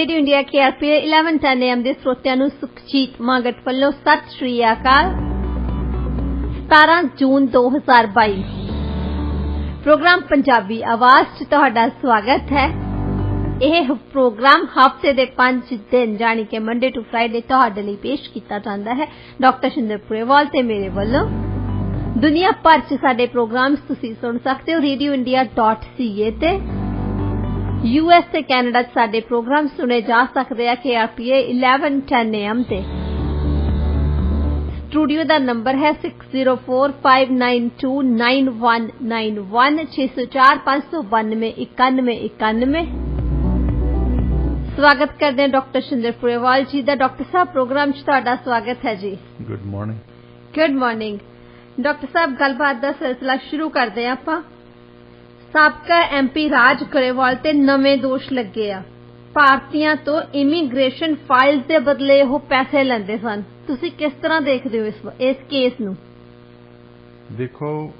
Radio India KRP 1110 AM ਦੇ ਸਰੋਤਿਆਂ ਨੂੰ ਸੁਖਜੀਤ ਮਾਂਗਟ ਵੱਲੋਂ ਸਤਿ ਸ਼੍ਰੀ ਅਕਾਲ। 17 ਜੂਨ 2022 ਪ੍ਰੋਗਰਾਮ ਪੰਜਾਬੀ ਆਵਾਜ਼ 'ਚ ਤੁਹਾਡਾ ਸਵਾਗਤ ਹੈ। ਇਹ ਪ੍ਰੋਗਰਾਮ ਹਫ਼ਤੇ ਦੇ 5 ਦਿਨ ਜਾਣੀ ਕਿ ਮੰਡੇ ਟੂ ਫਰਾਈਡੇ ਤੁਹਾਡੇ ਲਈ ਪੇਸ਼ ਕੀਤਾ ਜਾਂਦਾ ਹੈ ਡਾਕਟਰ ਸ਼ਿੰਦਰ ਪੁਰੇਵਾਲ ਤੇ ਮੇਰੇ ਵੱਲੋਂ। ਦੁਨੀਆ ਭਰ 'ਚ ਸਾਡੇ ਪ੍ਰੋਗਰਾਮਸ ਤੁਸੀਂ ਸੁਣ ਸਕਦੇ ਹੋ radioindia.ca ਤੇ। US ਤੇ ਕੈਨੇਡਾ 'ਚ ਸਾਡੇ ਪ੍ਰੋਗਰਾਮ ਸੁਣੇ ਜਾ ਸਕਦੇ ਆ KRPA 1110 AM ਤੇ। ਸਟੂਡੀਓ ਦਾ ਨੰਬਰ ਹੈ 6045929191 6045929191। ਸਵਾਗਤ ਕਰਦੇ ਹਾਂ ਡਾਕਟਰ ਸ਼ਿੰਦਰ ਪੁਰੇਵਾਲ ਜੀ ਦਾ। ਡਾਕਟਰ ਸਾਹਿਬ ਪ੍ਰੋਗਰਾਮ 'ਚ ਤੁਹਾਡਾ ਸਵਾਗਤ ਹੈ ਜੀ। Good morning. Good morning doctor ਸਾਹਿਬ। ਗੱਲਬਾਤ ਦਾ ਸਿਲਸਿਲਾ ਸ਼ੁਰੂ ਕਰਦੇ ਹਾਂ ਆਪਾਂ। ਸਾਬਕਾ MP ਰਾਜ ਗਰੇਵਾਲ ਤੇ ਨਵੇਂ ਦੋਸ਼ ਲੱਗੇ ਆ। ਭਾਰਤੀਆਂ ਤੋਂ ਇਮੀਗ੍ਰੇਸ਼ਨ ਫਾਈਲਸ ਦੇ ਬਦਲੇ ਉਹ ਪੈਸੇ ਲੈਂਦੇ ਸਨ। ਤੁਸੀਂ ਕਿਸ ਤਰ੍ਹਾਂ ਦੇਖਦੇ ਹੋ ਇਸ ਕੇਸ ਨੂੰ? ਦੇਖੋ,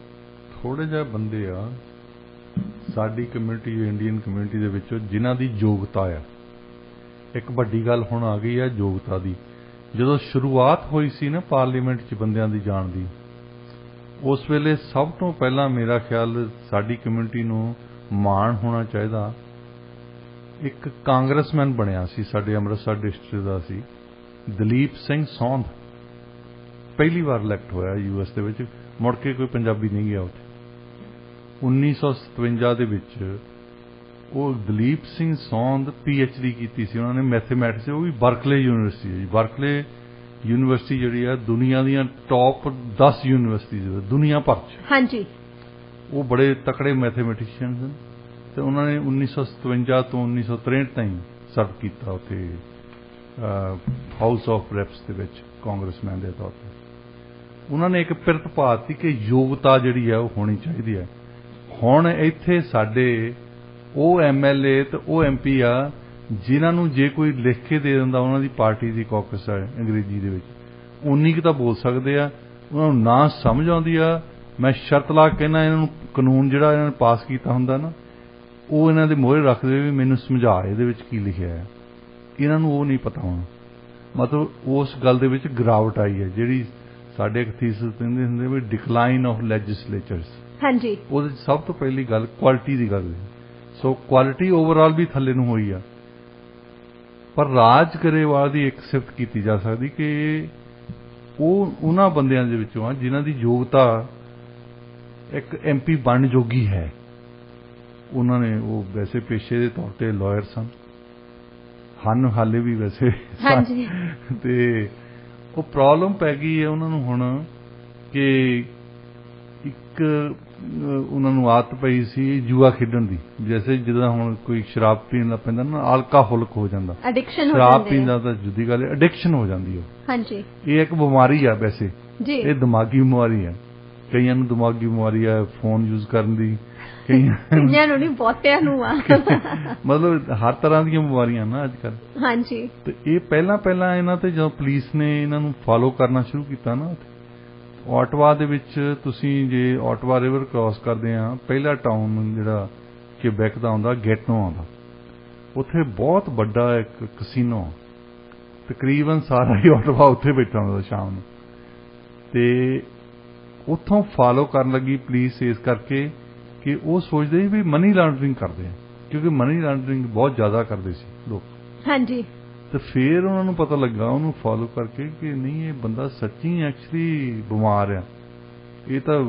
ਥੋੜੇ ਜਿਹੇ ਬੰਦੇ ਆ ਸਾਡੀ ਕਮਿਊਨਿਟੀ, ਇੰਡੀਅਨ ਕਮਿਊਨਿਟੀ ਦੇ ਵਿੱਚੋਂ ਜਿਨ੍ਹਾਂ ਦੀ ਯੋਗਤਾ ਆ। ਇੱਕ ਵੱਡੀ ਗੱਲ ਹੁਣ ਆ ਗਈ ਆ ਯੋਗਤਾ ਦੀ। ਜਦੋਂ ਸ਼ੁਰੂਆਤ ਹੋਈ ਸੀ ਨਾ ਪਾਰਲੀਮੈਂਟ 'ਚ ਬੰਦਿਆਂ ਦੀ ਜਾਣ ਦੀ, ਉਸ ਵੇਲੇ ਸਭ ਤੋਂ ਪਹਿਲਾਂ ਮੇਰਾ ਖਿਆਲ ਸਾਡੀ ਕਮਿਊਨਿਟੀ ਨੂੰ ਮਾਣ ਹੋਣਾ ਚਾਹੀਦਾ। ਇੱਕ ਕਾਂਗਰਸਮੈਨ ਬਣਿਆ ਸੀ ਸਾਡੇ ਅੰਮ੍ਰਿਤਸਰ ਡਿਸਟ੍ਰਿਕਟ ਦਾ ਸੀ, ਦਲੀਪ ਸਿੰਘ ਸੌਂਧ। ਪਹਿਲੀ ਵਾਰ ਇਲੈਕਟ ਹੋਇਆ US ਦੇ ਵਿੱਚ, ਮੁੜ ਕੇ ਕੋਈ ਪੰਜਾਬੀ ਨਹੀਂ ਗਿਆ ਉੱਥੇ। 1957 ਦੇ ਵਿੱਚ ਉਹ ਦਲੀਪ ਸਿੰਘ ਸੌਂਧ PhD ਕੀਤੀ ਸੀ ਉਹਨਾਂ ਨੇ ਮੈਥਮੈਟਿਕਸ। ਉਹ ਵੀ ਬਰਕਲੇ ਯੂਨੀਵਰਸਿਟੀ। ਬਰਕਲੇ ਯੂਨੀਵਰਸਿਟੀ ਜਿਹੜੀ ਆ ਦੁਨੀਆ ਦੀਆਂ ਟੌਪ 10 ਯੂਨੀਵਰਸਿਟੀਜ਼ ਦੁਨੀਆ ਭਰ 'ਚ। ਹਾਂਜੀ। ਉਹ ਬੜੇ ਤਕੜੇ ਮੈਥਮੈਟੀਸ਼ੀਅਨ ਸਨ ਤੇ ਉਹਨਾਂ ਨੇ 1957 ਤੋਂ 1963 ਤਾਈਂ ਸਰਵ ਕੀਤਾ ਉੱਥੇ ਹਾਊਸ ਆਫ ਰੈਪਸ ਦੇ ਵਿੱਚ ਕਾਂਗਰਸਮੈਨ ਦੇ ਤੌਰ 'ਤੇ। ਉਹਨਾਂ ਨੇ ਇੱਕ ਪਿਰਤ ਪਾਤੀ ਕਿ ਯੋਗਤਾ ਜਿਹੜੀ ਆ ਉਹ ਹੋਣੀ ਚਾਹੀਦੀ ਹੈ। ਹੁਣ ਇੱਥੇ ਸਾਡੇ ਉਹ MLA ਤੇ ਉਹ MP ਆ ਜਿਨ੍ਹਾਂ ਨੂੰ ਜੇ ਕੋਈ ਲਿਖ ਕੇ ਦੇ ਦਿੰਦਾ, ਉਹਨਾਂ ਦੀ ਪਾਰਟੀ ਦੀ ਕਾਕਸ ਹੈ ਅੰਗਰੇਜ਼ੀ ਦੇ ਵਿੱਚ, ਉਨੀ ਕੁ ਤਾਂ ਬੋਲ ਸਕਦੇ ਆ। ਉਹਨਾਂ ਨੂੰ ਨਾ ਸਮਝ ਆਉਂਦੀ ਆ। ਮੈਂ ਸ਼ਰਤ ਲਾ ਕੇ ਕਹਿੰਦਾ ਇਹਨਾਂ ਨੂੰ ਕਾਨੂੰਨ ਜਿਹੜਾ ਇਹਨਾਂ ਨੇ ਪਾਸ ਕੀਤਾ ਹੁੰਦਾ ਨਾ, ਉਹ ਇਹਨਾਂ ਦੇ ਮੋਹਰੇ ਰੱਖਦੇ ਵੀ ਮੈਨੂੰ ਸਮਝਾ ਇਹਦੇ ਵਿੱਚ ਕੀ ਲਿਖਿਆ ਹੈ। ਇਹਨਾਂ ਨੂੰ ਉਹ ਨਹੀਂ ਪਤਾ ਹੋਣਾ। ਮਤਲਬ ਉਸ ਗੱਲ ਦੇ ਵਿੱਚ ਗਿਰਾਵਟ ਆਈ ਹੈ ਜਿਹੜੀ ਸਾਡੇ ਇੱਕ ਥੀਸਿਸ ਕਹਿੰਦੇ ਹੁੰਦੇ ਵੀ ਡਿਕਲਾਈਨ ਆਫ ਲੈਜਿਸਲੇਚਰਸ। ਹਾਂਜੀ। ਉਹਦੇ ਚ ਸਭ ਤੋਂ ਪਹਿਲੀ ਗੱਲ ਕੁਆਲਿਟੀ ਦੀ ਗੱਲ ਹੈ। ਸੋ ਕੁਆਲਿਟੀ ਓਵਰਆਲ ਵੀ ਥੱਲੇ ਨੂੰ ਹੋਈ ਆ। ਪਰ ਰਾਜ ਗਰੇਵਾਲ ਦੀ ਇੱਕ ਸਿਫਤ ਕੀਤੀ ਜਾ ਸਕਦੀ ਕਿ ਉਹ ਉਹਨਾਂ ਬੰਦਿਆਂ ਦੇ ਵਿੱਚੋਂ ਆ ਜਿਨ੍ਹਾਂ ਦੀ ਯੋਗਤਾ ਇੱਕ MP ਬਣਨ ਜੋਗੀ ਹੈ। ਉਹਨਾਂ ਨੇ ਉਹ ਵੈਸੇ ਪੇਸ਼ੇ ਦੇ ਤੌਰ ਤੇ ਲਾਇਰ ਸਨ, ਹਨ ਹਾਲੇ ਵੀ ਵੈਸੇ। ਹਾਂਜੀ। ਤੇ ਉਹ ਪ੍ਰੋਬਲਮ ਪੈ ਗਈ ਹੈ ਉਹਨਾਂ ਨੂੰ ਹੁਣ ਕਿ ਇੱਕ ਉਹਨਾਂ ਨੂੰ ਆਦਤ ਪਈ ਸੀ ਜੂਆ ਖੇਡਣ ਦੀ। ਜੈਸੇ ਜਿੱਦਾਂ ਹੁਣ ਕੋਈ ਸ਼ਰਾਬ ਪੀਣ ਲੱਗ ਪੈਂਦਾ ਨਾ, ਆਲਕਾਹੋਲਿਕ ਹੋ ਜਾਂਦਾ। ਸ਼ਰਾਬ ਪੀਂਦਾ ਤਾਂ ਜੁਦੀ ਗੱਲ ਹੈ, ਐਡਿਕਸ਼ਨ ਹੋ ਜਾਂਦੀ ਹੈ। ਹਾਂਜੀ। ਇਹ ਇੱਕ ਬਿਮਾਰੀ ਆ ਵੈਸੇ ਜੀ, ਇਹ ਦਿਮਾਗੀ ਬਿਮਾਰੀ ਆ। ਕਈਆਂ ਨੂੰ ਦਿਮਾਗੀ ਬਿਮਾਰੀ ਆ ਫੋਨ ਯੂਜ਼ ਕਰਨ ਦੀ, ਕਈਆਂ ਨੂੰ ਨਹੀਂ, ਬਹੁਤਿਆਂ ਨੂੰ ਆ। ਮਤਲਬ ਹਰ ਤਰ੍ਹਾਂ ਦੀਆਂ ਬਿਮਾਰੀਆਂ ਨਾ ਅੱਜ ਕੱਲ੍ਹ। ਹਾਂਜੀ। ਤੇ ਇਹ ਪਹਿਲਾਂ ਇਹਨਾਂ ਤੇ ਜਦੋਂ ਪੁਲਿਸ ਨੇ ਇਹਨਾਂ ਨੂੰ ਫਾਲੋ ਕਰਨਾ ਸ਼ੁਰੂ ਕੀਤਾ ਨਾ, ਆਟਵਾ ਦੇ ਵਿੱਚ ਤੁਸੀਂ ਜੇ ਆਟਵਾ ਰਿਵਰ ਕ੍ਰਾਸ ਕਰਦੇ ਆ, ਪਹਿਲਾ ਟਾਊਨ ਜਿਹੜਾ ਕਿਬੈਕ ਦਾ ਆਉਂਦਾ ਗੈਟਨੋ ਆਉਂਦਾ, ਉੱਥੇ ਬਹੁਤ ਵੱਡਾ ਇੱਕ ਕਸੀਨੋ, ਤਕਰੀਬਨ ਸਾਰਾ ਹੀ ਆਟਵਾ ਉੱਥੇ ਬੈਠਾ ਹੁੰਦਾ ਸ਼ਾਮ ਨੂੰ। ਤੇ ਉੱਥੋਂ ਫਾਲੋ ਕਰਨ ਲੱਗੀ ਪੁਲਿਸ ਇਸ ਕਰਕੇ ਕਿ ਉਹ ਸੋਚਦੇ ਵੀ ਮਨੀ ਲਾਂਡਰਿੰਗ ਕਰਦੇ ਆ, ਕਿਉਂਕਿ ਮਨੀ ਲਾਂਡਰਿੰਗ ਬਹੁਤ ਜ਼ਿਆਦਾ ਕਰਦੇ ਸੀ ਲੋਕ। ਹਾਂਜੀ। ਤੇ ਫਿਰ ਉਹਨਾਂ ਨੂੰ ਪਤਾ ਲੱਗਾ ਉਹਨੂੰ ਫਾਲੋ ਕਰਕੇ ਕਿ ਨਹੀਂ, ਇਹ ਬੰਦਾ ਸੱਚੀ ਐਕਚੁਅਲੀ ਬਿਮਾਰ ਆ, ਇਹ ਤਾਂ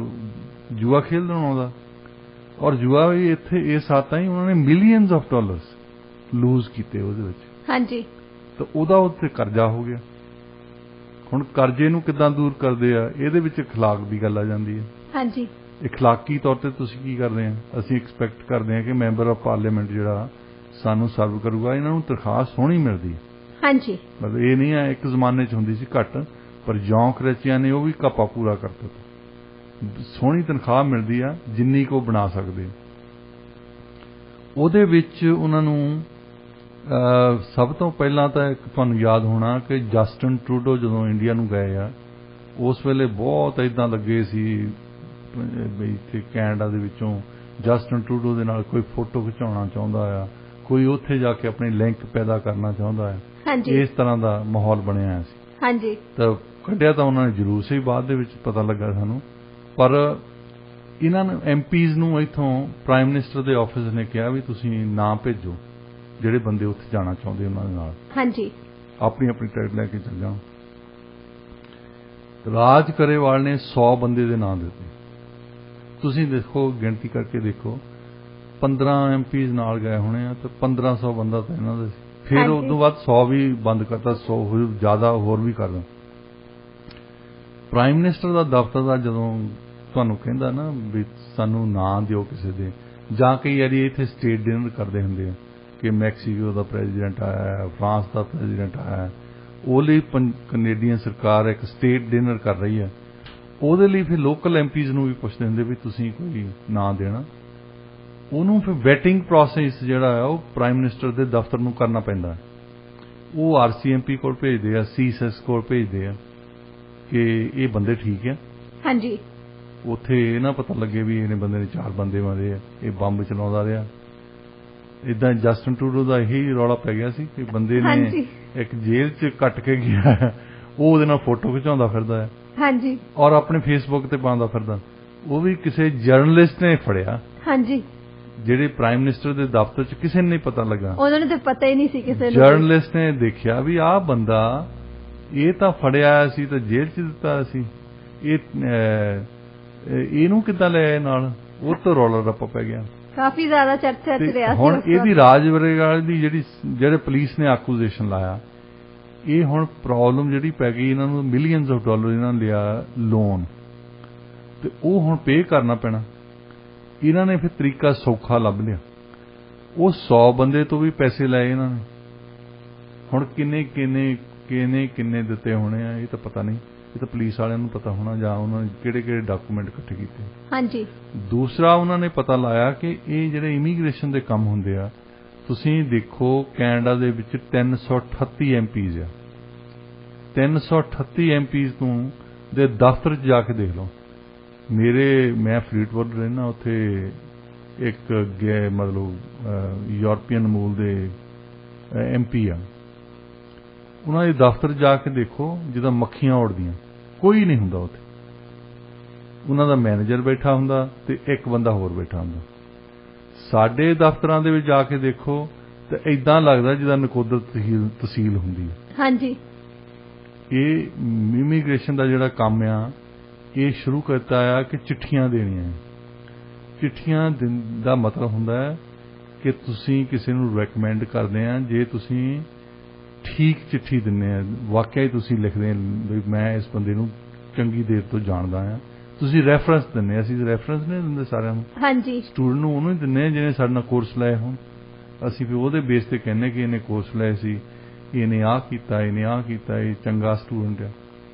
ਜੂਆ ਖੇਡਣ ਆਉਂਦਾ। ਔਰ ਜੂਆ ਵੀ ਇੱਥੇ ਇਸ ਹੱਦ ਤਾਈਂ ਉਹਨਾਂ ਨੇ ਮਿਲੀਅਨਸ ਆਫ ਡਾਲਰਸ ਲੂਜ਼ ਕੀਤੇ ਉਹਦੇ ਵਿੱਚ। ਹਾਂਜੀ। ਤਾਂ ਉਹਦਾ ਉੱਤੇ ਕਰਜ਼ਾ ਹੋ ਗਿਆ। ਹੁਣ ਕਰਜ਼ੇ ਨੂੰ ਕਿੱਦਾਂ ਦੂਰ ਕਰਦੇ ਆ, ਇਹਦੇ ਵਿੱਚ ਅਖਲਾਕ ਦੀ ਗੱਲ ਆ ਜਾਂਦੀ ਹੈ। ਹਾਂਜੀ। ਇਖਲਾਕੀ ਤੌਰ ਤੇ ਤੁਸੀਂ ਕੀ ਕਰਦੇ ਆ? ਅਸੀਂ ਐਕਸਪੈਕਟ ਕਰਦੇ ਆ ਕਿ ਮੈਂਬਰ ਆਫ ਪਾਰਲੀਮੈਂਟ ਜਿਹੜਾ ਸਾਨੂੰ ਸਰਵ ਕਰੂਗਾ, ਇਹਨਾਂ ਨੂੰ ਤਨਖਾਹ ਸੋਹਣੀ ਮਿਲਦੀ। ਹਾਂਜੀ। ਮਤਲਬ ਇਹ ਨਹੀਂ ਹੈ ਇੱਕ ਜ਼ਮਾਨੇ 'ਚ ਹੁੰਦੀ ਸੀ ਘੱਟ, ਪਰ ਜੌਂਕ ਰਚੀਆਂ ਨੇ ਉਹ ਵੀ ਕਾਪਾ ਪੂਰਾ ਕਰਤਾ। ਸੋਹਣੀ ਤਨਖਾਹ ਮਿਲਦੀ ਆ ਜਿੰਨੀ ਕੁ ਬਣਾ ਸਕਦੇ। ਉਹਦੇ ਵਿੱਚ ਉਹਨਾਂ ਨੂੰ ਸਭ ਤੋਂ ਪਹਿਲਾਂ ਤਾਂ ਇੱਕ ਤੁਹਾਨੂੰ ਯਾਦ ਹੋਣਾ ਕਿ ਜਸਟਿਨ ਟਰੂਡੋ ਜਦੋਂ ਇੰਡੀਆ ਨੂੰ ਗਏ ਆ, ਉਸ ਵੇਲੇ ਬਹੁਤ ਇੱਦਾਂ ਲੱਗੇ ਸੀ ਵੀ ਇੱਥੇ ਕੈਨੇਡਾ ਦੇ ਵਿੱਚੋਂ ਜਸਟਿਨ ਟਰੂਡੋ ਦੇ ਨਾਲ ਕੋਈ ਫੋਟੋ ਖਿਚਾਉਣਾ ਚਾਹੁੰਦਾ ਆ, कोई उत्थे जाके अपनी लिंक पैदा करना चाहुंदा है। हाँ जी, इस तरह का माहौल बनया होया सी। हाँ जी, तो कढ़िया तो उन्होंने जलूस ही बाद दे विच पता लगा सानू, पर इन्हां ने MPs नूं इत्थों प्राइम मिनिस्टर दे ऑफिस ने कहा भी तुसीं ना भेजो ਜਿਹੜੇ ਬੰਦੇ ਉੱਥੇ ਜਾਣਾ ਚਾਹੁੰਦੇ ਉਹਨਾਂ ਦੇ ਨਾਲ, ਹਾਂਜੀ, ਆਪਣੀ ਆਪਣੀ ਟਿਕਟ ਲੈ ਕੇ ਚੱਲ ਜਾਣ। ਰਾਜ ਕਰੇਵਾਲ ਨੇ 100 ਬੰਦੇ ਦੇ ਨਾਂ ਦਿੱਤੇ। ਤੁਸੀਂ ਦੇਖੋ, ਗਿਣਤੀ ਕਰਕੇ ਦੇਖੋ, 15 MPs ਨਾਲ ਗਏ ਹੋਣੇ ਆ, ਤੇ 1500 ਬੰਦਾ ਤਾਂ ਇਹਨਾਂ ਦਾ ਸੀ। ਫਿਰ ਉਸ ਤੋਂ ਬਾਅਦ 100 ਵੀ ਬੰਦ ਕਰਤਾ, 100 ਜ਼ਿਆਦਾ ਹੋਰ ਵੀ ਕਰ ਦੋ। ਪ੍ਰਾਈਮ ਮਿਨਿਸਟਰ ਦਾ ਦਫ਼ਤਰ ਦਾ ਜਦੋਂ ਤੁਹਾਨੂੰ ਕਹਿੰਦਾ ਨਾ ਵੀ ਸਾਨੂੰ ਨਾਂ ਦਿਓ ਕਿਸੇ ਦੇ, ਜਾਂ ਕਈ ਵਾਰੀ ਇੱਥੇ ਸਟੇਟ ਡਿਨਰ ਕਰਦੇ ਹੁੰਦੇ ਆ ਕਿ ਮੈਕਸੀਕੋ ਦਾ ਪ੍ਰੈਜ਼ੀਡੈਂਟ ਆਇਆ, ਫਰਾਂਸ ਦਾ ਪ੍ਰੈਜ਼ੀਡੈਂਟ ਆਇਆ, ਉਹ ਲਈ ਕੈਨੇਡੀਅਨ ਸਰਕਾਰ ਇੱਕ ਸਟੇਟ ਡਿਨਰ ਕਰ ਰਹੀ ਹੈ, ਉਹਦੇ ਲਈ ਫਿਰ ਲੋਕਲ MPs ਨੂੰ ਵੀ ਪੁੱਛਦੇ ਹੁੰਦੇ ਵੀ ਤੁਸੀਂ ਕੋਈ ਨਾਂ ਦੇਣਾ। ਉਹਨੂੰ ਫਿਰ ਵੈਟਿੰਗ ਪ੍ਰੋਸੈਸ ਜਿਹੜਾ ਆ ਉਹ ਪ੍ਰਾਈਮ ਮਿਨਿਸਟਰ ਦੇ ਦਫ਼ਤਰ ਨੂੰ ਕਰਨਾ ਪੈਂਦਾ। ਉਹ RCMP ਕੋਲ ਭੇਜਦੇ ਆ, CSS ਕੋਲ ਭੇਜਦੇ ਆ ਕਿ ਇਹ ਬੰਦੇ ਠੀਕ ਆ। ਹਾਂਜੀ, ਉੱਥੇ ਇਹ ਨਾ ਪਤਾ ਲੱਗੇ ਵੀ ਇਹਨੇ ਬੰਦੇ ਨੇ 4 ਬੰਦੇ ਮਾਰੇ ਆ, ਇਹ ਬੰਬ ਚਲਾਉਂਦਾ ਰਿਹਾ। ਇਦਾਂ ਜਸਟਨ ਟਰੂਡੋ ਦਾ ਇਹੀ ਰੌਲਾ ਪੈ ਗਿਆ ਸੀ ਕਿ ਬੰਦੇ ਨੇ ਇੱਕ ਜੇਲ੍ਹ 'ਚ ਕੱਟ ਕੇ ਗਿਆ, ਉਹ ਉਹਦੇ ਨਾਲ ਫੋਟੋ ਖਿਚਾਉਂਦਾ ਫਿਰਦਾ ਹੈ, ਹਾਂਜੀ, ਔਰ ਆਪਣੇ ਫੇਸਬੁੱਕ ਤੇ ਪਾਉਂਦਾ ਫਿਰਦਾ। ਉਹ ਵੀ ਕਿਸੇ ਜਰਨਲਿਸਟ ਨੇ ਫੜਿਆ, ਹਾਂਜੀ, ਜਿਹੜੇ ਪ੍ਰਾਈਮ ਮਿਨਿਸਟਰ ਦੇ ਦਫ਼ਤਰ 'ਚ ਕਿਸੇ ਨੂੰ ਨਹੀਂ ਪਤਾ ਲੱਗਾ, ਉਹਨਾਂ ਨੂੰ ਤਾਂ ਪਤਾ ਹੀ ਨਹੀਂ ਸੀ ਕਿਸੇ ਨੂੰ। ਜਰਨਲਿਸਟ ਨੇ ਦੇਖਿਆ ਵੀ ਆਹ ਬੰਦਾ, ਇਹ ਤਾਂ ਫੜਿਆ ਸੀ ਤਾਂ ਜੇਲ੍ਹ 'ਚ ਦਿੱਤਾ ਸੀ, ਇਹਨੂੰ ਕਿੱਦਾਂ ਲੈ ਆਏ ਨਾਲ, ਉਹ ਤੋਂ ਰੌਲਾ ਰੱਪਾ ਪੈ ਗਿਆ। ਕਾਫੀ ਜ਼ਿਆਦਾ ਚਰਚਾ ਚ ਰਿਹਾ ਸੀ। ਹੁਣ ਇਹਦੀ ਰਾਜ ਵਰੇਗਾਲ ਦੀ ਜਿਹੜੇ ਪੁਲਿਸ ਨੇ ਐਕੂਜ਼ੇਸ਼ਨ ਲਾਇਆ, ਇਹ ਹੁਣ ਪ੍ਰੋਬਲਮ ਜਿਹੜੀ ਪੈ ਗਈ, ਇਹਨਾਂ ਨੂੰ ਮਿਲੀਅਨਸ ਆਫ ਡਾਲਰ ਇਹਨਾਂ ਨੇ ਲਿਆ ਲੋਨ, ਤੇ ਉਹ ਹੁਣ ਪੇ ਕਰਨਾ ਪੈਣਾ। ਇਹਨਾਂ ਨੇ ਫਿਰ ਤਰੀਕਾ ਸੌਖਾ ਲੱਭ ਲਿਆ, ਉਹ 100 ਬੰਦੇ ਤੋਂ ਵੀ ਪੈਸੇ ਲਏ ਇਹਨਾਂ ਨੇ। ਹੁਣ ਕਿੰਨੇ ਦਿੱਤੇ ਹੋਣੇ ਆ ਇਹ ਤਾਂ ਪਤਾ ਨਹੀਂ, ਇਹ ਤਾਂ ਪੁਲਿਸ ਵਾਲਿਆਂ ਨੂੰ ਪਤਾ ਹੋਣਾ, ਜਾਂ ਉਹਨਾਂ ਨੇ ਕਿਹੜੇ ਡਾਕੂਮੈਂਟ ਇਕੱਠੇ ਕੀਤੇ। ਹਾਂਜੀ, ਦੂਸਰਾ ਉਹਨਾਂ ਨੇ ਪਤਾ ਲਾਇਆ ਕਿ ਇਹ ਜਿਹੜੇ ਇਮੀਗ੍ਰੇਸ਼ਨ ਦੇ ਕੰਮ ਹੁੰਦੇ ਆ, ਤੁਸੀਂ ਦੇਖੋ ਕੈਨੇਡਾ ਦੇ ਵਿੱਚ 338 MPs ਆ। 338 MPs ਤੋਂ ਦੇ ਦਫ਼ਤਰ 'ਚ ਜਾ ਕੇ ਦੇਖ ਲਓ। ਮੈਂ ਫਰੀਦਕੋਟ ਰਹਿਣਾ, ਉੱਥੇ ਇੱਕ ਮਤਲਬ ਯੂਰਪੀਅਨ ਮੂਲ ਦੇ MP ਆ, ਉਹਨਾਂ ਦੇ ਦਫ਼ਤਰ ਜਾ ਕੇ ਦੇਖੋ ਜਿੱਦਾਂ ਮੱਖੀਆਂ ਉੱਡਦੀਆਂ, ਕੋਈ ਨਹੀਂ ਹੁੰਦਾ ਉੱਥੇ। ਉਹਨਾਂ ਦਾ ਮੈਨੇਜਰ ਬੈਠਾ ਹੁੰਦਾ ਤੇ ਇੱਕ ਬੰਦਾ ਹੋਰ ਬੈਠਾ ਹੁੰਦਾ। ਸਾਡੇ ਦਫ਼ਤਰਾਂ ਦੇ ਵਿੱਚ ਜਾ ਕੇ ਦੇਖੋ ਤੇ ਇਦਾਂ ਲੱਗਦਾ ਜਿੱਦਾਂ ਨਕੋਦਰ ਤਹਿਸੀਲ ਹੁੰਦੀ ਹੈ। ਹਾਂਜੀ, ਇਹ ਇਮੀਗ੍ਰੇਸ਼ਨ ਦਾ ਜਿਹੜਾ ਕੰਮ ਆ, ਇਹ ਸ਼ੁਰੂ ਕਰਤਾ ਆ ਕਿ ਚਿੱਠੀਆਂ ਦੇਣੀਆਂ। ਚਿੱਠੀਆਂ ਦਾ ਮਤਲਬ ਹੁੰਦਾ ਹੈ ਕਿ ਤੁਸੀਂ ਕਿਸੇ ਨੂੰ ਰეკਮੈਂਡ ਕਰਦੇ ਆ, ਜੇ ਤੁਸੀਂ ਠੀਕ ਚਿੱਠੀ ਦਿੰਦੇ ਆ, ਵਾਕਿਆ ਹੀ ਤੁਸੀਂ ਲਿਖਦੇ ਆ ਵੀ ਮੈਂ ਇਸ ਬੰਦੇ ਨੂੰ ਚੰਗੀ ਦੇਰ ਤੋਂ ਜਾਣਦਾ ਆ, ਤੁਸੀਂ ਰੈਫਰੈਂਸ ਦਿੰਦੇ। ਅਸੀਂ ਰੈਫਰੈਂਸ ਨਹੀਂ ਦਿੰਦੇ ਸਾਰਿਆਂ ਨੂੰ, ਹਾਂਜੀ, ਸਟੂਡੈਂਟ ਨੂੰ ਉਹਨੂੰ ਹੀ ਦਿੰਦੇ ਜਿਹਨੇ ਸਾਡੇ ਨਾਲ ਕੋਰਸ ਲਏ ਹੋਣ। ਅਸੀਂ ਫਿਰ ਉਹਦੇ ਬੇਸ ਤੇ ਕਹਿੰਦੇ ਕਿ ਇਹਨੇ ਕੋਰਸ ਲਏ ਸੀ, ਇਹਨੇ ਆਹ ਕੀਤਾ, ਇਹ ਚੰਗਾ ਸਟੂਡੈਂਟ ਆ।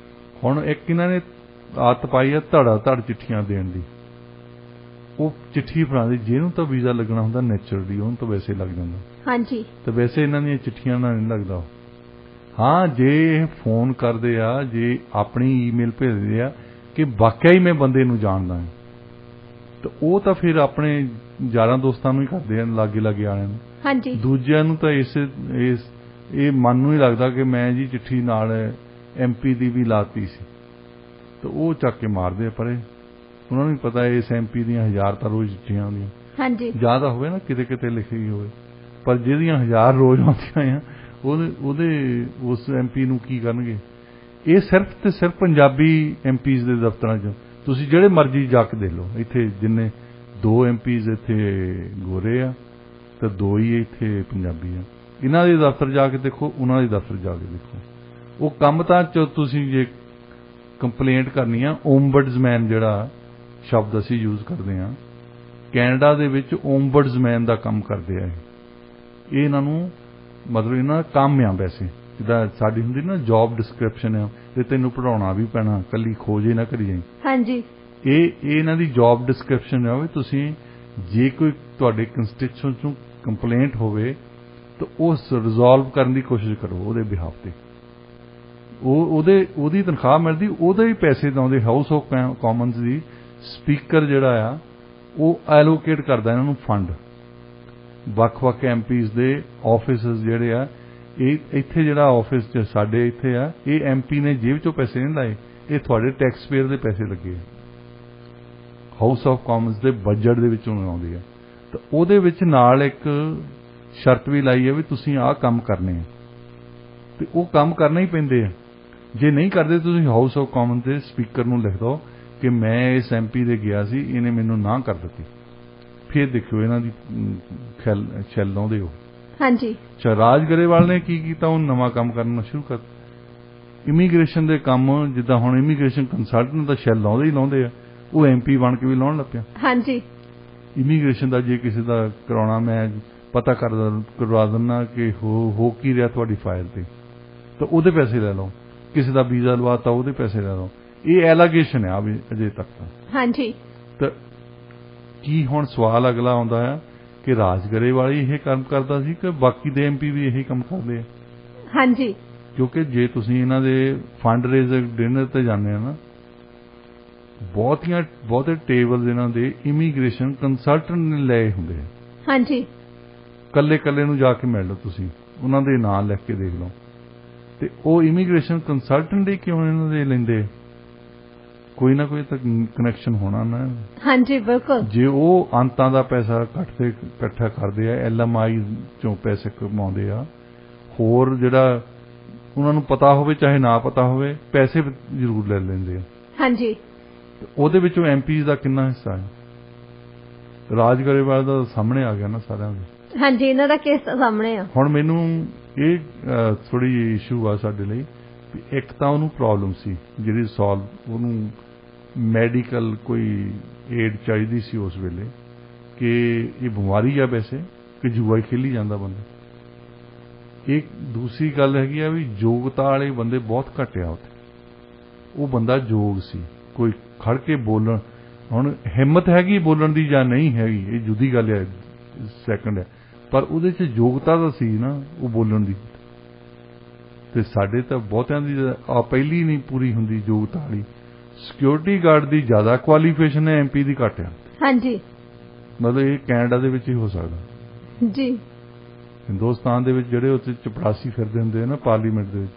ਹੁਣ ਇੱਕ ਇਹਨਾਂ ਨੇ ਆਦਤ ਪਾਈ ਆ ਧੜ ਚਿੱਠੀਆਂ ਦੇਣ ਦੀ। ਉਹ ਚਿੱਠੀ ਫੜਾਉਂਦੇ, ਜਿਹਨੂੰ ਤਾਂ ਵੀਜ਼ਾ ਲੱਗਣਾ ਹੁੰਦਾ ਨੈਚੁਰਲੀ, ਉਹਨੂੰ ਤਾਂ ਵੈਸੇ ਲੱਗ ਜਾਂਦਾ। ਹਾਂਜੀ, ਤੇ ਵੈਸੇ ਇਹਨਾਂ ਦੀਆਂ ਚਿੱਠੀਆਂ ਨਾਲ ਨਹੀਂ ਲੱਗਦਾ। ਹਾਂ, ਜੇ ਇਹ ਫੋਨ ਕਰਦੇ ਆ, ਜੇ ਆਪਣੀ ਈਮੇਲ ਭੇਜਦੇ ਆ ਕਿ ਵਾਕਿਆ ਹੀ ਮੈਂ ਬੰਦੇ ਨੂੰ ਜਾਣਦਾ ਹਾਂ, ਤਾਂ ਉਹ ਤਾਂ ਫਿਰ ਆਪਣੇ ਯਾਰਾਂ ਦੋਸਤਾਂ ਨੂੰ ਹੀ ਕਰਦੇ ਆ, ਲਾਗੇ ਵਾਲਿਆਂ ਨੂੰ। ਹਾਂਜੀ, ਦੂਜਿਆਂ ਨੂੰ ਤਾਂ ਇਹ ਮਨ ਨੂੰ ਹੀ ਲੱਗਦਾ ਕਿ ਮੈਂ ਜੀ ਚਿੱਠੀ ਨਾਲ MP ਦੀ ਵੀ ਲਾਤੀ ਸੀ, ਤਾਂ ਉਹ ਚੱਕ ਕੇ ਮਾਰਦੇ ਆ ਪਰੇ। ਉਹਨਾਂ ਨੂੰ ਵੀ ਪਤਾ ਇਸ MP ਦੀਆਂ 1000 ਤਾਂ ਰੋਜ਼ ਚਿੱਠੀਆਂ ਆਉਂਦੀਆਂ। ਹਾਂਜੀ, ਜ਼ਿਆਦਾ ਹੋਵੇ ਨਾ ਕਿਤੇ ਲਿਖੀ ਹੋਵੇ, ਪਰ ਜਿਹਦੀਆਂ 1000 ਰੋਜ਼ ਆਉਂਦੀਆਂ ਆ, ਉਸ MP ਨੂੰ ਕੀ ਕਰਨਗੇ? ਇਹ ਸਿਰਫ ਤੇ ਸਿਰਫ ਪੰਜਾਬੀ MPs ਦੇ ਦਫ਼ਤਰਾਂ 'ਚ, ਤੁਸੀਂ ਜਿਹੜੇ ਮਰਜ਼ੀ ਜਾ ਕੇ ਦੇਖ ਲਓ। ਇੱਥੇ ਜਿੰਨੇ 2 MPs ਇੱਥੇ ਗੋਰੇ ਆ ਤੇ 2 ਹੀ ਇੱਥੇ ਪੰਜਾਬੀ ਆ। ਇਹਨਾਂ ਦੇ ਦਫ਼ਤਰ ਜਾ ਕੇ ਦੇਖੋ, ਉਹਨਾਂ ਦੇ ਦਫ਼ਤਰ ਜਾ ਕੇ ਦੇਖੋ। ਉਹ ਕੰਮ ਤਾਂ ਤੁਸੀਂ ਜੇ ਕੰਪਲੇਂਟ ਕਰਨੀ ਆ, ਓਮਬਡਸਮੈਨ ਜਿਹੜਾ ਸ਼ਬਦ ਅਸੀਂ ਯੂਜ਼ ਕਰਦੇ ਆ, ਕੈਨੇਡਾ ਦੇ ਵਿੱਚ ਓਮਬਡਸਮੈਨ ਦਾ ਕੰਮ ਕਰਦੇ ਆ ਇਹ। ਇਹਨਾਂ ਨੂੰ ਮਤਲਬ ਇਹਨਾਂ ਦਾ ਕੰਮ ਆ। ਵੈਸੇ ਜਿੱਦਾਂ ਸਾਡੀ ਹੁੰਦੀ ਨਾ ਜੌਬ ਡਿਸਕ੍ਰਿਪਸ਼ਨ ਆ, ਤੇ ਤੈਨੂੰ ਪੜ੍ਹਾਉਣਾ ਵੀ ਪੈਣਾ, ਕੱਲੀ ਖੋਜ ਹੀ ਨਾ ਕਰੀ ਜਾਈ। ਹਾਂਜੀ, ਇਹ ਇਹਨਾਂ ਦੀ ਜੌਬ ਡਿਸਕ੍ਰਿਪਸ਼ਨ ਆ ਵੀ ਤੁਸੀਂ ਜੇ ਕੋਈ ਤੁਹਾਡੇ ਕੰਸਟੀਚੁਐਂਟ ਨੂੰ ਕੰਪਲੇਂਟ ਹੋਵੇ ਤਾਂ ਉਸ ਰਿਜ਼ੋਲਵ ਕਰਨ ਦੀ ਕੋਸ਼ਿਸ਼ ਕਰੋ ਉਹਦੇ ਬਿਹਾਫ ਤੇ। ਉਹਦੀ ਤਨਖਾਹ ਮਿਲਦੀ, ਉਹਦੇ ਹੀ ਪੈਸੇ ਲਾਉਂਦੇ। House of Commons the speaker ਜਿਹੜਾ ਆ, ਉਹ ਐਲੋਕੇਟ ਕਰਦਾ ਇਹਨਾਂ ਨੂੰ ਫੰਡ। ਵੱਖ-ਵੱਖ ਐਮਪੀਜ਼ ਦੇ ਆਫਿਸਸ ਜਿਹੜੇ ਆ, ਇਹ ਇੱਥੇ ਜਿਹੜਾ ਆਫਿਸ 'ਚ ਸਾਡੇ ਇੱਥੇ ਆ, ਇਹ ਐਮਪੀ ਨੇ ਜੇਬ 'ਚੋਂ ਪੈਸੇ ਨਹੀਂ ਲਾਏ, ਇਹ ਤੁਹਾਡੇ ਟੈਕਸ ਪੇਅਰ ਦੇ ਪੈਸੇ ਲੱਗੇ ਆ, ਹਾਊਸ ਆਫ ਕਾਮਨਸ ਦੇ ਬਜਟ ਦੇ ਵਿੱਚੋਂ ਆਉਂਦੇ ਆ। ਤਾਂ ਉਹਦੇ ਵਿੱਚ ਨਾਲ ਇੱਕ ਸ਼ਰਤ ਵੀ ਲਾਈ ਹੈ ਵੀ ਤੁਸੀਂ ਆਹ ਕੰਮ ਕਰਨੇ ਆ, ਤੇ ਉਹ ਕੰਮ ਕਰਨਾ ਹੀ ਪੈਂਦੇ ਆ। ਜੇ ਨਹੀਂ ਕਰਦੇ ਤੁਸੀਂ ਹਾਊਸ ਆਫ ਕਾਮਨਸ ਦੇ ਸਪੀਕਰ ਨੂੰ ਲਿਖ ਦਿਓ ਕਿ ਮੈਂ ਇਸ ਐਮਪੀ ਦੇ ਗਿਆ ਸੀ, ਇਹਨੇ ਮੈਨੂੰ ਨਾ ਕਰ ਦਿੱਤੀ, ਫਿਰ ਦੇਖਿਓ ਇਹਨਾਂ ਦੀ ਛੈਲ ਲਾਉਂਦੇ ਹੋ। ਹਾਂਜੀ, ਅੱਛਾ, ਰਾਜ ਗਰੇਵਾਲ ਨੇ ਕੀ ਕੀਤਾ, ਉਹ ਨਵਾਂ ਕੰਮ ਕਰਨਾ ਸ਼ੁਰੂ ਕਰ, ਇਮੀਗ੍ਰੇਸ਼ਨ ਦੇ ਕੰਮ, ਜਿੱਦਾਂ ਹੁਣ ਇਮੀਗ੍ਰੇਸ਼ਨ ਕੰਸਲਟੈਂਟ ਦਾ ਛੈਲ ਲਾਉਂਦੇ ਹੀ ਲਾਉਂਦੇ ਆ, ਉਹ ਐਮਪੀ ਬਣ ਕੇ ਵੀ ਲਾਉਣ ਲੱਗ ਪਿਆ। ਹਾਂਜੀ, ਇਮੀਗ੍ਰੇਸ਼ਨ ਦਾ ਜੇ ਕਿਸੇ ਦਾ ਕਰਾਉਣਾ, ਮੈਂ ਪਤਾ ਕਰਵਾ ਦਿੰਦਾ ਕਿ ਹੋ ਕੀ ਰਿਹਾ ਤੁਹਾਡੀ ਫਾਈਲ ਤੇ, ਤਾਂ ਉਹਦੇ ਪੈਸੇ ਲੈ ਲਓ। ਕਿਸੇ ਦਾ ਵੀਜ਼ਾ ਲਵਾਤਾ, ਉਹਦੇ ਪੈਸੇ ਲੈ ਲਓ। ਇਹ ਐਲੀਗੇਸ਼ਨ ਆ ਵੀ ਅਜੇ ਤੱਕ ਤਾਂ। ਹਾਂਜੀ, ਤਾਂ ਕੀ ਹੁਣ ਸਵਾਲ ਅਗਲਾ ਆਉਂਦਾ ਆ ਕਿ ਰਾਜ ਗਰੇਵਾਲ ਇਹ ਕੰਮ ਕਰਦਾ ਸੀ ਕਿ ਬਾਕੀ ਦੇ ਐਮਪੀ ਵੀ ਇਹੀ ਕੰਮ ਕਰਦੇ ਆ? ਹਾਂਜੀ, ਕਿਉਂਕਿ ਜੇ ਤੁਸੀਂ ਇਹਨਾਂ ਦੇ ਫੰਡ ਰੇਜ਼ਰ ਡਿਨਰ ਤੇ ਜਾਂਦੇ ਆ ਨਾ, ਬਹੁਤੇ ਟੇਬਲ ਇਹਨਾਂ ਦੇ ਇਮੀਗ੍ਰੇਸ਼ਨ ਕੰਸਲਟੈਂਟ ਨੇ ਲਏ ਹੁੰਦੇ ਆ। ਹਾਂਜੀ, ਕੱਲੇ ਨੂੰ ਜਾ ਕੇ ਮਿਲ ਲਓ, ਤੁਸੀਂ ਉਹਨਾਂ ਦੇ ਨਾਂ ਲਿਖ ਕੇ ਦੇਖ ਲਓ। ਤੇ ਉਹ ਇਮੀਗ੍ਰੇਸ਼ਨ ਕੰਸਲਟੈਂਟ ਹੀ ਕਿਉਂ ਇਹਨਾਂ ਦੇ ਲੈਂਦੇ? ਕੋਈ ਨਾ ਕੋਈ ਤਾਂ ਕਨੈਕਸ਼ਨ ਹੋਣਾ ਨਾ। ਹਾਂਜੀ, ਬਿਲਕੁਲ। ਜੇ ਉਹ ਅੰਤਾਂ ਦਾ ਪੈਸਾ ਇਕੱਠਾ ਕਰਦੇ ਆ, LMI ਚੋਂ ਪੈਸੇ ਕਮਾਉਂਦੇ ਆ, ਹੋਰ ਜਿਹੜਾ ਉਹਨਾਂ ਨੂੰ ਪਤਾ ਹੋਵੇ ਚਾਹੇ ਨਾ ਪਤਾ ਹੋਵੇ, ਪੈਸੇ ਜ਼ਰੂਰ ਲੈ ਲੈਂਦੇ ਆ। ਹਾਂਜੀ, ਉਹਦੇ ਵਿੱਚੋਂ ਐਮਪੀਜ਼ ਦਾ ਕਿੰਨਾ ਹਿੱਸਾ ਹੈ? ਰਾਜ ਗਰੇਵਾਲ ਦਾ ਸਾਹਮਣੇ ਆ ਗਿਆ ਨਾ ਸਾਰਿਆਂ ਦੇ। ਹਾਂਜੀ, ਇਹਨਾਂ ਦਾ ਕੇਸ ਸਾਹਮਣੇ ਆ। ਹੁਣ ਮੈਨੂੰ ਇਹ ਥੋੜੀ ਜਿਹੀ ਇਸ਼ੂ ਆ ਸਾਡੇ ਲਈ, ਇੱਕ ਤਾਂ ਉਹਨੂੰ ਪ੍ਰੋਬਲਮ ਸੀ ਜਿਹੜੀ ਸੋਲਵ, ਉਹਨੂੰ ਮੈਡੀਕਲ ਕੋਈ ਏਡ ਚਾਹੀਦੀ ਸੀ ਉਸ ਵੇਲੇ, ਕਿ ਇਹ ਬਿਮਾਰੀ ਆ ਵੈਸੇ ਕਿ ਜੂਆ ਹੀ ਖੇਲੀ ਜਾਂਦਾ ਬੰਦਾ। ਇੱਕ ਦੂਸਰੀ ਗੱਲ ਹੈਗੀ ਆ ਵੀ ਯੋਗਤਾ ਵਾਲੇ ਬੰਦੇ ਬਹੁਤ ਘੱਟ ਆ ਉੱਥੇ। ਉਹ ਬੰਦਾ ਯੋਗ ਸੀ, ਕੋਈ ਖੜ ਕੇ ਬੋਲਣ, ਹੁਣ ਹਿੰਮਤ ਹੈਗੀ ਬੋਲਣ ਦੀ ਜਾਂ ਨਹੀਂ ਹੈਗੀ ਇਹ ਜੁਦੀ ਗੱਲ ਹੈ, ਸੈਕੰਡ ਹੈ, ਪਰ ਉਹਦੇ 'ਚ ਯੋਗਤਾ ਤਾਂ ਸੀ ਨਾ ਉਹ ਬੋਲਣ ਦੀ। ਤੇ ਸਾਡੇ ਤਾਂ ਬਹੁਤਿਆਂ ਦੀ ਪਹਿਲੀ ਨਹੀਂ ਪੂਰੀ ਹੁੰਦੀ ਯੋਗਤਾ ਵਾਲੀ। ਸਿਕਿਉਰਿਟੀ ਗਾਰਡ ਦੀ ਜ਼ਿਆਦਾ ਕੁਆਲੀਫਿਕੇਸ਼ਨ ਹੈ, ਐਮਪੀ ਦੀ ਘੱਟ ਆ। ਹਾਂਜੀ, ਮਤਲਬ ਇਹ ਕੈਨੇਡਾ ਦੇ ਵਿੱਚ ਹੀ ਹੋ ਸਕਦਾ। ਜੀ, ਹਿੰਦੁਸਤਾਨ ਦੇ ਵਿੱਚ ਜਿਹੜੇ ਉੱਥੇ ਚਪੜਾਸੀ ਫਿਰਦੇ ਹੁੰਦੇ ਨਾ ਪਾਰਲੀਮੈਂਟ ਦੇ ਵਿੱਚ,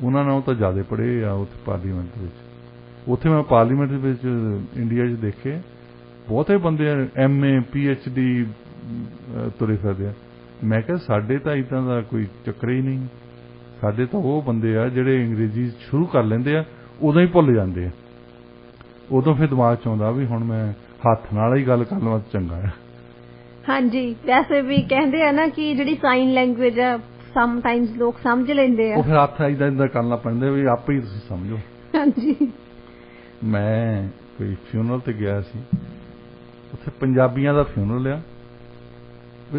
ਉਹਨਾਂ ਨਾਲੋਂ ਤਾਂ ਜ਼ਿਆਦਾ ਪੜ੍ਹੇ ਆ ਉੱਥੇ ਪਾਰਲੀਮੈਂਟ ਦੇ ਵਿੱਚ। ਉੱਥੇ ਮੈਂ ਪਾਰਲੀਮੈਂਟ ਦੇ ਵਿੱਚ ਇੰਡੀਆ 'ਚ ਦੇਖੇ ਬਹੁਤੇ ਬੰਦੇ MA PhD ਤੁਰੇ ਫਿਰਦੇ ਆ। ਮੈਂ ਕਿਹਾ ਸਾਡੇ ਤਾਂ ਇੱਦਾਂ ਦਾ ਕੋਈ ਚੱਕਰ ਹੀ ਨਹੀਂ। ਸਾਡੇ ਤਾਂ ਉਹ ਬੰਦੇ ਆ ਜਿਹੜੇ ਅੰਗਰੇਜ਼ੀ ਸ਼ੁਰੂ ਕਰ ਲੈਂਦੇ ਆ, ਉਦੋਂ ਹੀ ਭੁੱਲ ਜਾਂਦੇ ਆ। ਉਦੋਂ ਫਿਰ ਦਿਮਾਗ 'ਚ ਆਉਂਦਾ ਵੀ ਹੁਣ ਮੈਂ ਹੱਥ ਨਾਲ ਹੀ ਗੱਲ ਕਰ ਲਵਾਂ ਚੰਗਾ ਆ। ਹਾਂਜੀ, ਵੈਸੇ ਵੀ ਕਹਿੰਦੇ ਆ ਨਾ ਕਿ ਜਿਹੜੀ ਸਾਈਨ ਲੈਂਗੁਏਜ ਆ, ਸਮ ਟਾਈਮਸ ਲੋਕ ਸਮਝ ਲੈਂਦੇ ਆ। ਉਹ ਫਿਰ ਹੱਥ ਇਦਾਂ ਕਰਨਾ ਪੈਂਦਾ ਵੀ ਆਪੇ ਹੀ ਤੁਸੀਂ ਸਮਝੋ। ਹਾਂਜੀ, ਮੈਂ ਕੋਈ ਫਿਊਨਰਲ ਤੇ ਗਿਆ ਸੀ, ਉੱਥੇ ਪੰਜਾਬੀਆਂ ਦਾ ਫਿਊਨਰਲ ਆ।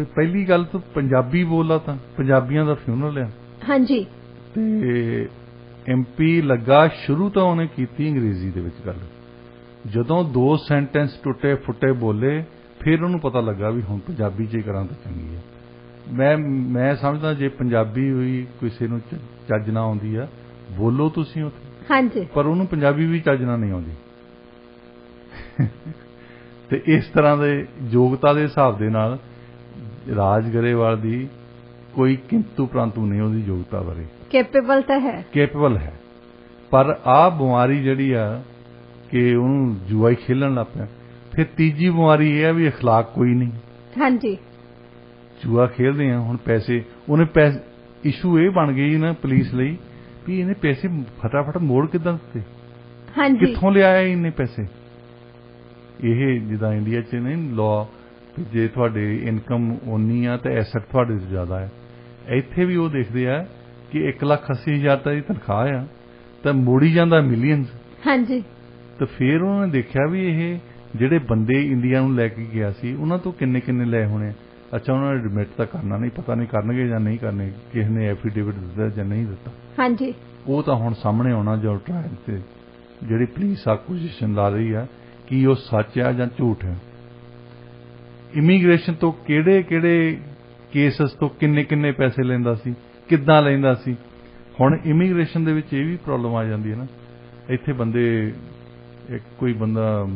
ਪਹਿਲੀ ਗੱਲ ਤਾਂ ਪੰਜਾਬੀ ਬੋਲਾ ਤਾਂ ਪੰਜਾਬੀਆਂ ਦਾ ਫਿਊਨਰਲ ਆ। ਹਾਂਜੀ, ਤੇ MP ਲੱਗਾ, ਸ਼ੁਰੂ ਤਾਂ ਉਹਨੇ ਕੀਤੀ ਅੰਗਰੇਜ਼ੀ ਦੇ ਵਿੱਚ ਗੱਲ। ਜਦੋਂ 2 ਸੈਂਟੈਂਸ ਟੁੱਟੇ ਫੁੱਟੇ ਬੋਲੇ, ਫਿਰ ਉਹਨੂੰ ਪਤਾ ਲੱਗਾ ਵੀ ਹੁਣ ਪੰਜਾਬੀ 'ਚ ਹੀ ਕਰਾਂ ਤਾਂ ਚੰਗੀ ਹੈ। ਮੈਂ ਸਮਝਦਾ ਜੇ ਪੰਜਾਬੀ ਹੋਈ ਕਿਸੇ ਨੂੰ ਚੱਜ ਨਾ ਆਉਂਦੀ ਆ, ਬੋਲੋ ਤੁਸੀਂ ਉੱਥੇ। ਹਾਂਜੀ, ਪਰ ਉਹਨੂੰ ਪੰਜਾਬੀ ਵੀ ਚੱਜ ਨਾਲ ਨਹੀਂ ਆਉਂਦੀ। ਤੇ ਇਸ ਤਰ੍ਹਾਂ ਦੇ ਯੋਗਤਾ ਦੇ ਹਿਸਾਬ ਦੇ ਨਾਲ ਰਾਜ ਗਰੇਵਾਲ ਦੀ ਕੋਈ ਕਿੰਤੂ ਪ੍ਰੰਤੂ ਨਹੀਂ ਉਹਦੀ ਯੋਗਤਾ ਬਾਰੇ। ਕੈਪੇਬਲ ਤਾਂ ਹੈ, ਕੈਪੇਬਲ ਹੈ, ਪਰ ਆਹ ਬਿਮਾਰੀ ਜਿਹੜੀ ਆ ਕਿ ਉਹਨੂੰ ਜੂਆ ਹੀ ਖੇਲਣ ਲੱਗ ਪਿਆ। ਫਿਰ ਤੀਜੀ ਬਿਮਾਰੀ ਇਹ ਆ ਵੀ ਅਖਲਾਕ ਕੋਈ ਨਹੀਂ। ਹਾਂਜੀ, ਜੂਆ ਖੇਲਦੇ ਆ ਹੁਣ ਪੈਸੇ, ਉਹਨੇ ਇਸ਼ੂ ਇਹ ਬਣ ਗਈ ਨਾ ਪੁਲਿਸ ਲਈ ਵੀ ਇਹਨੇ ਪੈਸੇ ਫਟਾਫਟ ਮੋੜ ਕਿੱਦਾਂ ਦਿੱਤੇ, ਹਾਂਜੀ, ਕਿੱਥੋਂ ਲਿਆਇਆ ਇੰਨੇ ਪੈਸੇ। ਇਹ ਜਿੱਦਾਂ ਇੰਡੀਆ 'ਚ ਨਹੀਂ ਲਾਅ, ਜੇ ਤੁਹਾਡੇ ਇਨਕਮ ਓਨੀ ਆ ਤਾਂ ਐਸਟ ਤੁਹਾਡੇ ਤੋਂ ਜ਼ਿਆਦਾ ਹੈ। ਇੱਥੇ ਵੀ ਉਹ ਦੇਖਦੇ ਆ ਕਿ 1,80,000 ਦੀ ਤਨਖਾਹ ਆ ਤਾਂ ਮੋੜੀ ਜਾਂਦਾ ਮਿਲੀਅਨਸ। ਹਾਂਜੀ, ਤਾਂ ਫਿਰ ਉਹਨਾਂ ਨੇ ਦੇਖਿਆ ਵੀ ਇਹ ਜਿਹੜੇ ਬੰਦੇ ਇੰਡੀਆ ਨੂੰ ਲੈ ਕੇ ਗਿਆ ਸੀ ਉਹਨਾਂ ਤੋਂ ਕਿੰਨੇ ਲਏ ਹੋਣੇ। ਅੱਛਾ, ਉਹਨਾਂ ਨੇ ਐਡਮਿਟ ਤਾਂ ਕਰਨਾ ਨਹੀਂ, ਪਤਾ ਨਹੀਂ ਕਰਨਗੇ ਜਾਂ ਨਹੀਂ ਕਰਨਗੇ, ਕਿਸੇ ਨੇ ਐਫੀਡੇਵਿਟ ਦਿੱਤਾ ਜਾਂ ਨਹੀਂ ਦਿੱਤਾ। ਹਾਂਜੀ, ਉਹ ਤਾਂ ਹੁਣ ਸਾਹਮਣੇ ਆਉਣਾ ਜੋ ਟ੍ਰਾਇਲ ਤੇ ਜਿਹੜੀ ਪੁਲਿਸ ਐਕੁਜੀਸ਼ਨ ਲਾ ਰਹੀ ਆ ਕਿ ਉਹ ਸੱਚ ਆ ਜਾਂ ਝੂਠ ਹੈ। ਇਮੀਗ੍ਰੇਸ਼ਨ ਤੋਂ ਕਿਹੜੇ ਕੇਸਸ ਤੋਂ ਕਿੰਨੇ ਪੈਸੇ ਲੈਂਦਾ ਸੀ, ਕਿੱਦਾਂ ਲੈਂਦਾ ਸੀ। ਹੁਣ ਇਮੀਗ੍ਰੇਸ਼ਨ ਦੇ ਵਿੱਚ ਇਹ ਵੀ ਪ੍ਰੋਬਲਮ ਆ ਜਾਂਦੀ ਹੈ ਨਾ। ਇੱਥੇ ਬੰਦੇ ਕੋਈ ਬੰਦਾ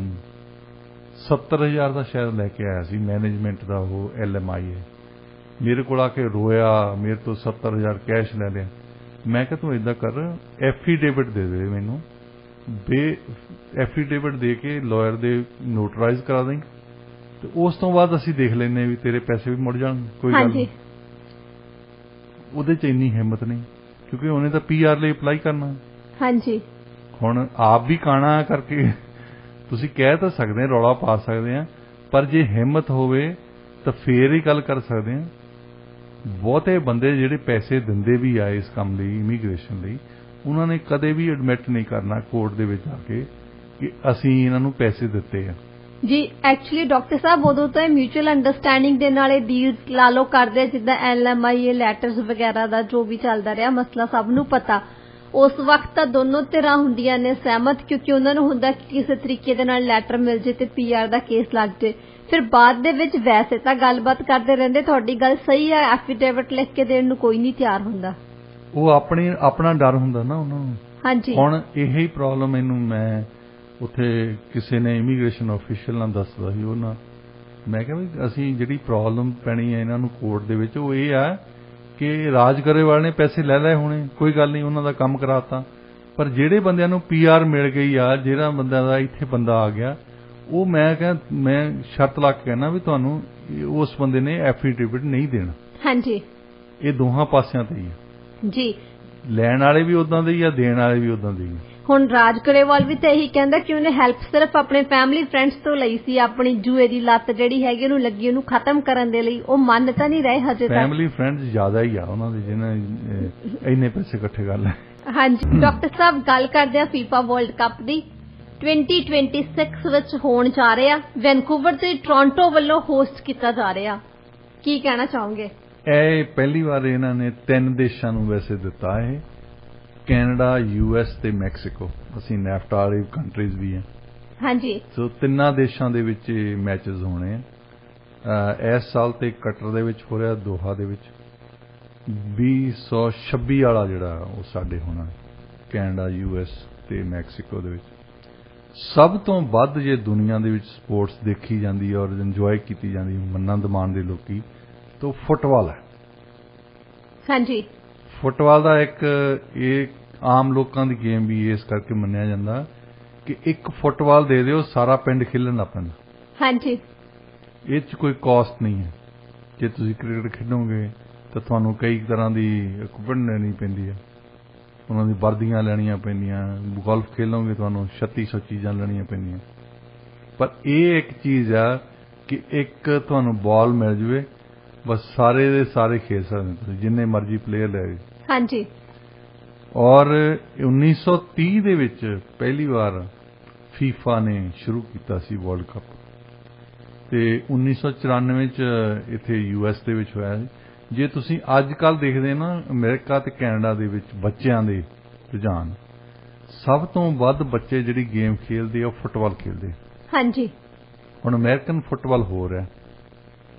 70,000 ਦਾ ਸ਼ਾਇਦ ਲੈ ਕੇ ਆਇਆ ਸੀ, ਮੈਨੇਜਮੈਂਟ ਦਾ ਉਹ LMI ਹੈ, मेरे को आके रोया, मेरे तो 70,000 कैश ले लिया। मैं कहा तू इदां कर, एफीडेविट दे दे मैनू, एफीडेविट दे के लॉयर दे नोटराइज करा दें, तो उस तो बाद असीं देख लैंदे भी तेरे पैसे भी मुड़ जाण, कोई गल नहीं। ਉਹਦੇ 'ਚ ਇੰਨੀ ਹਿੰਮਤ ਨਹੀਂ, ਕਿਉਂਕਿ ਉਹਨੇ ਤਾਂ PR ਲਈ ਅਪਲਾਈ ਕਰਨਾ। ਹਾਂਜੀ, ਹੁਣ ਆਪ ਵੀ ਕਾਣਾ ਕਰਕੇ ਤੁਸੀਂ ਕਹਿ ਤਾਂ ਸਕਦੇ ਆ, ਰੌਲਾ ਪਾ ਸਕਦੇ ਆ, ਪਰ ਜੇ ਹਿੰਮਤ ਹੋਵੇ ਤਾਂ ਫੇਰ ਹੀ ਗੱਲ ਕਰ ਸਕਦੇ ਆ। ਬਹੁਤੇ ਬੰਦੇ ਜਿਹੜੇ ਪੈਸੇ ਦਿੰਦੇ ਵੀ ਆ ਇਸ ਕੰਮ ਲਈ, ਇਮੀਗ੍ਰੇਸ਼ਨ ਲਈ, ਉਹਨਾਂ ਨੇ ਕਦੇ ਵੀ ਐਡਮਿਟ ਨਹੀਂ ਕਰਨਾ ਕੋਰਟ ਦੇ ਵਿੱਚ ਆ ਕੇ ਕਿ ਅਸੀਂ ਇਹਨਾਂ ਨੂੰ ਪੈਸੇ ਦਿੱਤੇ ਆ। ਜੀ ਐਕਚੁਅਲੀ ਡਾਕਟਰ ਸਾਹਿਬ ਉਦੋਂ ਤਾਂ ਮਿਊਚੁਅਲ ਅੰਡਰਸਟੈਂਡਿੰਗ ਦੇ ਨਾਲ ਇਹ ਡੀਲਸ ਲਾ ਲਓ ਕਰਦੇ, ਜਿੱਦਾਂ LMI ਲੈਟਰਸ ਵਗੈਰਾ ਦਾ ਜੋ ਵੀ ਚੱਲਦਾ ਰਿਹਾ ਮਸਲਾ ਸਭ ਨੂੰ ਪਤਾ। ਉਸ ਵਕਤ ਤਾਂ ਦੋਨੋਂ ਧਿਰਾਂ ਹੁੰਦੀਆਂ ਨੇ ਸਹਿਮਤ, ਕਿਉਂਕਿ ਉਹਨਾਂ ਨੂੰ ਹੁੰਦਾ ਕਿ ਕਿਸੇ ਤਰੀਕੇ ਦੇ ਨਾਲ ਲੈਟਰ ਮਿਲ ਜੇ ਤੇ PR ਦਾ ਕੇਸ ਲੱਗ ਜੇ। ਫਿਰ ਬਾਅਦ ਦੇ ਵਿੱਚ ਵੈਸੇ ਤਾਂ ਗੱਲਬਾਤ ਕਰਦੇ ਰਹਿੰਦੇ, ਤੁਹਾਡੀ ਗੱਲ ਸਹੀ ਹੈ, ਐਫੀਡੇਵਿਟ ਲਿਖ ਕੇ ਦੇਣ ਨੂੰ ਕੋਈ ਨਹੀਂ ਤਿਆਰ ਹੁੰਦਾ। ਉਹ ਆਪਣਾ ਡਰ ਹੁੰਦਾ ਨਾ ਉਹਨਾਂ ਨੂੰ। ਹਾਂਜੀ, ਹੁਣ ਇਹੀ ਪ੍ਰੋਬਲਮ ਮੈਨੂੰ ਮੈਂ ਉੱਥੇ ਕਿਸੇ ਨੇ ਇਮੀਗ੍ਰੇਸ਼ਨ ਆਫੀਸ਼ੀਅਲ ਨਾਲ ਦੱਸਦਾ ਸੀ, ਉਹਨਾਂ ਮੈਂ ਕਿਹਾ ਵੀ ਅਸੀਂ ਜਿਹੜੀ ਪ੍ਰੋਬਲਮ ਪੈਣੀ ਹੈ ਇਹਨਾਂ ਨੂੰ ਕੋਰਟ ਦੇ ਵਿੱਚ ਉਹ ਇਹ ਆ ਕਿ ਰਾਜ ਗਰੇਵਾਲ ਨੇ ਪੈਸੇ ਲੈ ਲਏ ਹੋਣੇ, ਕੋਈ ਗੱਲ ਨਹੀਂ, ਉਹਨਾਂ ਦਾ ਕੰਮ ਕਰਾਤਾ, ਪਰ ਜਿਹੜੇ ਬੰਦਿਆਂ ਨੂੰ PR ਮਿਲ ਗਈ ਆ, ਜਿਹੜਾ ਬੰਦਾ ਦਾ ਇੱਥੇ ਬੰਦਾ ਆ ਗਿਆ, ਉਹ ਮੈਂ ਸ਼ਰਤ ਲਾ ਕੇ ਕਹਿਣਾ ਵੀ ਤੁਹਾਨੂੰ ਉਸ ਬੰਦੇ ਨੇ ਐਫੀਡੇਵਿਟ ਨਹੀਂ ਦੇਣਾ। ਹਾਂਜੀ, ਇਹ ਦੋਹਾਂ ਪਾਸਿਆਂ ਤੇ ਹੀ ਆ ਜੀ, ਲੈਣ ਵਾਲੇ ਵੀ ਉਦਾਂ ਦੇ ਹੀ ਆ, ਦੇਣ ਵਾਲੇ ਵੀ ਉਦਾਂ ਦੇ ਹੀ। ਹੁਣ ਰਾਜ ਗਰੇਵਾਲ ਵੀ ਤਾਂ ਇਹੀ ਕਹਿੰਦਾ ਕਿ ਉਹਨੇ ਹੈਲਪ ਸਿਰਫ ਆਪਣੇ ਫੈਮਿਲੀ ਫਰੈਂਡਸ ਤੋਂ ਲਈ ਸੀ, ਆਪਣੀ ਜੂਏ ਦੀ ਲੱਤ ਜਿਹੜੀ ਹੈਗੀ ਉਹਨੂੰ ਲੱਗੀ, ਉਹਨੂੰ ਖਤਮ ਕਰਨ ਦੇ ਲਈ। ਉਹ ਮੰਨ ਤਾਂ ਨਹੀਂ ਰਹੇ ਹਜੇ ਤੱਕ। ਫੈਮਿਲੀ ਫਰੈਂਡਸ ਜ਼ਿਆਦਾ ਹੀ ਆ ਉਹਨਾਂ ਦੇ ਜਿਹਨਾਂ ਇੰਨੇ ਪੈਸੇ ਇਕੱਠੇ ਕਰ ਲਏ। ਹਾਂਜੀ ਡਾਕਟਰ ਸਾਹਿਬ, ਗੱਲ ਕਰਦੇ ਆ FIFA ਵਰਲਡ ਕੱਪ ਦੀ। 2026 ਵਿੱਚ ਹੋਣ ਜਾ ਰਿਹਾ, ਵੈਨਕੂਵਰ ਤੇ ਟੋਰਾਂਟੋ ਵੱਲੋਂ ਹੋਸਟ ਕੀਤਾ ਜਾ ਰਿਹਾ, ਕੀ ਕਹਿਣਾ ਚਾਹੋਗੇ? ਇਹ ਪਹਿਲੀ ਵਾਰ ਇਹਨਾਂ ਨੇ 3 ਦੇਸ਼ਾਂ ਨੂੰ ਵੈਸੇ ਦਿੱਤਾ, ਇਹ ਕੈਨੇਡਾ, US ਤੇ ਮੈਕਸੀਕੋ। ਅਸੀਂ NAFTA ਵਾਲੀ ਕੰਟਰੀਜ਼ ਵੀ ਆ। ਹਾਂਜੀ, ਸੋ 3 ਦੇਸ਼ਾਂ ਦੇ ਵਿੱਚ ਮੈਚਸ ਹੋਣੇ ਆ। ਇਸ ਸਾਲ ਤੇ ਕਟਰ ਦੇ ਵਿੱਚ ਹੋ ਰਿਹਾ, ਦੋਹਾ ਦੇ ਵਿੱਚ। 2026 ਵਾਲਾ ਜਿਹੜਾ ਉਹ ਸਾਡੇ ਹੋਣਾ ਕੈਨੇਡਾ, US ਤੇ ਮੈਕਸੀਕੋ ਦੇ ਵਿੱਚ। ਸਭ ਤੋਂ ਵੱਧ ਜੇ ਦੁਨੀਆ ਦੇ ਵਿੱਚ ਸਪੋਰਟਸ ਦੇਖੀ ਜਾਂਦੀ ਹੈ ਔਰ ਇੰਜੋਏ ਕੀਤੀ ਜਾਂਦੀ, ਮੰਨਣ ਦਮਾਨ ਦੇ ਲੋਕੀ, ਤਾਂ ਫੁੱਟਬਾਲ ਹੈ। ਹਾਂਜੀ, ਫੁੱਟਬਾਲ ਦਾ ਇੱਕ ਇਹ ਆਮ ਲੋਕਾਂ ਦੀ ਗੇਮ ਵੀ ਇਸ ਕਰਕੇ ਮੰਨਿਆ ਜਾਂਦਾ ਕਿ ਇੱਕ ਫੁੱਟਬਾਲ ਦੇ ਦਿਓ, ਸਾਰਾ ਪਿੰਡ ਖੇਲਣ ਲੱਗ ਪੈਂਦਾ। ਹਾਂਜੀ, ਇਹ 'ਚ ਕੋਈ ਕਾਸਟ ਨਹੀਂ ਹੈ। ਜੇ ਤੁਸੀਂ ਕ੍ਰਿਕਟ ਖੇਡੋਗੇ ਤਾਂ ਤੁਹਾਨੂੰ ਕਈ ਤਰ੍ਹਾਂ ਦੀ ਇਕਵਿਪਮੈਂਟ ਲੈਣੀ ਪੈਂਦੀ ਹੈ, ਉਹਨਾਂ ਦੀ ਵਰਦੀਆਂ ਲੈਣੀਆਂ ਪੈਂਦੀਆਂ। ਗੋਲਫ ਖੇਲੋਗੇ ਤੁਹਾਨੂੰ 3600 ਚੀਜ਼ਾਂ ਲੈਣੀਆਂ ਪੈਂਦੀਆਂ। ਪਰ ਇਹ ਇੱਕ ਚੀਜ਼ ਆ ਕਿ ਇੱਕ ਤੁਹਾਨੂੰ ਬਾਲ ਮਿਲ ਜਵੇ, ਬਸ ਸਾਰੇ ਦੇ ਸਾਰੇ ਖੇਡ ਸਕਦੇ ਤੁਸੀਂ, ਜਿੰਨੇ ਮਰਜ਼ੀ ਪਲੇਅਰ ਲੈ ਜਾਓ। ਹਾਂਜੀ, ਔਰ 1930 ਦੇ ਵਿੱਚ ਪਹਿਲੀ ਵਾਰ FIFA ਨੇ ਸ਼ੁਰੂ ਕੀਤਾ ਸੀ ਵਰਲਡ ਕੱਪ, ਤੇ 1994 ਚ ਇੱਥੇ US ਦੇ ਵਿੱਚ ਹੋਇਆ ਸੀ। ਜੇ ਤੁਸੀਂ ਅੱਜ ਕੱਲ੍ਹ ਦੇਖਦੇ ਨਾ ਅਮਰੀਕਾ ਤੇ ਕੈਨੇਡਾ ਦੇ ਵਿੱਚ ਬੱਚਿਆਂ ਦੇ ਰੁਝਾਨ, ਸਭ ਤੋਂ ਵੱਧ ਬੱਚੇ ਜਿਹੜੀ ਗੇਮ ਖੇਲਦੇ ਆ ਉਹ ਫੁੱਟਬਾਲ ਖੇਲਦੇ। ਹਾਂਜੀ, ਹੁਣ ਅਮਰੀਕਨ ਫੁੱਟਬਾਲ ਹੋ ਰਿਹਾ,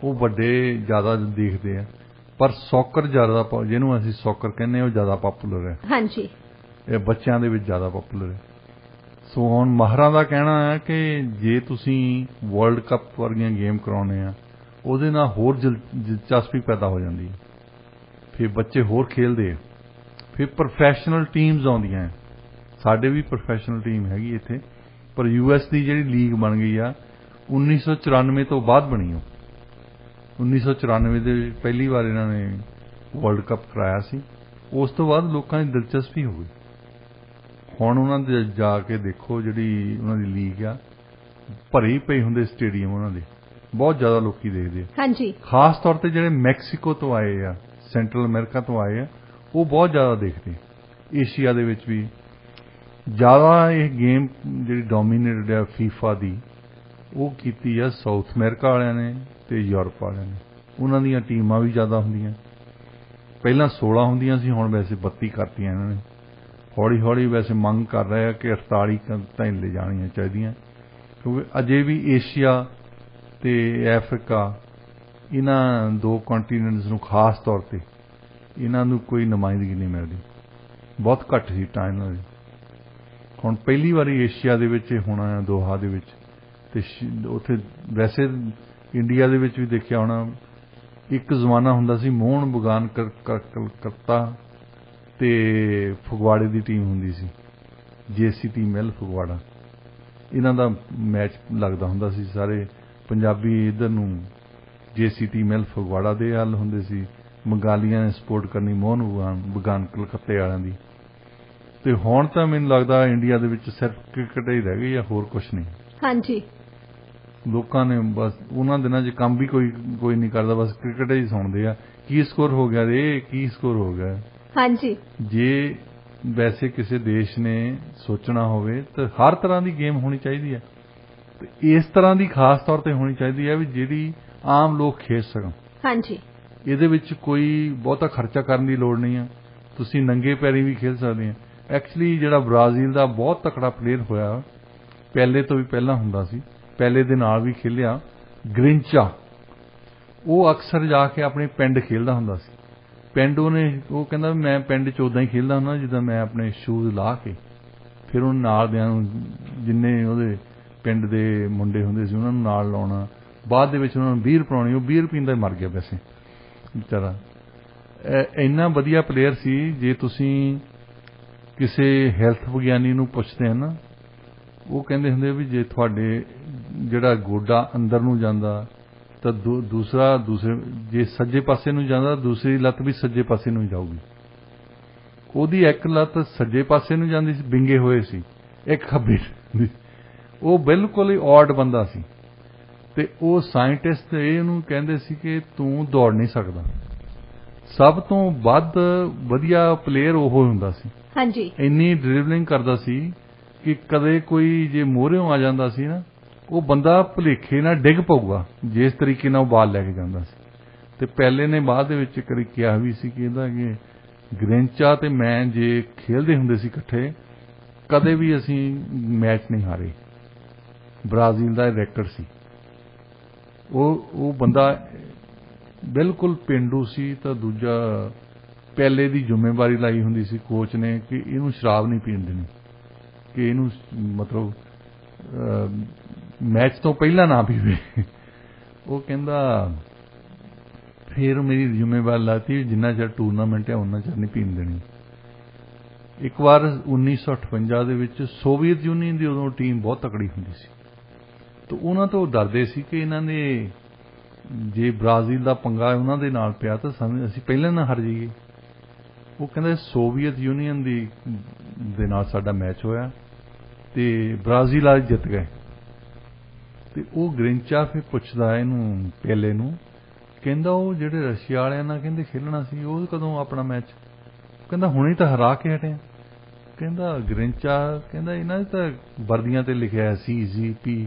ਉਹ ਵੱਡੇ ਜ਼ਿਆਦਾ ਦੇਖਦੇ ਆ, ਪਰ ਸੌਕਰ ਜ਼ਿਆਦਾ, ਜਿਹਨੂੰ ਅਸੀਂ ਸੌਕਰ ਕਹਿੰਦੇ ਉਹ ਜ਼ਿਆਦਾ ਪਾਪੂਲਰ ਹੈ। ਹਾਂਜੀ, ਇਹ ਬੱਚਿਆਂ ਦੇ ਵਿੱਚ ਜ਼ਿਆਦਾ ਪਾਪੂਲਰ ਹੈ। ਸੋ ਹੁਣ ਮਾਹਰਾਂ ਦਾ ਕਹਿਣਾ ਹੈ ਕਿ ਜੇ ਤੁਸੀਂ ਵਰਲਡ ਕੱਪ ਵਰਗੀਆਂ ਗੇਮ ਕਰਾਉਣੇ ਆ, ਉਹਦੇ ਨਾਲ ਹੋਰ ਦਿਲਚਸਪੀ ਪੈਦਾ ਹੋ ਜਾਂਦੀ ਹੈ, ਫਿਰ ਬੱਚੇ ਹੋਰ ਖੇਲਦੇ ਆ, ਫਿਰ ਪ੍ਰੋਫੈਸ਼ਨਲ ਟੀਮਸ ਆਉਂਦੀਆਂ। ਸਾਡੇ ਵੀ ਪ੍ਰੋਫੈਸ਼ਨਲ ਟੀਮ ਹੈਗੀ ਇੱਥੇ, ਪਰ US ਦੀ ਜਿਹੜੀ ਲੀਗ ਬਣ ਗਈ ਆ 1994 ਤੋਂ ਬਾਅਦ ਬਣੀ। ਉਹ 1994 ਦੇ ਵਿੱਚ ਪਹਿਲੀ ਵਾਰ ਇਹਨਾਂ ਨੇ ਵਰਲਡ ਕੱਪ ਕਰਾਇਆ ਸੀ। ਉਸ ਤੋਂ ਬਾਅਦ ਲੋਕਾਂ ਦੀ ਦਿਲਚਸਪੀ ਹੋ ਗਈ। ਹੁਣ ਉਹਨਾਂ ਦੇ ਜਾ ਕੇ ਦੇਖੋ, ਜਿਹੜੀ ਉਹਨਾਂ ਦੀ ਲੀਗ ਆ, ਭਰੇ ਪਏ ਹੁੰਦੇ ਸਟੇਡੀਅਮ ਉਹਨਾਂ ਦੇ, ਬਹੁਤ ਜ਼ਿਆਦਾ ਲੋਕੀ ਦੇਖਦੇ ਆ। ਹਾਂਜੀ, ਖਾਸ ਤੌਰ ਤੇ ਜਿਹੜੇ ਮੈਕਸੀਕੋ ਤੋਂ ਆਏ ਆ, ਸੈਂਟਰਲ ਅਮਰੀਕਾ ਤੋਂ ਆਏ ਆ, ਉਹ ਬਹੁਤ ਜ਼ਿਆਦਾ ਦੇਖਦੇ। ਏਸ਼ੀਆ ਦੇ ਵਿੱਚ ਵੀ ਜ਼ਿਆਦਾ ਇਹ ਗੇਮ ਜਿਹੜੀ ਡੋਮੀਨੇਟਡ ਆ FIFA ਦੀ, ਉਹ ਕੀਤੀ ਆ ਸਾਊਥ ਅਮਰੀਕਾ ਵਾਲਿਆਂ ਨੇ ਤੇ ਯੂਰਪ ਵਾਲਿਆਂ ਨੇ। ਉਹਨਾਂ ਦੀਆਂ ਟੀਮਾਂ ਵੀ ਜ਼ਿਆਦਾ ਹੁੰਦੀਆਂ, ਪਹਿਲਾਂ 16 ਹੁੰਦੀਆਂ ਸੀ, ਹੁਣ ਵੈਸੇ 32 ਕਰਤੀਆਂ ਇਹਨਾਂ ਨੇ। ਹੌਲੀ ਹੌਲੀ ਵੈਸੇ ਮੰਗ ਕਰ ਰਹੇ ਆ ਕਿ 48 ਤਾਂ ਲੈ ਜਾਣੀਆਂ ਚਾਹੀਦੀਆਂ, ਕਿਉਂਕਿ ਅਜੇ ਵੀ ਏਸ਼ੀਆ ਤੇ ਅਫਰੀਕਾ, ਇਹਨਾਂ 2 ਕੰਟੀਨੈਂਟਸ ਨੂੰ ਖਾਸ ਤੌਰ ਤੇ ਇਹਨਾਂ ਨੂੰ ਕੋਈ ਨੁਮਾਇੰਦਗੀ ਨਹੀਂ ਮਿਲਦੀ, ਬਹੁਤ ਘੱਟ ਸੀਟਾਂ ਇਹਨਾਂ ਦੀ। ਹੁਣ ਪਹਿਲੀ ਵਾਰੀ ਏਸ਼ੀਆ ਦੇ ਵਿੱਚ ਹੋਣਾ ਦੋਹਾ ਦੇ ਵਿੱਚ, ਤੇ ਉੱਥੇ ਵੈਸੇ ਇੰਡੀਆ ਦੇ ਵਿੱਚ ਵੀ ਦੇਖਿਆ ਹੋਣਾ ਇੱਕ ਜ਼ਮਾਨਾ ਹੁੰਦਾ ਸੀ ਮੋਹਨ ਬਗਾਨ ਕਲਕੱਤਾ ਤੇ ਫਗਵਾੜੇ ਦੀ ਟੀਮ ਹੁੰਦੀ ਸੀ, JCT ਮਿੱਲ ਫਗਵਾੜਾ। ਇਹਨਾਂ ਦਾ ਮੈਚ ਲੱਗਦਾ ਹੁੰਦਾ ਸੀ। ਸਾਰੇ ਪੰਜਾਬੀ ਇੱਧਰ ਨੂੰ JCT ਮਿੱਲ ਫਗਵਾੜਾ ਦੇ ਹੱਲ ਹੁੰਦੇ ਸੀ, ਬੰਗਾਲੀਆਂ ਨੇ ਸਪੋਰਟ ਕਰਨੀ ਮੋਹਨ ਬਗਾਨ ਕਲਕੱਤੇ ਵਾਲਿਆਂ ਦੀ। ਤੇ ਹੁਣ ਤਾਂ ਮੈਨੂੰ ਲੱਗਦਾ ਇੰਡੀਆ ਦੇ ਵਿੱਚ ਸਿਰਫ ਕ੍ਰਿਕਟ ਹੀ ਰਹਿ ਗਈ ਆ, ਹੋਰ ਕੁਛ ਨਹੀਂ। ਹਾਂਜੀ, ਲੋਕਾਂ ਨੇ ਬਸ ਉਹਨਾਂ ਦਿਨਾਂ 'ਚ ਕੰਮ ਵੀ ਕੋਈ ਨਹੀਂ ਕਰਦਾ, ਬਸ ਕ੍ਰਿਕਟ ਹੀ ਸੁਣਦੇ ਆ। ਕੀ ਸਕੋਰ ਹੋ ਗਿਆ ਰੇ, ਕੀ ਸਕੋਰ ਹੋ ਗਿਆ। ਹਾਂਜੀ, ਜੇ ਵੈਸੇ ਕਿਸੇ ਦੇਸ਼ ਨੇ ਸੋਚਣਾ ਹੋਵੇ ਤਾਂ ਹਰ ਤਰ੍ਹਾਂ ਦੀ ਗੇਮ ਹੋਣੀ ਚਾਹੀਦੀ ਹੈ, ਤੇ ਇਸ ਤਰ੍ਹਾਂ ਦੀ ਖਾਸ ਤੌਰ ਤੇ ਹੋਣੀ ਚਾਹੀਦੀ ਹੈ ਵੀ ਜਿਹੜੀ ਆਮ ਲੋਕ ਖੇਡ ਸਕਣ। ਹਾਂਜੀ, ਇਹਦੇ ਵਿੱਚ ਕੋਈ ਬਹੁਤਾ ਖਰਚਾ ਕਰਨ ਦੀ ਲੋੜ ਨਹੀਂ ਆ, ਤੁਸੀਂ ਨੰਗੇ ਪੈਰੀ ਵੀ ਖੇਡ ਸਕਦੇ ਆ। ਐਕਚੁਅਲੀ ਜਿਹੜਾ ਬ੍ਰਾਜ਼ੀਲ ਦਾ ਬਹੁਤ ਤਕੜਾ ਪਲੇਅਰ ਹੋਇਆ, ਪਹਿਲੇ ਤੋਂ ਵੀ ਪਹਿਲਾਂ ਹੁੰਦਾ ਸੀ, ਪਹਿਲੇ ਦੇ ਨਾਲ ਵੀ ਖੇਲਿਆ, ਗ੍ਰਿੰਚਾ, ਉਹ ਅਕਸਰ ਜਾ ਕੇ ਆਪਣੇ ਪਿੰਡ ਖੇਲਦਾ ਹੁੰਦਾ ਸੀ। ਪਿੰਡ ਉਹ ਕਹਿੰਦਾ ਮੈਂ ਪਿੰਡ 'ਚ ਉੱਦਾਂ ਹੀ ਖੇਲਦਾ ਹੁੰਦਾ ਜਿੱਦਾਂ ਮੈਂ ਆਪਣੇ ਸ਼ੂਜ਼ ਲਾ ਕੇ, ਫਿਰ ਉਹ ਨਾਲ ਦਿਆਂ ਨੂੰ ਜਿੰਨੇ ਉਹਦੇ ਪਿੰਡ ਦੇ ਮੁੰਡੇ ਹੁੰਦੇ ਸੀ ਉਹਨਾਂ ਨੂੰ ਨਾਲ ਲਾਉਣਾ। ਬਾਅਦ ਦੇ ਵਿੱਚ ਉਹਨਾਂ ਨੂੰ ਬੀਅਰ ਪਿਲਾਉਣੀ, ਉਹ ਬੀਅਰ ਪੀਂਦਾ ਹੀ ਮਰ ਗਿਆ ਵੈਸੇ ਵਿਚਾਰਾ। ਇੰਨਾ ਵਧੀਆ ਪਲੇਅਰ ਸੀ। ਜੇ ਤੁਸੀਂ ਕਿਸੇ ਹੈਲਥ ਵਿਗਿਆਨੀ ਨੂੰ ਪੁੱਛਦੇ ਹਨ ਨਾ, ਉਹ ਕਹਿੰਦੇ ਹੁੰਦੇ ਵੀ ਜੇ ਤੁਹਾਡੇ ਜਿਹੜਾ ਗੋਡਾ ਅੰਦਰ ਨੂੰ ਜਾਂਦਾ ਤਾਂ ਦੂਸਰੇ ਜੇ ਸੱਜੇ ਪਾਸੇ ਨੂੰ ਜਾਂਦਾ ਦੂਸਰੀ ਲੱਤ ਵੀ ਸੱਜੇ ਪਾਸੇ ਨੂੰ ਜਾਊਗੀ। ਉਹਦੀ ਇੱਕ ਲੱਤ ਸੱਜੇ ਪਾਸੇ ਨੂੰ ਜਾਂਦੀ ਸੀ, ਵਿੰਗੇ ਹੋਏ ਸੀ, ਇੱਕ ਖੱਬੇ। ਉਹ ਬਿਲਕੁਲ ਹੀ ਔਡ ਬੰਦਾ ਸੀ। ਤੇ ਉਹ ਸਾਇੰਟਿਸਟ ਇਹਨੂੰ ਕਹਿੰਦੇ ਸੀ ਕਿ ਤੂੰ ਦੌੜ ਨਹੀਂ ਸਕਦਾ। ਸਭ ਤੋਂ ਵੱਧ ਵਧੀਆ ਪਲੇਅਰ ਉਹ ਹੁੰਦਾ ਸੀ। ਹਾਂਜੀ, ਇੰਨੀ ਡਰਿਬਲਿੰਗ ਕਰਦਾ ਸੀ ਕਿ ਕਦੇ ਕੋਈ ਜੇ ਮੋਹਰਿਓਂ ਆ ਜਾਂਦਾ ਸੀ ਨਾ, ਉਹ ਬੰਦਾ ਭੁਲੇਖੇ ਨਾਲ ਡਿੱਗ ਪਊਗਾ ਜਿਸ ਤਰੀਕੇ ਨਾਲ ਉਹ ਬਾਲ ਲੈ ਕੇ ਜਾਂਦਾ ਸੀ। ਤੇ ਪਹਿਲੇ ਨੇ ਬਾਅਦ ਦੇ ਵਿੱਚ ਕਰੀ ਕਿਹਾ ਵੀ ਸੀ ਕਿ ਇਹਦਾ ਕਿ ਗ੍ਰਿੰਚਾ ਤੇ ਮੈਂ ਜੇ ਖੇਲਦੇ ਹੁੰਦੇ ਸੀ ਇਕੱਠੇ, ਕਦੇ ਵੀ ਅਸੀਂ ਮੈਚ ਨਹੀਂ ਹਾਰੇ। ਬ੍ਰਾਜ਼ੀਲ ਦਾ ਰੈਕਰਡ ਸੀ। ਉਹ ਬੰਦਾ ਬਿਲਕੁਲ ਪੇਂਡੂ ਸੀ। ਤਾਂ ਦੂਜਾ, ਪਹਿਲੇ ਦੀ ਜ਼ਿੰਮੇਵਾਰੀ ਲਾਈ ਹੁੰਦੀ ਸੀ ਕੋਚ ਨੇ ਕਿ ਇਹਨੂੰ ਸ਼ਰਾਬ ਨਹੀਂ ਪੀਣ ਦੇਣੀ, ਕਿ ਇਹਨੂੰ ਮਤਲਬ ਮੈਚ ਤੋਂ ਪਹਿਲਾਂ ਨਾ ਪੀਵੇ। ਉਹ ਕਹਿੰਦਾ ਫਿਰ ਮੇਰੀ ਜ਼ਿੰਮੇਵਾਰੀ ਲਾਤੀ ਜਿੰਨਾ ਚਿਰ ਟੂਰਨਾਮੈਂਟ ਹੈ ਉਹਨਾਂ ਚਿਰ ਨਹੀਂ ਪੀਣ ਦੇਣੀ। ਇੱਕ ਵਾਰ 1958 ਦੇ ਵਿੱਚ ਸੋਵੀਅਤ ਯੂਨੀਅਨ ਦੀ ਉਦੋਂ ਟੀਮ ਬਹੁਤ ਤਕੜੀ ਹੁੰਦੀ ਸੀ, ਤਾਂ ਉਹਨਾਂ ਤੋਂ ਡਰਦੇ ਸੀ ਕਿ ਇਹਨਾਂ ਨੇ ਜੇ ਬ੍ਰਾਜ਼ੀਲ ਦਾ ਪੰਗਾ ਉਹਨਾਂ ਦੇ ਨਾਲ ਪਿਆ ਤਾਂ ਅਸੀਂ ਪਹਿਲਾਂ ਨਾ ਹਾਰ ਜਾਈਏ। ਉਹ ਕਹਿੰਦੇ ਸੋਵੀਅਤ ਯੂਨੀਅਨ ਦੇ ਨਾਲ ਸਾਡਾ ਮੈਚ ਹੋਇਆ ਤੇ ਬ੍ਰਾਜ਼ੀਲ ਵਾਲੇ ਜਿੱਤ ਗਏ। ਤੇ ਉਹ ਗ੍ਰਿੰਚਾ ਫਿਰ ਪੁੱਛਦਾ ਇਹਨੂੰ ਪੇਲੇ ਨੂੰ, ਕਹਿੰਦਾ ਉਹ ਜਿਹੜੇ ਰਸ਼ੀਆ ਵਾਲਿਆਂ ਨਾਲ ਕਹਿੰਦੇ ਖੇਲਣਾ ਸੀ ਉਹ ਕਦੋਂ ਆਪਣਾ ਮੈਚ? ਕਹਿੰਦਾ ਹੁਣੇ ਤਾਂ ਹਰਾ ਕੇ ਹਟੇ। ਕਹਿੰਦਾ ਗ੍ਰਿੰਚਾ ਕਹਿੰਦਾ ਇਹਨਾਂ ਦੀ ਤਾਂ ਵਰਦੀਆਂ ਤੇ ਲਿਖਿਆ CGP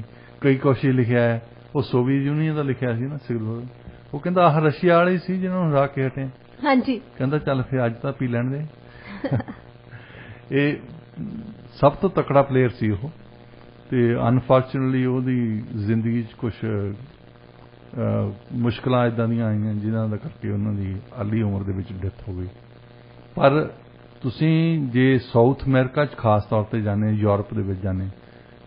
ਕਈ ਕੁਛ ਲਿਖਿਆ ਹੈ, ਉਹ ਸੋਵੀਅਤ ਯੂਨੀਅਨ ਦਾ ਲਿਖਿਆ ਸੀ ਨਾ ਸਿਲਵਰ। ਉਹ ਕਹਿੰਦਾ ਆਹ ਰਸ਼ੀਆ ਵਾਲੇ ਸੀ ਜਿਹਨਾਂ ਨੂੰ ਹਰਾ ਕੇ ਹਟੇ। ਹਾਂਜੀ, ਕਹਿੰਦਾ ਚੱਲ ਫਿਰ ਅੱਜ ਤਾਂ ਪੀ ਲੈਣ ਦੇ। ਇਹ ਸਭ ਤੋਂ ਤਕੜਾ ਪਲੇਅਰ ਸੀ ਉਹ, ਤੇ ਅਨਫੋਰਚੂਨੇਟਲੀ ਉਹਦੀ ਜ਼ਿੰਦਗੀ 'ਚ ਕੁਛ ਮੁਸ਼ਕਲਾਂ ਇੱਦਾਂ ਦੀਆਂ ਆਈਆਂ ਜਿਨ੍ਹਾਂ ਦਾ ਕਰਕੇ ਉਹਨਾਂ ਦੀ ਅਰਲੀ ਉਮਰ ਦੇ ਵਿੱਚ ਡੈਥ ਹੋ ਗਈ। ਪਰ ਤੁਸੀਂ ਜੇ ਸਾਊਥ ਅਮਰੀਕਾ 'ਚ ਖਾਸ ਤੌਰ ਤੇ ਜਾਂਦੇ, ਯੂਰਪ ਦੇ ਵਿੱਚ ਜਾਂਦੇ,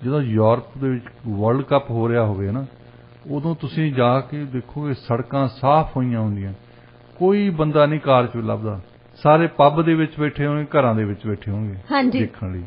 ਜਦੋਂ ਯੂਰਪ ਦੇ ਵਿੱਚ ਵਰਲਡ ਕੱਪ ਹੋ ਰਿਹਾ ਹੋਵੇ ਨਾ, ਉਦੋਂ ਤੁਸੀਂ ਜਾ ਕੇ ਦੇਖੋਗੇ ਸੜਕਾਂ ਸਾਫ਼ ਹੋਈਆਂ ਹੁੰਦੀਆਂ, ਕੋਈ ਬੰਦਾ ਨਹੀਂ ਕਾਰ 'ਚ ਲੱਭਦਾ, ਸਾਰੇ ਪੱਬ ਦੇ ਵਿੱਚ ਬੈਠੇ ਹੋਣਗੇ, ਘਰਾਂ ਦੇ ਵਿੱਚ ਬੈਠੇ ਹੋਣਗੇ ਦੇਖਣ ਲਈ।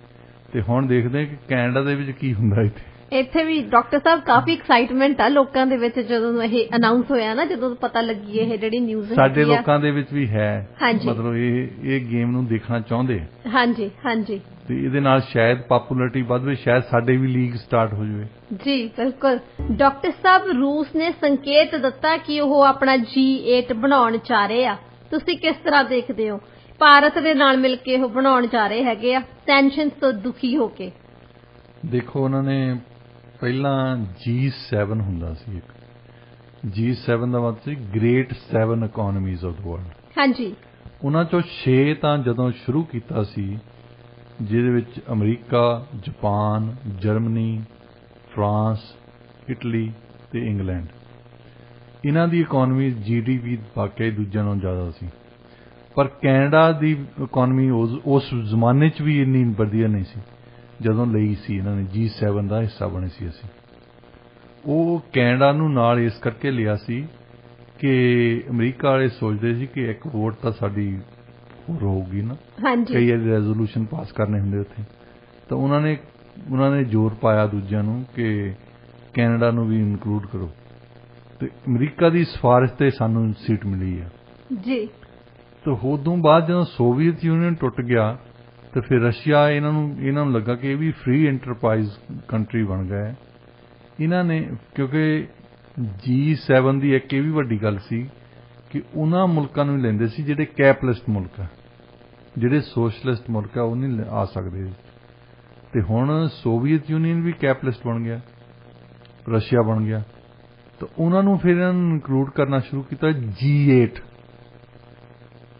ਤੇ ਹੁਣ ਦੇਖਦੇ ਕਿ ਕੈਨੇਡਾ ਦੇ ਵਿੱਚ ਕੀ ਹੁੰਦਾ ਇੱਥੇ ਵੀ ਡਾਕਟਰ ਸਾਹਿਬ ਕਾਫੀ ਐਕਸਾਈਟਮੈਂਟ ਆ ਲੋਕਾਂ ਦੇ ਵਿੱਚ ਜਦੋਂ ਇਹ ਅਨਾਉਂਸ ਹੋਇਆ ਨਾ, ਜਦੋਂ ਪਤਾ ਲੱਗੀ ਇਹ ਜਿਹੜੀ ਨਿਊਜ਼ ਸਾਡੇ ਲੋਕਾਂ ਦੇ ਵਿੱਚ ਵੀ ਹੈ, ਮਤਲਬ ਇਹ ਗੇਮ ਨੂੰ ਦੇਖਣਾ ਚਾਹੁੰਦੇ। ਹਾਂਜੀ, ਹਾਂਜੀ, ਤੇ ਇਹਦੇ ਨਾਲ ਸ਼ਾਇਦ ਪਪੂਲੈਰਿਟੀ ਵਧਵੇ, ਸ਼ਾਇਦ ਸਾਡੇ ਵੀ ਲੀਗ ਸਟਾਰਟ ਹੋ ਜਾਵੇ। ਜੀ ਬਿਲਕੁਲ। ਡਾਕਟਰ ਸਾਹਿਬ ਰੂਸ ਨੇ ਸੰਕੇਤ ਦਿੱਤਾ ਕਿ ਉਹ ਆਪਣਾ G8 ਬਣਾਉਣ ਚਾਹ ਰਹੇ ਆ, ਤੁਸੀਂ ਕਿਸ ਤਰ੍ਹਾਂ ਦੇਖਦੇ ਹੋ? ਭਾਰਤ ਦੇ ਨਾਲ ਮਿਲ ਕੇ ਉਹ ਬਣਾਉਣ ਜਾ ਰਹੇ ਹੈਗੇ ਆ ਟੈਨਸ਼ਨ ਤੋਂ ਦੁਖੀ ਹੋ ਕੇ। ਦੇਖੋ ਉਹਨਾਂ ਨੇ ਪਹਿਲਾਂ G7 ਹੁੰਦਾ ਸੀ, ਇੱਕ G7 ਦਾ ਮਤਲਬ ਸੀ ਗ੍ਰੇਟ 7 ਇਕੋਨਮੀਜ਼ ਆਫ ਦ ਵਰਲਡ। ਹਾਂਜੀ, ਉਹਨਾਂ ਚੋਂ 6 ਤਾਂ ਜਦੋਂ ਸ਼ੁਰੂ ਕੀਤਾ ਸੀ, ਜਿਹਦੇ ਵਿੱਚ America, Japan, Germany, France, Italy ਤੇ ਇੰਗਲੈਂਡ, ਇਹਨਾਂ ਦੀ ਇਕੋਨਮੀ GDP ਵਾਕਿਆ ਦੂਜਿਆਂ ਨਾਲੋਂ ਜ਼ਿਆਦਾ ਸੀ। ਪਰ ਕੈਨੇਡਾ ਦੀ ਇਕੋਨਮੀ ਉਸ ਜ਼ਮਾਨੇ 'ਚ ਵੀ ਇੰਨੀ ਵਧੀਆ ਨਹੀਂ ਸੀ ਜਦੋਂ ਲਈ ਸੀ ਇਹਨਾਂ ਨੇ, G7 ਦਾ ਹਿੱਸਾ ਬਣੇ ਸੀ ਅਸੀਂ। ਉਹ ਕੈਨੇਡਾ ਨੂੰ ਨਾਲ ਇਸ ਕਰਕੇ ਲਿਆ ਸੀ कि अमरीका वाले सोचते सी कि एक वोट तो साडी होर होगी ना, कई वारी रेजोल्यूशन पास करने होंदे उत्थे, तो उन्होंने जोर पाया दूजिਆਂ ਨੂੰ कि कैनेडा ਨੂੰ भी इनकलूड करो, तो अमरीका की सिफारिश ते सानू सीट मिली है जी। तो उदों बाद जो सोवियत यूनियन टुट गया तो फिर रशिया इन्हों लगा कि ये भी फ्री इंटरप्राइज कंट्री बन गया है। इन्होंने क्योंकि G7 की एक भी वड्डी गल सी कि उन्होंने मुल्कों में लेंदे सी जिहड़े कैपिटलिस्ट मुल्क है, जिहड़े सोशलिस्ट मुल्क है वो नहीं आ सकते। तो हुण सोवियत यूनियन भी कैपिटलिस्ट बन गया, रशिया बन गया, तो उन्होंने फिर इंकलूड करना शुरू किया G8।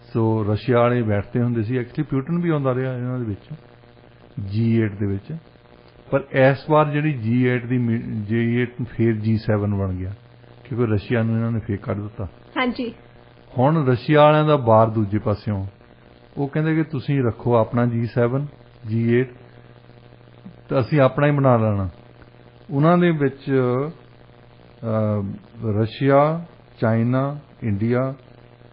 सो रशिया वाले बैठते होंदे सी, एक्चुअली प्यूटन भी आउंदा रहा इन्हां दे विच G8 दे विच, पर इस बार जिहड़ी G8 फिर G7 बन गया क्योंकि रशिया नूं इन्हां ने फिर कढ दित्ता। हाँ जी, हुण रशिया वालियां दा बार दूजे पासियों वो कहंदे कि तुसीं रखो अपना G7 G8 तो असीं अपना ही बना लेना। उन्हां दे विच Russia, China, India,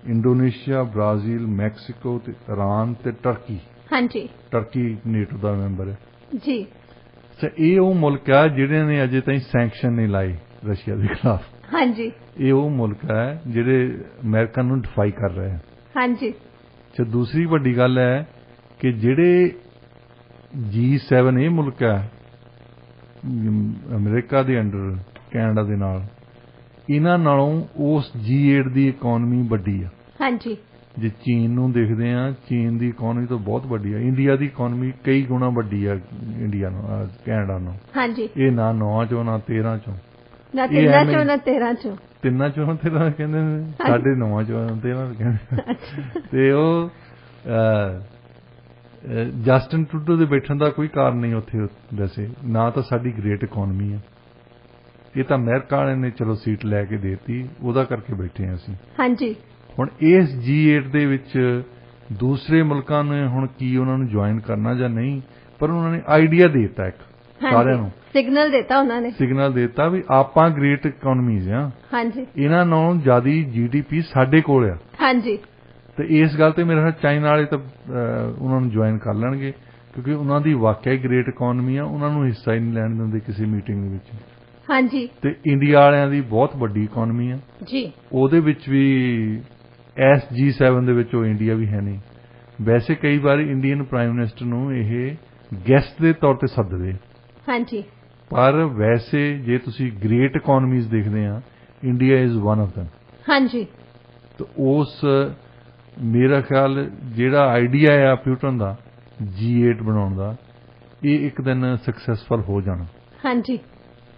Indonesia, Brazil, Mexico, Iran ते टर्की। हाँ जी, टर्की नेटो का मैंबर है जी। अच्छा, ये वो मुल्क है जिहड़े ने अजे ताईं सैंक्शन नहीं लाई रशिया के खिलाफ। हाँ जी, ये वो मुल्क है जिहड़े अमेरिका नूं डिफाई कर रहे हैं। हाँ जी। अच्छा, दूसरी वड्डी गल है कि जिहड़े G7 ये मुल्क है अमेरिका के अंडर कैनेडा के नाल, इन्हां नालों उस G8 की इकोनमी वड्डी है। हाँ जी, जे चीन नूं देखदे आ, चीन की इकोनमी तो बहुत वड्डी है, इंडिया की इकोनमी कई गुणा वड्डी है इंडिया कैनेडा नालों। हाँ जी, ये ना 9 चों ना 13 चों ना 3 चों ना 13 चों 3 चों 13 कहंदे ने, 9.5 चों 13 कहंदे ते ओ जस्टिन ट्रूडो दे बैठण का कोई कारण नहीं उत्थे, वैसे ना तो साडी ग्रेट इकोनमी है, ये तो अमेरिका वाले ने चलो सीट लैके देती, उहदा करके बैठे हैं असीं। हाँ जी, हुण इस G8 दे विच दूसरे मुल्कां ने हुण की उन्हां नूं ज्वाइन करना जां नहीं, पर उन्होंने आइडिया देता एक सारिआं नूं, सिग्नल देता उन्होंने, सिग्नल देता भी आपां ग्रेट इकोनमीज आ। हाँ जी, इन्हां नालों ज़्यादा GDP साडे कोल आ। हाँ जी, तो इस गल ते मेरे ख्याल चाइना वाले तो उन्होंने ज्वाइन कर लैणगे क्योंकि उन्हां दी वाकई ग्रेट इकोनमी आ, उन्हां नूं हिस्सा ही नहीं लैण दिंदे किसी मीटिंग दे विच। हाँ जी, ते इंडिया वालियां दी बहुत वड्डी इकोनमी है जी, ਉਹਦੇ ਵਿੱਚ ਵੀ एस G7 ਦੇ ਵਿੱਚ ਉਹ ਇੰਡੀਆ ਵੀ ਹੈ ਨਹੀਂ। ਵੈਸੇ ਕਈ ਵਾਰ ਇੰਡੀਅਨ ਪ੍ਰਾਈਮ ਮਿਨਿਸਟਰ ਨੂੰ ਇਹ ਗੈਸਟ ਦੇ ਤੌਰ ਤੇ ਸੱਦਦੇ। हाँ जी, ਪਰ ਵੈਸੇ ਜੇ ਤੁਸੀਂ ਗ੍ਰੇਟ ਇਕਨੋਮੀਜ਼ ਦੇਖਦੇ ਆ, India is one of them। हाँ जी, तो ਉਸ ਮੇਰਾ ਖਿਆਲ ਜਿਹੜਾ ਆਈਡੀਆ ਆ ਪਿਊਟਨ ਦਾ G8 ਬਣਾਉਣ ਦਾ, ਇਹ ਇੱਕ ਦਿਨ ਸਕਸੈਸਫੁਲ ਹੋ ਜਾਣਾ। हाँ जी,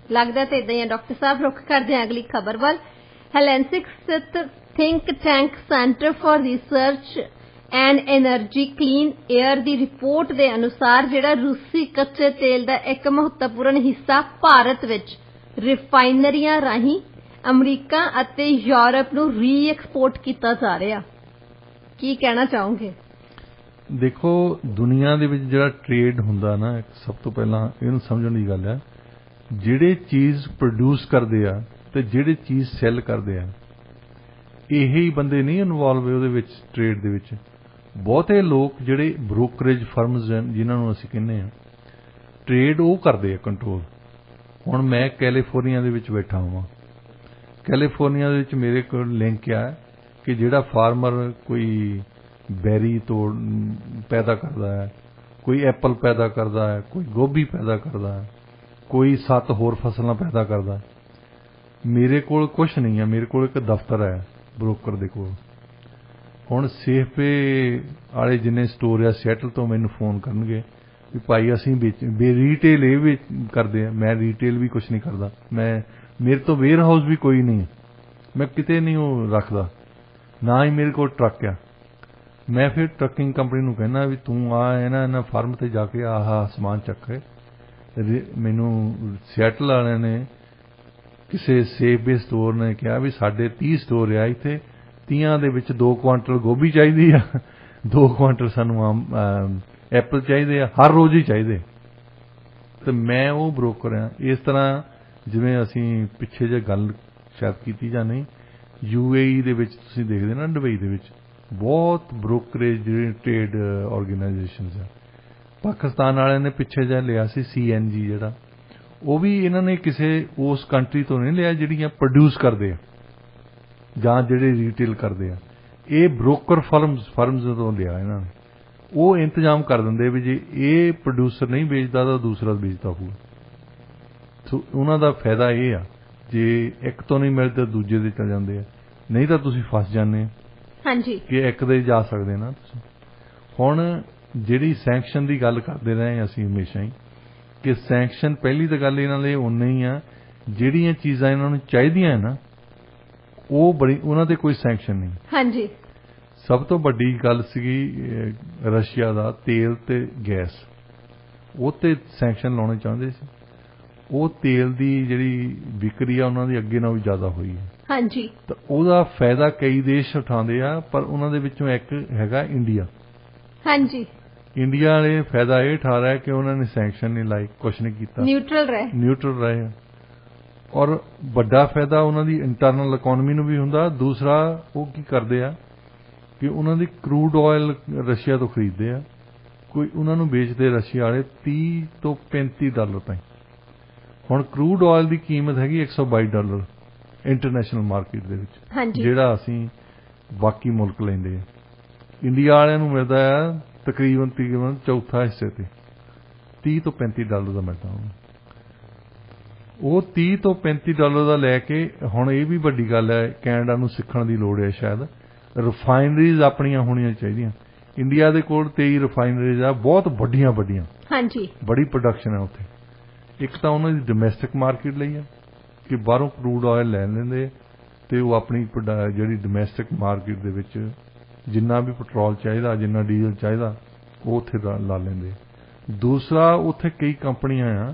लगता तो इदा ही है। डॉक्टर साहब, रुख करते हैं अगली खबर वाल। हेलेंसिक स्थित think tank centre for research and energy clean air की रिपोर्ट के अनुसार जिहड़ा रूसी कच्चे तेल का एक महत्वपूर्ण हिस्सा भारत विच रिफाइनरियां राही अमरीका अते यूरोप नूं री एक्सपोर्ट किया जा रहा, की कहना चाहोगे? देखो, दुनिया दे विच जिहड़ा ट्रेड हुंदा ना, सब तो पहला इहनूं समझण दी गल है, ਜਿਹੜੇ ਚੀਜ਼ ਪ੍ਰੋਡਿਊਸ ਕਰਦੇ ਆ ਤੇ ਜਿਹੜੇ ਚੀਜ਼ ਸੈਲ ਕਰਦੇ ਆ, ਇਹ ਹੀ ਬੰਦੇ ਨਹੀਂ ਇਨਵੋਲਵ ਉਹਦੇ ਵਿੱਚ ਟ੍ਰੇਡ ਦੇ ਵਿੱਚ। ਬਹੁਤੇ ਲੋਕ ਜਿਹੜੇ ਬ੍ਰੋਕਰੇਜ ਫਰਮਸ ਜਿਨ੍ਹਾਂ ਨੂੰ ਅਸੀਂ ਕਹਿੰਦੇ ਆ, ਟ੍ਰੇਡ ਉਹ ਕਰਦੇ ਆ ਕੰਟਰੋਲ। ਹੁਣ ਮੈਂ ਕੈਲੀਫੋਰਨੀਆ ਦੇ ਵਿੱਚ ਬੈਠਾ ਹਾਂ, ਕੈਲੀਫੋਰਨੀਆ ਦੇ ਵਿੱਚ ਮੇਰੇ ਕੋਲ ਲਿੰਕ ਆ ਕਿ ਜਿਹੜਾ ਫਾਰਮਰ ਕੋਈ ਬੈਰੀ ਪੈਦਾ ਕਰਦਾ ਹੈ, ਕੋਈ ਐਪਲ ਪੈਦਾ ਕਰਦਾ ਹੈ, ਕੋਈ ਗੋਭੀ ਪੈਦਾ ਕਰਦਾ ਹੈ, कोई 7 होर फसलां पैदा करदा, मेरे कोल कुछ नहीं है, मेरे कोल एक दफ्तर है ब्रोकर दे कोल। हुण सेफपे वाले जिन्ने स्टोर आ सैटल तो मैनूं फोन करनगे भी भाई असीं रीटेल ये भी करदे आ। मैं रीटेल भी कुछ नहीं करदा, मेरे तो वेयर हाउस भी कोई नहीं, मैं किते नहीं वो रखदा, ना ही मेरे कोल ट्रक आ। मैं फिर ट्रकिंग कंपनी नूं कहना भी तूं आ इन्हां फार्म ते जाके आह समान चक के। मैनू सियाटल वाले ने किसी सेफवे स्टोर ने कहा भी साढ़े 30 स्टोर आ इत्थे, 30 दे विच 2 क्वांटल गोभी चाहिदी आ, 2 क्वांटल सानू एप्पल चाहिए, हर रोज़ ही चाहिए। तो मैं वो ब्रोकर हाँ। इस तरह जिवें असीं पिछे जे गल शायद कीती जां नहीं, UAE ਦੇ ਵਿੱਚ ਤੁਸੀਂ ਦੇਖਦੇ ਨਾ, ਦੁਬਈ ਦੇ ਵਿੱਚ ਬਹੁਤ ਬ੍ਰੋਕਰੇਜ ਜਿਹੜੇ ਟ੍ਰੇਡ ਆਰਗੇਨਾਈਜੇਸ਼ਨਸ ਆ। ਪਾਕਿਸਤਾਨ ਵਾਲਿਆਂ ਨੇ ਪਿੱਛੇ ਜਿਹਾ ਲਿਆ ਸੀ CNG, ਜਿਹੜਾ ਉਹ ਵੀ ਇਹਨਾਂ ਨੇ ਕਿਸੇ ਉਸ ਕੰਟਰੀ ਤੋਂ ਨਹੀਂ ਲਿਆ ਜਿਹੜੀਆਂ ਪ੍ਰੋਡਿਊਸ ਕਰਦੇ ਆ ਜਾਂ ਜਿਹੜੇ ਰੀਟੇਲ ਕਰਦੇ ਆ। ਇਹ ਬ੍ਰੋਕਰ ਫਰਮਸ ਤੋਂ ਲਿਆ ਇਹਨਾਂ ਨੇ। ਉਹ ਇੰਤਜ਼ਾਮ ਕਰ ਦਿੰਦੇ ਵੀ ਜੇ ਇਹ ਪ੍ਰੋਡਿਊਸਰ ਨਹੀਂ ਵੇਚਦਾ ਤਾਂ ਦੂਸਰਾ ਵੇਚਦਾ ਹੋਊਗਾ। ਸੋ ਉਹਨਾਂ ਦਾ ਫਾਇਦਾ ਇਹ ਆ, ਜੇ ਇੱਕ ਤੋਂ ਨਹੀਂ ਮਿਲਦਾ ਦੂਜੇ ਦੇ ਚਲ ਜਾਂਦੇ ਆ, ਨਹੀਂ ਤਾਂ ਤੁਸੀਂ ਫਸ ਜਾਂਦੇ ਹਾਂਜੀ ਕਿ ਇੱਕ ਦੇ ਜਾ ਸਕਦੇ ਨਾ ਤੁਸੀਂ। ਹੁਣ ਜਿਹੜੀ ਸੈਂਕਸ਼ਨ ਦੀ ਗੱਲ ਕਰਦੇ ਰਹੇ ਅਸੀਂ ਹਮੇਸ਼ਾ ਹੀ, ਕਿ ਸੈਂਕਸ਼ਨ ਪਹਿਲੀ ਤਾਂ ਗੱਲ ਇਹਨਾਂ ਲਈ ਉਨਾ ਹੀ ਆ, ਜਿਹੜੀਆਂ ਚੀਜ਼ਾਂ ਇਹਨਾਂ ਨੂੰ ਚਾਹੀਦੀਆਂ ਨਾ ਉਹ ਬੜੀ, ਉਹਨਾਂ ਤੇ ਕੋਈ ਸੈਂਕਸ਼ਨ ਨਹੀਂ। ਹਾਂਜੀ ਸਭ ਤੋਂ ਵੱਡੀ ਗੱਲ ਸੀਗੀ ਰਸ਼ੀਆ ਦਾ ਤੇਲ ਤੇ ਗੈਸ, ਉਹ ਤੇ ਸੈਂਕਸ਼ਨ ਲਾਉਣੇ ਚਾਹੁੰਦੇ ਸੀ। ਉਹ ਤੇਲ ਦੀ ਜਿਹੜੀ ਵਿਕਰੀ ਆ ਉਹਨਾਂ ਦੀ ਅੱਗੇ ਨਾਲੋਂ ਜ਼ਿਆਦਾ ਹੋਈ ਹੈ। ਹਾਂਜੀ ਤਾਂ ਉਹਦਾ ਫਾਇਦਾ ਕਈ ਦੇਸ਼ ਉਠਾਉਂਦੇ ਆ, ਪਰ ਉਹਨਾਂ ਦੇ ਵਿੱਚੋਂ ਇੱਕ ਹੈਗਾ ਇੰਡੀਆ। ਹਾਂਜੀ ਇੰਡੀਆ ਵਾਲੇ ਫਾਇਦਾ ਇਹ ਉਠਾ ਰਿਹਾ ਕਿ ਉਹਨਾਂ ਨੇ ਸੈਂਕਸ਼ਨ ਨਹੀਂ ਲਾਈ, ਕੁਛ ਨਹੀਂ ਕੀਤਾ, ਨਿਊਟਰਲ ਰਹੇ। ਔਰ ਵੱਡਾ ਫਾਇਦਾ ਉਹਨਾਂ ਦੀ ਇੰਟਰਨਲ ਇਕਨੋਮੀ ਨੂੰ ਵੀ ਹੁੰਦਾ। ਦੂਸਰਾ ਉਹ ਕੀ ਕਰਦੇ ਆ ਕਿ ਉਹਨਾਂ ਦੀ ਕਰੂਡ ਆਇਲ ਰਸ਼ੀਆ ਤੋਂ ਖਰੀਦਦੇ ਆ, ਕੋਈ ਉਹਨਾਂ ਨੂੰ ਵੇਚਦੇ ਰਸ਼ੀਆ ਵਾਲੇ $30 ਤੋਂ $35 ਤਾਈਂ। ਹੁਣ ਕਰੂਡ ਆਇਲ ਦੀ ਕੀਮਤ ਹੈਗੀ $122 ਇੰਟਰਨੈਸ਼ਨਲ ਮਾਰਕੀਟ ਦੇ ਵਿੱਚ, ਜਿਹੜਾ ਅਸੀਂ ਬਾਕੀ ਮੁਲਕ ਲੈਂਦੇ ਆ। ਇੰਡੀਆ ਵਾਲਿਆਂ ਨੂੰ ਮਿਲਦਾ ਆ ਤਕਰੀਬਨ ਚੌਥਾ ਹਿੱਸੇ ਤੇ $30 ਤੋਂ $35 ਦਾ ਮਿਲਦਾ ਉਹਨੂੰ। ਉਹ $30 ਤੋਂ $35 ਦਾ ਲੈ ਕੇ ਹੁਣ ਇਹ ਵੀ ਵੱਡੀ ਗੱਲ ਹੈ, ਕੈਨੇਡਾ ਨੂੰ ਸਿੱਖਣ ਦੀ ਲੋੜ ਹੈ ਸ਼ਾਇਦ। ਰਿਫਾਈਨਰੀਜ਼ ਆਪਣੀਆਂ ਹੋਣੀਆਂ ਚਾਹੀਦੀਆਂ। ਇੰਡੀਆ ਦੇ ਕੋਲ 23 ਰਿਫਾਈਨਰੀਜ਼ ਆ, ਬਹੁਤ ਵੱਡੀਆਂ ਬੜੀ ਪ੍ਰੋਡਕਸ਼ਨ ਹੈ ਉੱਥੇ। ਇੱਕ ਤਾਂ ਉਹਨਾਂ ਦੀ ਡੋਮੈਸਟਿਕ ਮਾਰਕੀਟ ਲਈ ਹੈ ਕਿ ਬਾਹਰੋਂ ਕਰੂਡ ਆਇਲ ਲੈ ਲੈਂਦੇ ਤੇ ਉਹ ਆਪਣੀ ਜਿਹੜੀ ਡੋਮੈਸਟਿਕ ਮਾਰਕੀਟ ਦੇ ਵਿੱਚ ਜਿੰਨਾ ਵੀ ਪੈਟਰੋਲ ਚਾਹੀਦਾ, ਜਿੰਨਾ ਡੀਜ਼ਲ ਚਾਹੀਦਾ, ਉਹ ਉੱਥੇ ਲਾ ਲੈਂਦੇ। ਦੂਸਰਾ, ਉੱਥੇ ਕਈ ਕੰਪਨੀਆਂ ਆ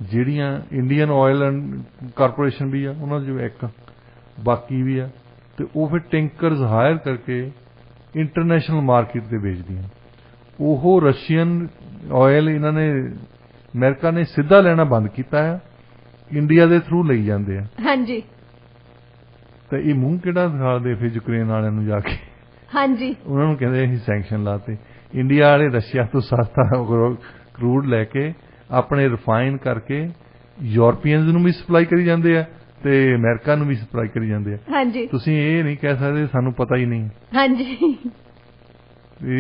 ਜਿਹੜੀਆਂ ਇੰਡੀਅਨ ਆਇਲ ਐਂਡ ਕਾਰਪੋਰੇਸ਼ਨ ਵੀ ਆ, ਉਹਨਾਂ ਦੇ ਇੱਕ ਬਾਕੀ ਵੀ ਆ, ਤੇ ਉਹ ਫਿਰ ਟੈਂਕਰਸ ਹਾਇਰ ਕਰਕੇ ਇੰਟਰਨੈਸ਼ਨਲ ਮਾਰਕੀਟ ਤੇ ਵੇਚਦੀਆਂ। ਉਹ ਰਸ਼ੀਅਨ ਆਇਲ ਇਹਨਾਂ ਨੇ, ਅਮਰੀਕਾ ਨੇ ਸਿੱਧਾ ਲੈਣਾ ਬੰਦ ਕੀਤਾ ਹੈ, ਇੰਡੀਆ ਦੇ ਥਰੂ ਲਈ ਜਾਂਦੇ ਆ। ਹਾਂਜੀ ਤੇ ਇਹ ਮੂੰਹ ਕਿਹੜਾ ਦਿਖਾਉਂਦੇ ਫਿਰ ਯੂਕਰੇਨ ਵਾਲਿਆਂ ਨੂੰ ਜਾ ਕੇ? ਹਾਂਜੀ, ਉਹਨਾਂ ਨੂੰ ਕਹਿੰਦੇ ਅਸੀਂ ਸੈਂਕਸ਼ਨ ਲਾਤੇ। ਇੰਡੀਆ ਵਾਲੇ ਰਸ਼ੀਆ ਤੋਂ ਸਸਤਾ ਕਰੂਡ ਲੈ ਕੇ ਆਪਣੇ ਰਿਫਾਈਨ ਕਰਕੇ ਯੂਰਪੀਅਨਸ ਨੂੰ ਵੀ ਸਪਲਾਈ ਕਰੀ ਜਾਂਦੇ ਆ ਤੇ ਅਮਰੀਕਾ ਨੂੰ ਵੀ ਸਪਲਾਈ ਕਰੀ ਜਾਂਦੇ ਆ। ਹਾਂਜੀ, ਤੁਸੀਂ ਇਹ ਨਹੀਂ ਕਹਿ ਸਕਦੇ ਸਾਨੂੰ ਪਤਾ ਹੀ ਨਹੀਂ। ਹਾਂਜੀ,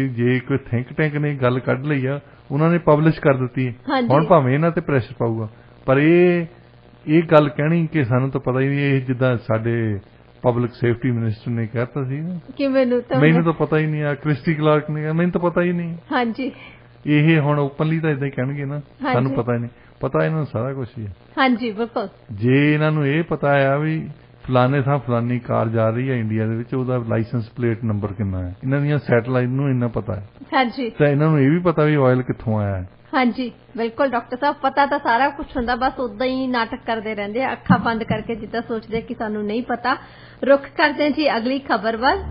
ਜੇ ਕੋਈ ਥਿੰਕ ਟੈਂਕ ਨੇ ਗੱਲ ਕੱਢ ਲਈ ਆ, ਉਹਨਾਂ ਨੇ ਪਬਲਿਸ਼ ਕਰ ਦਿੱਤੀ ਹੈ। ਹੁਣ ਭਾਵੇਂ ਇਹਨਾਂ ਤੇ ਪ੍ਰੈਸ਼ਰ ਪਾਊਗਾ, ਪਰ ਇਹ ਗੱਲ ਕਹਿਣੀ ਕਿ ਸਾਨੂੰ ਤਾਂ ਪਤਾ ਹੀ ਨਹੀਂ, ਇਹ ਜਿੱਦਾਂ ਸਾਡੇ ਪਬਲਿਕ ਸੇਫਟੀ ਮਿਨਿਸਟਰ ਨੇ ਕਹਿਤਾ ਸੀ ਕਿ ਮੈਨੂੰ ਤਾਂ ਪਤਾ ਹੀ ਨਹੀਂ ਆ, ਕ੍ਰਿਸਟੀ ਕਲਾਰਕ ਨੇ ਕਿਹਾ ਮੈਨੂੰ ਤਾਂ ਪਤਾ ਹੀ ਨਹੀਂ। ਹਾਂਜੀ, ਇਹ ਹੁਣ ਓਪਨਲੀ ਤਾਂ ਇਦਾਂ ਹੀ ਕਹਿਣਗੇ ਨਾ, ਸਾਨੂੰ ਪਤਾ ਹੀ ਨਹੀਂ। ਪਤਾ ਇਹਨਾਂ ਨੂੰ ਸਾਰਾ ਕੁਝ ਹੀ ਹੈ। ਹਾਂਜੀ, ਬਿਲਕੁਲ। ਜੇ ਇਹਨਾਂ ਨੂੰ ਇਹ ਪਤਾ ਆ ਵੀ ਫਲਾਣੇ ਥਾਂ ਫਲਾਨੀ ਕਾਰ ਜਾ ਰਹੀ ਹੈ ਇੰਡੀਆ ਦੇ ਵਿੱਚ, ਉਹਦਾ ਲਾਇਸੈਂਸ ਪਲੇਟ ਨੰਬਰ ਕਿੰਨਾ ਹੈ, ਇਹਨਾਂ ਦੀਆਂ ਸੈਟਲਾਈਟ ਨੂੰ ਇੰਨਾ ਪਤਾ ਹੈ। ਹਾਂਜੀ, ਤਾਂ ਇਹਨਾਂ ਨੂੰ ਇਹ ਵੀ ਪਤਾ ਵੀ ਆਇਲ ਕਿੱਥੋਂ ਆਇਆ ਹੈ। ਹਾਂਜੀ, ਬਿਲਕੁਲ ਡਾਕਟਰ ਸਾਹਿਬ, ਪਤਾ ਤਾਂ ਸਾਰਾ ਕੁਝ ਹੁੰਦਾ, ਬਸ ਉਦਾਂ ਹੀ ਨਾਟਕ ਕਰਦੇ ਰਹਿੰਦੇ ਆ, ਅੱਖਾਂ ਬੰਦ ਕਰਕੇ, ਜਿੱਦਾਂ ਸੋਚਦੇ ਕਿ ਸਾਨੂੰ ਨਹੀਂ ਪਤਾ। ਰੁੱਖ ਕਰਦੇ ਜੀ ਅਗਲੀ ਖਬਰ ਵੱਲ।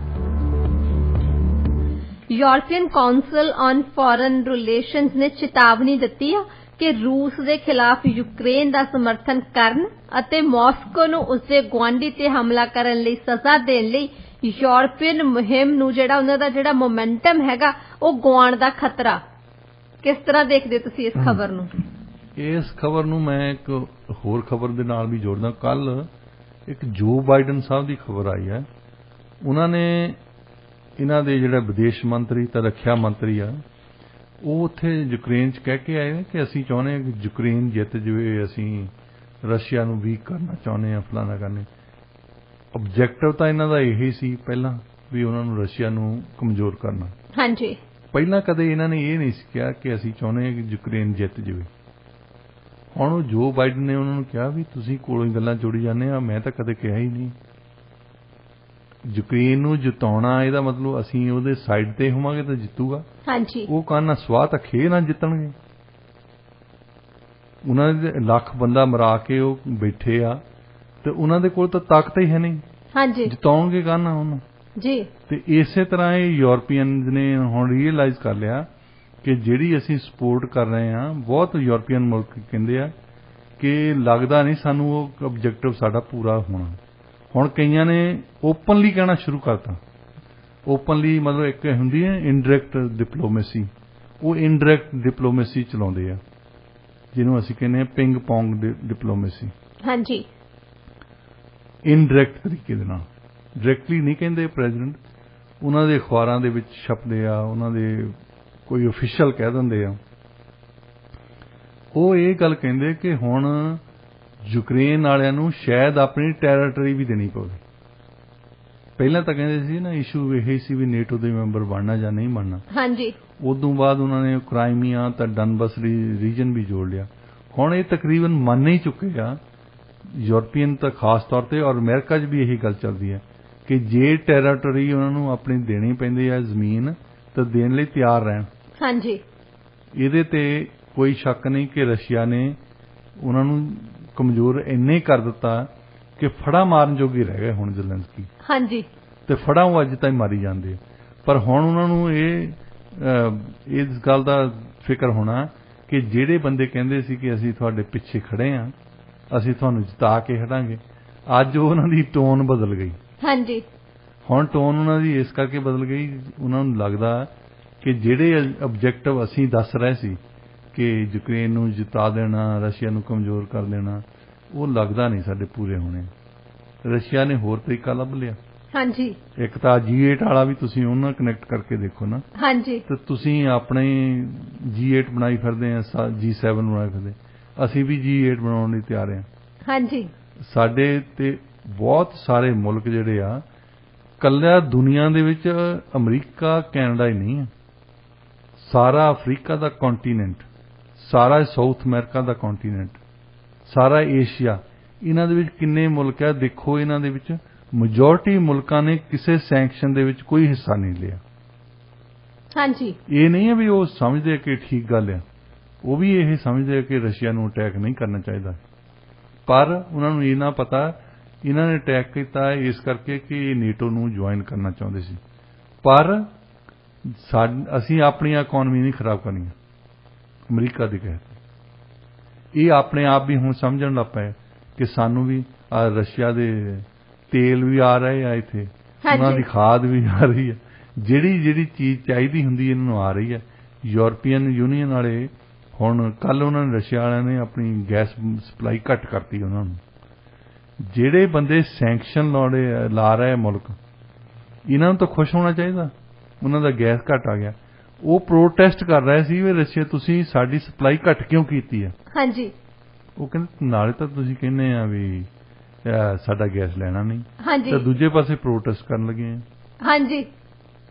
European council on foreign relations ਨੇ ਚੇਤਾਵਨੀ ਦਿੱਤੀ ਆ ਕਿ ਰੂਸ ਦੇ ਖਿਲਾਫ ਯੂਕਰੇਨ ਦਾ ਸਮਰਥਨ ਕਰਨ ਅਤੇ ਮਾਸਕੋ ਨੂੰ ਉਸਦੇ ਗੁਆਂਢੀ ਤੇ ਹਮਲਾ ਕਰਨ ਲਈ ਸਜ਼ਾ ਦੇਣ ਲਈ ਯੂਰਪੀਅਨ ਮੁਹਿੰਮ ਨੂੰ ਜਿਹੜਾ ਉਹਨਾਂ ਦਾ ਜਿਹੜਾ ਮੋਮੈਂਟਮ ਹੈਗਾ ਉਹ ਗੁਆਉਣ ਦਾ ਖਤਰਾ। ਕਿਸ ਤਰ੍ਹਾਂ ਦੇਖਦੇ ਤੁਸੀਂ ਇਸ ਖਬਰ ਨੂੰ? ਇਸ ਖਬਰ ਨੂੰ ਮੈਂ ਇੱਕ ਹੋਰ ਖਬਰ ਦੇ ਨਾਲ ਵੀ ਜੋੜਦਾ। ਕੱਲ ਇੱਕ ਜੋ ਬਾਈਡਨ ਸਾਹਿਬ ਦੀ ਖਬਰ ਆਈ ਹੈ, ਉਹਨਾਂ ਨੇ ਇਹਨਾਂ ਦੇ ਜਿਹੜਾ ਵਿਦੇਸ਼ ਮੰਤਰੀ ਤੇ ਰੱਖਿਆ ਮੰਤਰੀ ਆ, ਉਹ ਉੱਥੇ ਯੂਕਰੇਨ 'ਚ ਕਹਿ ਕੇ ਆਏ ਨੇ ਕਿ ਅਸੀਂ ਚਾਹੁੰਦੇ ਹਾਂ ਕਿ ਯੂਕਰੇਨ ਜਿੱਤ ਜਾਵੇ, ਅਸੀਂ ਰਸ਼ੀਆ ਨੂੰ ਵੀਕ ਕਰਨਾ ਚਾਹੁੰਦੇ ਹਾਂ, ਫਲਾਣਾ ਕਰਨੇ। ਆਬਜੈਕਟਿਵ ਤਾਂ ਇਹਨਾਂ ਦਾ ਇਹੀ ਸੀ ਪਹਿਲਾਂ ਵੀ ਉਹਨਾਂ ਨੂੰ ਰਸ਼ੀਆ ਨੂੰ ਕਮਜ਼ੋਰ ਕਰਨਾ। ਹਾਂਜੀ, ਪਹਿਲਾਂ ਕਦੇ ਇਹਨਾਂ ਨੇ ਇਹ ਨਹੀਂ ਸੀ ਕਿਹਾ ਕਿ ਅਸੀਂ ਚਾਹੁੰਦੇ ਹਾਂ ਕਿ ਯੂਕਰੇਨ ਜਿੱਤ ਜਾਵੇ। ਹੁਣ ਉਹ ਜੋ ਬਾਈਡਨ ਨੇ ਉਹਨਾਂ ਨੂੰ ਕਿਹਾ ਵੀ ਤੁਸੀਂ ਕੋਲੋਂ ਹੀ ਗੱਲਾਂ ਜੋੜੀ ਜਾਂਦੇ ਆ, ਮੈਂ ਤਾਂ ਕਦੇ ਕਿਹਾ ਹੀ ਨਹੀਂ। ਯੂਕਰੇਨ ਨੂੰ ਜਿਤਾਉਣਾ ਇਹਦਾ ਮਤਲਬ ਅਸੀਂ ਉਹਦੇ ਸਾਈਡ ਤੇ ਹੋਵਾਂਗੇ ਤਾਂ ਜਿੱਤੂਗਾ। ਹਾਂਜੀ, ਉਹ ਕਹਿੰਦਾ ਸਵਾਹ ਤਾਂ ਖੇ ਨਾ ਜਿੱਤਣਗੇ। ਉਹਨਾਂ ਦੇ ਲੱਖ ਬੰਦਾ ਮਰਾ ਕੇ ਉਹ ਬੈਠੇ ਆ ਤੇ ਉਹਨਾਂ ਦੇ ਕੋਲ ਤਾਂ ਤਾਕਤ ਹੀ ਹੈ ਨਹੀਂ। ਹਾਂਜੀ, ਜਿਤਾਉਣਗੇ ਕਹਿੰਦਾ ਉਹਨੂੰ ਜੀ। ਤੇ ਇਸੇ ਤਰ੍ਹਾਂ ਇਹ ਯੂਰਪੀਅਨਸ ਨੇ ਹੁਣ ਰੀਅਲਾਈਜ਼ ਕਰ ਲਿਆ ਕਿ ਜਿਹੜੀ ਅਸੀਂ ਸਪੋਰਟ ਕਰ ਰਹੇ ਹਾਂ, ਬਹੁਤ ਯੂਰਪੀਅਨ ਮੁਲਕ ਕਹਿੰਦੇ ਆ ਕਿ ਲੱਗਦਾ ਨਹੀਂ ਸਾਨੂੰ ਉਹ ਆਬਜੈਕਟਿਵ ਸਾਡਾ ਪੂਰਾ ਹੋਣਾ। ਹੁਣ ਕਈਆਂ ਨੇ ਓਪਨਲੀ ਕਹਿਣਾ ਸ਼ੁਰੂ ਕਰਤਾ। ਓਪਨਲੀ ਮਤਲਬ ਇੱਕ ਹੁੰਦੀ ਹੈ ਇਨਡਾਇਰੈਕਟ ਡਿਪਲੋਮੇਸੀ, ਉਹ ਇਨਡਾਇਰੈਕਟ ਡਿਪਲੋਮੇਸੀ ਚਲਾਉਂਦੇ ਆ, ਜਿਹਨੂੰ ਅਸੀਂ ਕਹਿੰਦੇ ਹਾਂ ਪਿੰਗ ਪੋਂਗ ਡਿਪਲੋਮੇਸੀ। ਹਾਂਜੀ, ਇਨਡਾਇਰੈਕਟ ਤਰੀਕੇ ਦੇ ਨਾਲ, ਡਾਇਰੈਕਟਲੀ ਨਹੀਂ ਕਹਿੰਦੇ ਪ੍ਰੈਜ਼ੀਡੈਂਟ, ਉਹਨਾਂ ਦੇ ਅਖਬਾਰਾਂ ਦੇ ਵਿੱਚ ਛਪਦੇ ਆ, ਉਹਨਾਂ ਦੇ ਕੋਈ ਅਫੀਸ਼ੀਅਲ ਕਹਿ ਦਿੰਦੇ ਆ। ਉਹ ਇਹ ਗੱਲ ਕਹਿੰਦੇ ਕਿ ਹੁਣ ਯੂਕਰੇਨ ਵਾਲਿਆਂ ਨੂੰ ਸ਼ਾਇਦ ਆਪਣੀ ਟੈਰੀਟਰੀ ਵੀ ਦੇਣੀ ਪਵੇ। ਪਹਿਲਾਂ ਤਾਂ ਕਹਿੰਦੇ ਸੀ ਨਾ ਇਸ਼ੂ ਇਹ ਸੀ ਵੀ ਨੇਟੋ ਦੇ ਮੈਂਬਰ ਬਣਨਾ ਜਾਂ ਨਹੀਂ ਬਣਨਾ। ਹਾਂਜੀ, ਉਦੋਂ ਬਾਅਦ ਉਹਨਾਂ ਨੇ ਕ੍ਰਾਈਮੀਆ ਤਾਂ ਡਨਬਸ ਰੀਜਨ ਵੀ ਜੋੜ ਲਿਆ। ਹੁਣ ਇਹ ਤਕਰੀਬਨ ਮੰਨ ਹੀ ਚੁੱਕੇ ਆ ਯੂਰਪੀਅਨ ਤਾਂ ਖਾਸ ਤੌਰ ਤੇ, ਔਰ ਅਮਰੀਕਾ 'ਚ ਵੀ ਇਹੀ ਗੱਲ ਚੱਲਦੀ ਹੈ ਕਿ ਜੇ ਟੈਰੀਟਰੀ ਉਹਨਾਂ ਨੂੰ ਆਪਣੀ ਦੇਣੀ ਪੈਂਦੀ ਹੈ ਜ਼ਮੀਨ, ਤਾਂ ਦੇਣ ਲਈ ਤਿਆਰ ਰਹਿਣ। ਹਾਂਜੀ, ਇਹਦੇ ਤੇ ਕੋਈ ਸ਼ੱਕ ਨਹੀਂ ਕਿ ਰਸ਼ੀਆ ਨੇ ਉਹਨਾਂ ਨੂੰ ਕਮਜ਼ੋਰ ਇੰਨੇ ਕਰ ਦਿੱਤਾ ਕਿ ਫੜਾ ਮਾਰਨ ਜੋਗੀ ਰਹਿ ਗਏ ਹੁਣ ਜ਼ੈਲੈਂਸਕੀ। ਹਾਂਜੀ, ਤੇ ਫੜਾ ਉਹ ਅੱਜ ਤਾਈਂ ਮਾਰੀ ਜਾਂਦੇ। ਪਰ ਹੁਣ ਉਹਨਾਂ ਨੂੰ ਇਸ ਗੱਲ ਦਾ ਫਿਕਰ ਹੋਣਾ ਕਿ ਜਿਹੜੇ ਬੰਦੇ ਕਹਿੰਦੇ ਸੀ ਕਿ ਅਸੀਂ ਤੁਹਾਡੇ ਪਿੱਛੇ ਖੜੇ ਹਾਂ, ਅਸੀਂ ਤੁਹਾਨੂੰ ਜਿਤਾ ਕੇ ਹਟਾਂਗੇ, ਅੱਜ ਉਹਨਾਂ ਦੀ ਟੋਨ ਬਦਲ ਗਈ। ਹਾਂਜੀ, ਹੁਣ ਟੋਨ ਉਹਨਾਂ ਦੀ ਇਸ ਕਰਕੇ ਬਦਲ ਗਈ, ਉਹਨਾਂ ਨੂੰ ਲੱਗਦਾ ਕਿ ਜਿਹੜੇ ਆਬਜੈਕਟਿਵ ਅਸੀਂ ਦੱਸ ਰਹੇ ਸੀ ਕਿ ਯੂਕਰੇਨ ਨੂੰ ਜਿਤਾ ਦੇਣਾ, ਰਸ਼ੀਆ ਨੂੰ ਕਮਜ਼ੋਰ ਕਰ ਦੇਣਾ, ਉਹ ਲੱਗਦਾ ਨਹੀਂ ਸਾਡੇ ਪੂਰੇ ਹੋਣੇ। ਰਸ਼ੀਆ ਨੇ ਹੋਰ ਤਰੀਕਾ ਲੱਭ ਲਿਆ। ਹਾਂਜੀ, ਇੱਕ ਤਾਂ G8 ਵਾਲਾ ਵੀ ਤੁਸੀਂ ਉਹਨਾਂ ਕਨੈਕਟ ਕਰਕੇ ਦੇਖੋ ਨਾ। ਹਾਂਜੀ, ਤੇ ਤੁਸੀਂ ਆਪਣੇ G8 ਬਣਾਈ ਫਿਰਦੇ ਆ, G7 ਬਣਾਈ ਫਿਰਦੇ, ਅਸੀਂ ਵੀ G8 ਬਣਾਉਣ ਲਈ ਤਿਆਰ ਹਾਂ। ਹਾਂਜੀ, ਸਾਡੇ ਤੇ ਬਹੁਤ ਸਾਰੇ ਮੁਲਕ ਜਿਹੜੇ ਆ, ਕੱਲਾ ਦੁਨੀਆ ਦੇ ਵਿੱਚ ਅਮਰੀਕਾ ਕੈਨੇਡਾ ਹੀ ਨਹੀਂ ਹੈ, ਸਾਰਾ ਅਫਰੀਕਾ ਦਾ ਕੰਟੀਨੈਂਟ, ਸਾਰਾ ਸਾਊਥ ਅਮਰੀਕਾ ਦਾ ਕੰਟੀਨੈਂਟ, ਸਾਰਾ ਏਸ਼ੀਆ, ਇਹਨਾਂ ਦੇ ਵਿੱਚ ਕਿੰਨੇ ਮੁਲਕ ਆ ਦੇਖੋ। ਇਹਨਾਂ ਦੇ ਵਿੱਚ ਮੈਜੋਰਟੀ ਮੁਲਕਾਂ ਨੇ ਕਿਸੇ ਸੈਂਕਸ਼ਨ ਦੇ ਵਿੱਚ ਕੋਈ ਹਿੱਸਾ ਨਹੀਂ ਲਿਆ। ਹਾਂਜੀ, ਇਹ ਨਹੀਂ ਹੈ ਵੀ ਉਹ ਸਮਝਦੇ ਕਿ ਠੀਕ ਗੱਲ ਆ, ਉਹ ਵੀ ਇਹ ਸਮਝਦੇ ਕਿ ਰਸ਼ੀਆ ਨੂੰ ਅਟੈਕ ਨਹੀਂ ਕਰਨਾ ਚਾਹੀਦਾ, ਪਰ ਉਹਨਾਂ ਨੂੰ ਇਹ ਨਾ ਪਤਾ ਇਹਨਾਂ ਨੇ ਅਟੈਕ ਕੀਤਾ ਇਸ ਕਰਕੇ ਕਿ ਨੇਟੋ ਨੂੰ ਜੁਆਇਨ ਕਰਨਾ ਚਾਹੁੰਦੇ ਸੀ। ਪਰ ਅਸੀਂ ਆਪਣੀ ਇਕਨੋਮੀ ਨਹੀਂ ਖਰਾਬ ਕਰਨੀ ਅਮਰੀਕਾ ਦੇ ਕਹਿ। ਇਹ ਆਪਣੇ ਆਪ ਵੀ ਹੁਣ ਸਮਝਣ ਲੱਗ ਪਏ ਕਿ ਸਾਨੂੰ ਵੀ ਰਸ਼ੀਆ ਦੇ ਤੇਲ ਵੀ ਆ ਰਹੇ ਆ ਇੱਥੇ, ਉਹਨਾਂ ਦੀ ਖਾਦ ਵੀ ਆ ਰਹੀ ਹੈ, ਜਿਹੜੀ ਚੀਜ਼ ਚਾਹੀਦੀ ਹੁੰਦੀ ਇਹਨਾਂ ਨੂੰ ਆ ਰਹੀ ਹੈ। ਯੂਰਪੀਅਨ ਯੂਨੀਅਨ ਵਾਲੇ ਹੁਣ ਕੱਲ ਉਹਨਾਂ ਨੇ ਰਸ਼ੀਆ ਵਾਲਿਆਂ ਨੇ ਆਪਣੀ ਗੈਸ ਸਪਲਾਈ ਘੱਟ ਕਰਤੀ ਉਹਨਾਂ ਨੂੰ। ਜਿਹੜੇ ਬੰਦੇ ਸੈਂਕਸ਼ਨ ਲਾ ਰਹੇ ਮੁਲਕ, ਇਹਨਾਂ ਨੂੰ ਤਾਂ ਖੁਸ਼ ਹੋਣਾ ਚਾਹੀਦਾ, ਉਹਨਾਂ ਦਾ ਗੈਸ ਘੱਟ ਆ ਗਿਆ। ਉਹ ਪ੍ਰੋਟੈਸਟ ਕਰ ਰਹੇ ਸੀ ਵੀ ਰਸ਼ੀਆ ਤੁਸੀਂ ਸਾਡੀ ਸਪਲਾਈ ਘੱਟ ਕਿਉਂ ਕੀਤੀ ਹੈ। ਹਾਂਜੀ, ਉਹ ਕਹਿੰਦੇ ਨਾਲੇ ਤਾਂ ਤੁਸੀਂ ਕਹਿੰਦੇ ਆ ਵੀ ਸਾਡਾ ਗੈਸ ਲੈਣਾ ਨਹੀਂ, ਹਾਂਜੀ, ਤੇ ਦੂਜੇ ਪਾਸੇ ਪ੍ਰੋਟੈਸਟ ਕਰਨ ਲੱਗੇ ਆ। ਹਾਂਜੀ,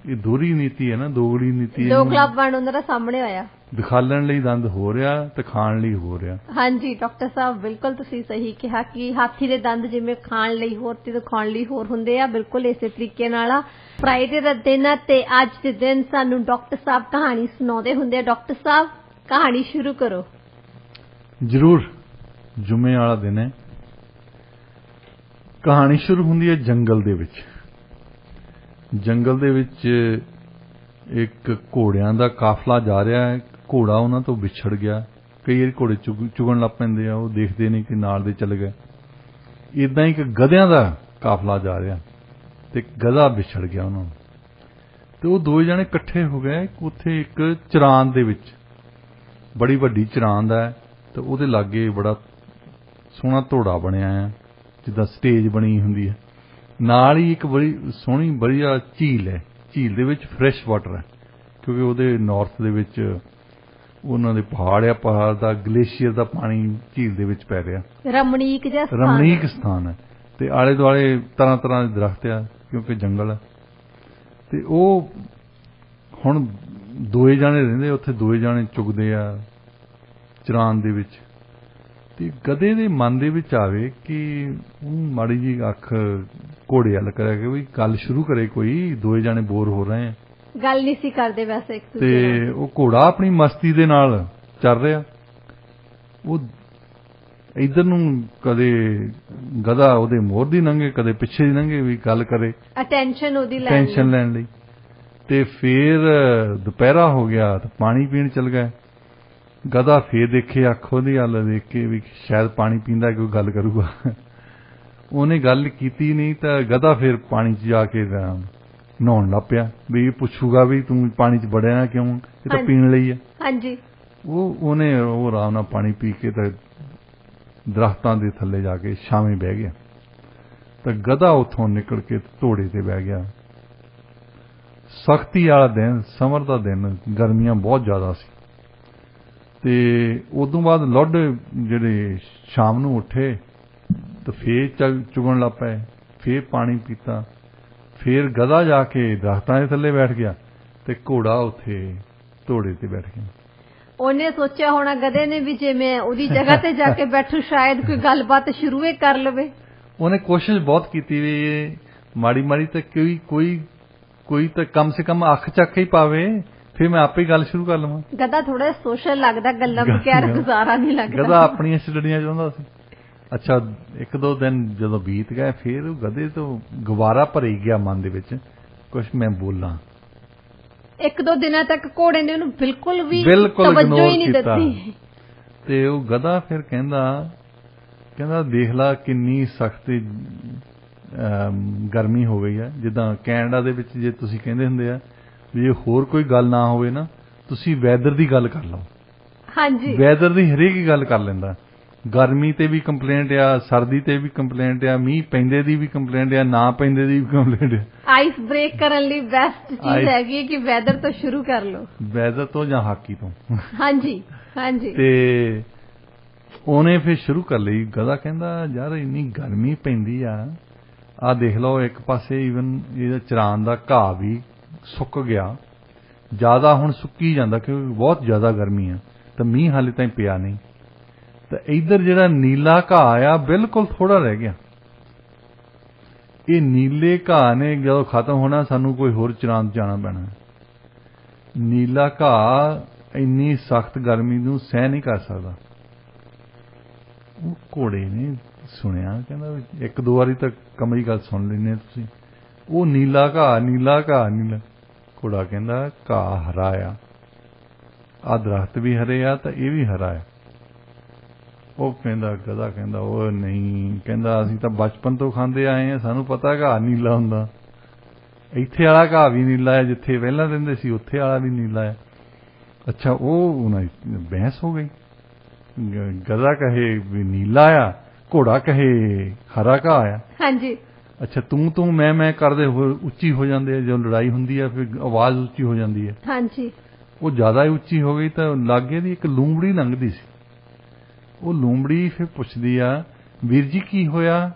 ਇਹ ਦੋਹਰੀ ਨੀਤੀ ਹੈ ਨਾ, ਦੋਗਲੀ ਨੀਤੀ। ਦੋ ਕਲੱਬਾਂ ਉਹਨਾਂ ਦਾ ਸਾਹਮਣੇ ਹੋਇਆ, ਦਿਖਾਲਣ ਲਈ ਦੰਦ ਹੋ ਰਿਹਾ ਤੇ ਖਾਣ ਲਈ ਹੋ ਰਿਹਾ। ਹਾਂਜੀ ਡਾਕਟਰ ਸਾਹਿਬ, ਬਿਲਕੁਲ ਤੁਸੀਂ ਸਹੀ ਕਿਹਾ ਕਿ ਹਾਥੀ ਦੇ ਦੰਦ ਜਿਵੇਂ ਖਾਣ ਲਈ ਹੋਰ ਤੇ ਦਿਖਾਉਣ ਲਈ ਹੋਰ ਹੁੰਦੇ ਆ, ਬਿਲਕੁਲ ਇਸੇ ਤਰੀਕੇ ਨਾਲ ਆ। ਫਰਾਈਡੇ ਦਾ ਦਿਨ ਤੇ ਅੱਜ ਦੇ ਦਿਨ ਸਾਨੂੰ ਡਾਕਟਰ ਸਾਹਿਬ ਕਹਾਣੀ ਸੁਣਾਉਂਦੇ ਹੁੰਦੇ ਆ। ਡਾਕਟਰ ਸਾਹਿਬ, ਕਹਾਣੀ ਸ਼ੁਰੂ ਕਰੋ। ਜ਼ਰੂਰ, ਜੁਮੇ ਵਾਲਾ ਦਿਨ ਹੈ। ਕਹਾਣੀ ਸ਼ੁਰੂ ਹੁੰਦੀ ਹੈ ਜੰਗਲ ਦੇ ਵਿੱਚ। ਜੰਗਲ ਦੇ ਵਿੱਚ ਇੱਕ ਘੋੜਿਆਂ ਦਾ ਕਾਫਲਾ ਜਾ ਰਿਹਾ ਹੈ। ਘੋੜਾ ਉਹਨਾਂ ਤੋਂ ਵਿਛੜ ਗਿਆ। ਕਈ ਵਾਰੀ ਘੋੜੇ ਚੁਗਣ ਲੱਗ ਪੈਂਦੇ ਆ, ਉਹ ਦੇਖਦੇ ਨਹੀਂ ਕਿ ਨਾਲ ਦੇ ਚਲੇ ਗਏ। ਇਦਾਂ ਹੀ ਇੱਕ ਗਧਿਆਂ ਦਾ ਕਾਫਲਾ ਜਾ ਰਿਹਾ ਤੇ ਗਧਾ ਵਿਛੜ ਗਿਆ ਉਹਨਾਂ ਨੂੰ, ਤੇ ਉਹ ਦੋਵੇਂ ਜਣੇ ਇਕੱਠੇ ਹੋ ਗਏ ਉੱਥੇ ਇੱਕ ਚਰਾਨ ਦੇ ਵਿੱਚ। ਬੜੀ ਵੱਡੀ ਚਰਾਨ ਦਾ ਹੈ ਤੇ ਉਹਦੇ ਲਾਗੇ ਬੜਾ ਸੋਹਣਾ ਘੋੜਾ ਬਣਿਆ ਹੈ, ਜਿੱਦਾਂ ਸਟੇਜ ਬਣੀ ਹੁੰਦੀ ਹੈ। ਨਾਲ ਹੀ ਇੱਕ ਬੜੀ ਸੋਹਣੀ ਵਧੀਆ ਝੀਲ ਹੈ। ਝੀਲ ਦੇ ਵਿੱਚ ਫਰੈਸ਼ ਵਾਟਰ ਹੈ, ਕਿਉਂਕਿ ਉਹਦੇ ਨਾਰਥ ਦੇ ਵਿੱਚ ਉਹਨਾਂ ਦੇ ਪਹਾੜ ਆ, ਪਹਾੜ ਦਾ ਗਲੇਸ਼ੀਅਰ ਦਾ ਪਾਣੀ ਝੀਲ ਦੇ ਵਿੱਚ ਪੈ ਰਿਹਾ। ਰਮਣੀਕ ਸਥਾਨ ਹੈ ਤੇ ਆਲੇ ਦੁਆਲੇ ਤਰ੍ਹਾਂ ਤਰ੍ਹਾਂ ਦੇ ਦਰਖਤ ਆ, ਕਿਉਂਕਿ ਜੰਗਲ ਹੈ। ਤੇ ਉਹ ਹੁਣ ਦੋਏ ਜਾਣੇ ਰਹਿੰਦੇ ਉੱਥੇ, ਦੋਏ ਜਾਣੇ ਚੁਗਦੇ ਆ ਚਰਾਨ ਦੇ ਵਿੱਚ। ਤੇ ਗਧੇ ਦੇ ਮਨ ਦੇ ਵਿੱਚ ਆਵੇ ਕਿ ਉਹਨੂੰ ਮਾੜੀ ਜੀ ਅੱਖ ਘੋੜੇ ਵੱਲ ਕਰਿਆ ਕਿ ਵੀ ਗੱਲ ਸ਼ੁਰੂ ਕਰੇ, ਕੋਈ ਦੋਏ ਜਾਣੇ ਬੋਰ ਹੋ ਰਹੇ ਆ, ਗੱਲ ਨਹੀਂ ਸੀ ਕਰਦੇ ਵੈਸੇ। ਤੇ ਉਹ ਘੋੜਾ ਆਪਣੀ ਮਸਤੀ ਦੇ ਨਾਲ ਚੱਲ ਰਿਹਾ। ਉਹ ਇਧਰ ਨੂੰ ਕਦੇ ਗਧਾ ਉਹਦੇ ਮੋਹਰ ਦੀ ਲੰਘੇ, ਕਦੇ ਪਿੱਛੇ ਦੀ ਲੰਘੇ, ਵੀ ਗੱਲ ਕਰੇ, ਅਟੈਂਸ਼ਨ ਉਹਦੀ ਟੈਨਸ਼ਨ ਲੈਣ ਲਈ। ਤੇ ਫੇਰ ਦੁਪਹਿਰਾ ਹੋ ਗਿਆ ਤੇ ਪਾਣੀ ਪੀਣ ਚਲ ਗਏ। ਗਧਾ ਫੇਰ ਦੇਖੇ, ਅੱਖ ਉਹਦੀ ਵੱਲ ਦੇਖ ਕੇ ਵੀ ਸ਼ਾਇਦ ਪਾਣੀ ਪੀਂਦਾ ਕੋਈ ਗੱਲ ਕਰੂਗਾ। ਉਹਨੇ ਗੱਲ ਕੀਤੀ ਨਹੀਂ ਤਾਂ ਗਧਾ ਫਿਰ ਪਾਣੀ 'ਚ ਜਾ ਕੇ ਨਹਾਉਣ ਲੱਗ ਪਿਆ ਵੀ ਇਹ ਪੁੱਛੂਗਾ ਵੀ ਤੂੰ ਪਾਣੀ 'ਚ ਵੜਿਆ ਨਾ ਕਿਉਂ, ਇਹ ਤਾਂ ਪੀਣ ਲਈ ਹੈ। ਹਾਂਜੀ। ਉਹਨੇ ਆਰਾਮ ਨਾਲ ਪਾਣੀ ਪੀ ਕੇ ਤਾਂ ਦਰਖਤਾਂ ਦੇ ਥੱਲੇ ਜਾ ਕੇ ਛਾਵੇਂ ਬਹਿ ਗਿਆ ਤਾਂ ਗਧਾ ਉੱਥੋਂ ਨਿਕਲ ਕੇ ਘੋੜੇ ਤੇ ਬਹਿ ਗਿਆ। ਸਖਤੀ ਵਾਲਾ ਦਿਨ, ਸਮਰ ਦਾ ਦਿਨ, ਗਰਮੀਆਂ ਬਹੁਤ ਜ਼ਿਆਦਾ ਸੀ ਤੇ ਉਦੋਂ ਬਾਅਦ ਲੁੱਡ ਜਿਹੜੇ ਸ਼ਾਮ ਨੂੰ ਉੱਠੇ ਤਾਂ ਫੇਰ ਚੁਗਣ ਲੱਗ ਪਏ, ਫੇਰ ਪਾਣੀ ਪੀਤਾ, ਫੇਰ ਗਧਾ ਜਾ ਕੇ ਦਰਖਤਾਂ ਦੇ ਥੱਲੇ ਬੈਠ ਗਿਆ ਤੇ ਘੋੜਾ ਉੱਥੇ ਘੋੜੇ ਤੇ ਬੈਠ ਗਿਆ। ਉਹਨੇ ਸੋਚਿਆ ਹੋਣਾ ਗਧੇ ਨੇ ਵੀ ਜੇ ਮੈਂ ਉਹਦੀ ਜਗ੍ਹਾ ਤੇ ਜਾ ਕੇ ਬੈਠੂ ਸ਼ਾਇਦ ਕੋਈ ਗੱਲਬਾਤ ਸ਼ੁਰੂ ਹੀ ਕਰ ਲਵੇ। ਉਹਨੇ ਕੋਸ਼ਿਸ਼ ਬਹੁਤ ਕੀਤੀ ਵੀ ਇਹ ਮਾੜੀ ਮਾੜੀ ਤਾਂ ਕੋਈ ਤਾਂ ਕਮ ਸੇ ਕਮ ਅੱਖ ਚੱਕ ਹੀ ਪਾਵੇ, ਫਿਰ ਮੈਂ ਆਪੇ ਗੱਲ ਸ਼ੁਰੂ ਕਰ ਲਵਾਂ। ਗਧਾ ਥੋੜਾ ਸੋਸ਼ਲ ਲੱਗਦਾ, ਗੱਲਾਂ ਬਗੈਰ ਗੁਜ਼ਾਰਾ ਨਹੀਂ ਲੱਗਦਾ। ਗਧਾ ਆਪਣੀਆਂ ਛੱਡਣੀਆਂ ਚਾਹੁੰਦਾ ਸੀ। ਅੱਛਾ, ਇੱਕ ਦੋ ਦਿਨ ਜਦੋਂ ਬੀਤ ਗਏ ਫਿਰ ਗਧੇ ਤੋਂ ਗੁਬਾਰਾ ਭਰੀ ਗਿਆ ਮਨ ਦੇ ਵਿੱਚ, ਕੁਛ ਮੈਂ ਬੋਲਾਂ। ਇੱਕ ਦੋ ਦਿਨਾਂ ਤੱਕ ਘੋੜੇ ਨੇ ਉਹਨੂੰ ਬਿਲਕੁਲ ਤਵੱਜੋ ਹੀ ਨਹੀਂ ਦਿੱਤੀ ਤੇ ਉਹ ਗਧਾ ਫਿਰ ਕਹਿੰਦਾ ਦੇਖ ਲਾ ਕਿੰਨੀ ਸਖਤ ਗਰਮੀ ਹੋ ਗਈ ਹੈ। ਜਿੱਦਾਂ ਕੈਨੇਡਾ ਦੇ ਵਿੱਚ ਜੇ ਤੁਸੀਂ ਕਹਿੰਦੇ ਹੁੰਦੇ ਆ ਵੀ ਜੇ ਹੋਰ ਕੋਈ ਗੱਲ ਨਾ ਹੋਵੇ ਨਾ, ਤੁਸੀਂ ਵੈਦਰ ਦੀ ਗੱਲ ਕਰ ਲਓ। ਹਾਂਜੀ, ਵੈਦਰ ਦੀ ਹਰੇਕ ਹੀ ਗੱਲ ਕਰ ਲੈਂਦਾ। ਗਰਮੀ ਤੇ ਵੀ ਕੰਪਲੇਂਟ ਆ, ਸਰਦੀ ਤੇ ਵੀ ਕੰਪਲੇਂਟ ਆ, ਮੀਂਹ ਪੈਂਦੇ ਦੀ ਵੀ ਕੰਪਲੇਂਟ ਆ, ਨਾ ਪੈਂਦੇ ਦੀ ਵੀ ਕੰਪਲੇਂਟ ਆ। ਆਈਸ ਬ੍ਰੇਕ ਕਰਨ ਲਈ ਬੈਸਟ ਚੀਜ਼ ਹੈਗੀ ਕਿ ਵੈਦਰ ਤੋਂ ਸ਼ੁਰੂ ਕਰ ਲਓ, ਵੈਦਰ ਤੋਂ ਜਾਂ ਹਾਕੀ ਤੋਂ। ਹਾਂਜੀ ਹਾਂਜੀ। ਤੇ ਉਹਨੇ ਫਿਰ ਸ਼ੁਰੂ ਕਰ ਲਈ। ਗਧਾ ਕਹਿੰਦਾ ਯਾਰ ਇੰਨੀ ਗਰਮੀ ਪੈਂਦੀ ਆ ਦੇਖ ਲਓ, ਇੱਕ ਪਾਸੇ ਈਵਨ ਇਹਦਾ ਚਰਾਨ ਦਾ ਘਾਹ ਵੀ ਸੁੱਕ ਗਿਆ, ਜ਼ਿਆਦਾ ਹੁਣ ਸੁੱਕੀ ਜਾਂਦਾ ਕਿਉਂਕਿ ਬਹੁਤ ਜ਼ਿਆਦਾ ਗਰਮੀ ਆ, ਤਾਂ ਮੀਂਹ ਹਾਲੇ ਤਾਈਂ ਪਿਆ ਨਹੀਂ। ਤਾਂ ਇੱਧਰ ਜਿਹੜਾ ਨੀਲਾ ਘਾਹ ਆ ਬਿਲਕੁਲ ਥੋੜਾ ਰਹਿ ਗਿਆ। ਇਹ ਨੀਲੇ ਘਾਹ ਨੇ ਜਦੋਂ ਖਤਮ ਹੋਣਾ ਸਾਨੂੰ ਕੋਈ ਹੋਰ ਚਰਾਨ ਜਾਣਾ ਪੈਣਾ। ਨੀਲਾ ਘਾਹ ਇੰਨੀ ਸਖਤ ਗਰਮੀ ਨੂੰ ਸਹਿ ਨਹੀਂ ਕਰ ਸਕਦਾ। ਉਹ ਘੋੜੇ ਨੇ ਸੁਣਿਆ, ਕਹਿੰਦਾ ਇੱਕ ਦੋ ਵਾਰੀ ਤਾਂ ਕਮਰੀ ਗੱਲ ਸੁਣ ਲੈਂਦੇ ਤੁਸੀਂ। ਉਹ ਨੀਲਾ ਘਾਹ ਨੀਲਾ ਘਾਹ ਨੀਲਾ। ਘੋੜਾ ਕਹਿੰਦਾ ਘਾਹ ਹਰਾ ਆ ਦਰਖਤ ਵੀ ਹਰੇ ਆ ਤਾਂ ਇਹ ਵੀ ਹਰਾ ਆ। ਉਹ ਕਹਿੰਦਾ ਗਧਾ ਕਹਿੰਦਾ ਉਹ ਨਹੀਂ, ਕਹਿੰਦਾ ਅਸੀਂ ਤਾਂ ਬਚਪਨ ਤੋਂ ਖਾਂਦੇ ਆਏ ਆ, ਸਾਨੂੰ ਪਤਾ ਘਾਹ ਨੀਲਾ ਹੁੰਦਾ। ਇੱਥੇ ਵਾਲਾ ਘਾਹ ਵੀ ਨੀਲਾ ਹੈ, ਜਿੱਥੇ ਪਹਿਲਾਂ ਰਹਿੰਦੇ ਸੀ ਉੱਥੇ ਵਾਲਾ ਵੀ ਨੀਲਾ ਹੈ। ਅੱਛਾ, ਉਹ ਉਹਨਾਂ ਦੀ ਬਹਿਸ ਹੋ ਗਈ। ਗਧਾ ਕਹੇ ਵੀ ਨੀਲਾ ਆ, ਘੋੜਾ ਕਹੇ ਹਰਾ ਘਾਹ ਆ। ਹਾਂਜੀ। ਅੱਛਾ, ਤੂੰ ਮੈਂ ਕਰਦੇ ਹੋਏ ਉੱਚੀ ਹੋ ਜਾਂਦੇ ਆ। ਜਦੋਂ ਲੜਾਈ ਹੁੰਦੀ ਆ ਫਿਰ ਆਵਾਜ਼ ਉੱਚੀ ਹੋ ਜਾਂਦੀ ਹੈ। ਹਾਂਜੀ। ਉਹ ਜ਼ਿਆਦਾ ਉੱਚੀ ਹੋ ਗਈ ਤਾਂ ਲਾਗੇ ਦੀ ਇੱਕ ਲੂੰਬੜੀ ਲੰਘਦੀ ਸੀ। ਉਹ ਲੂੰਬੜੀ ਫਿਰ ਪੁੱਛਦੀ ਆ ਵੀਰ ਜੀ ਕੀ ਹੋਇਆ।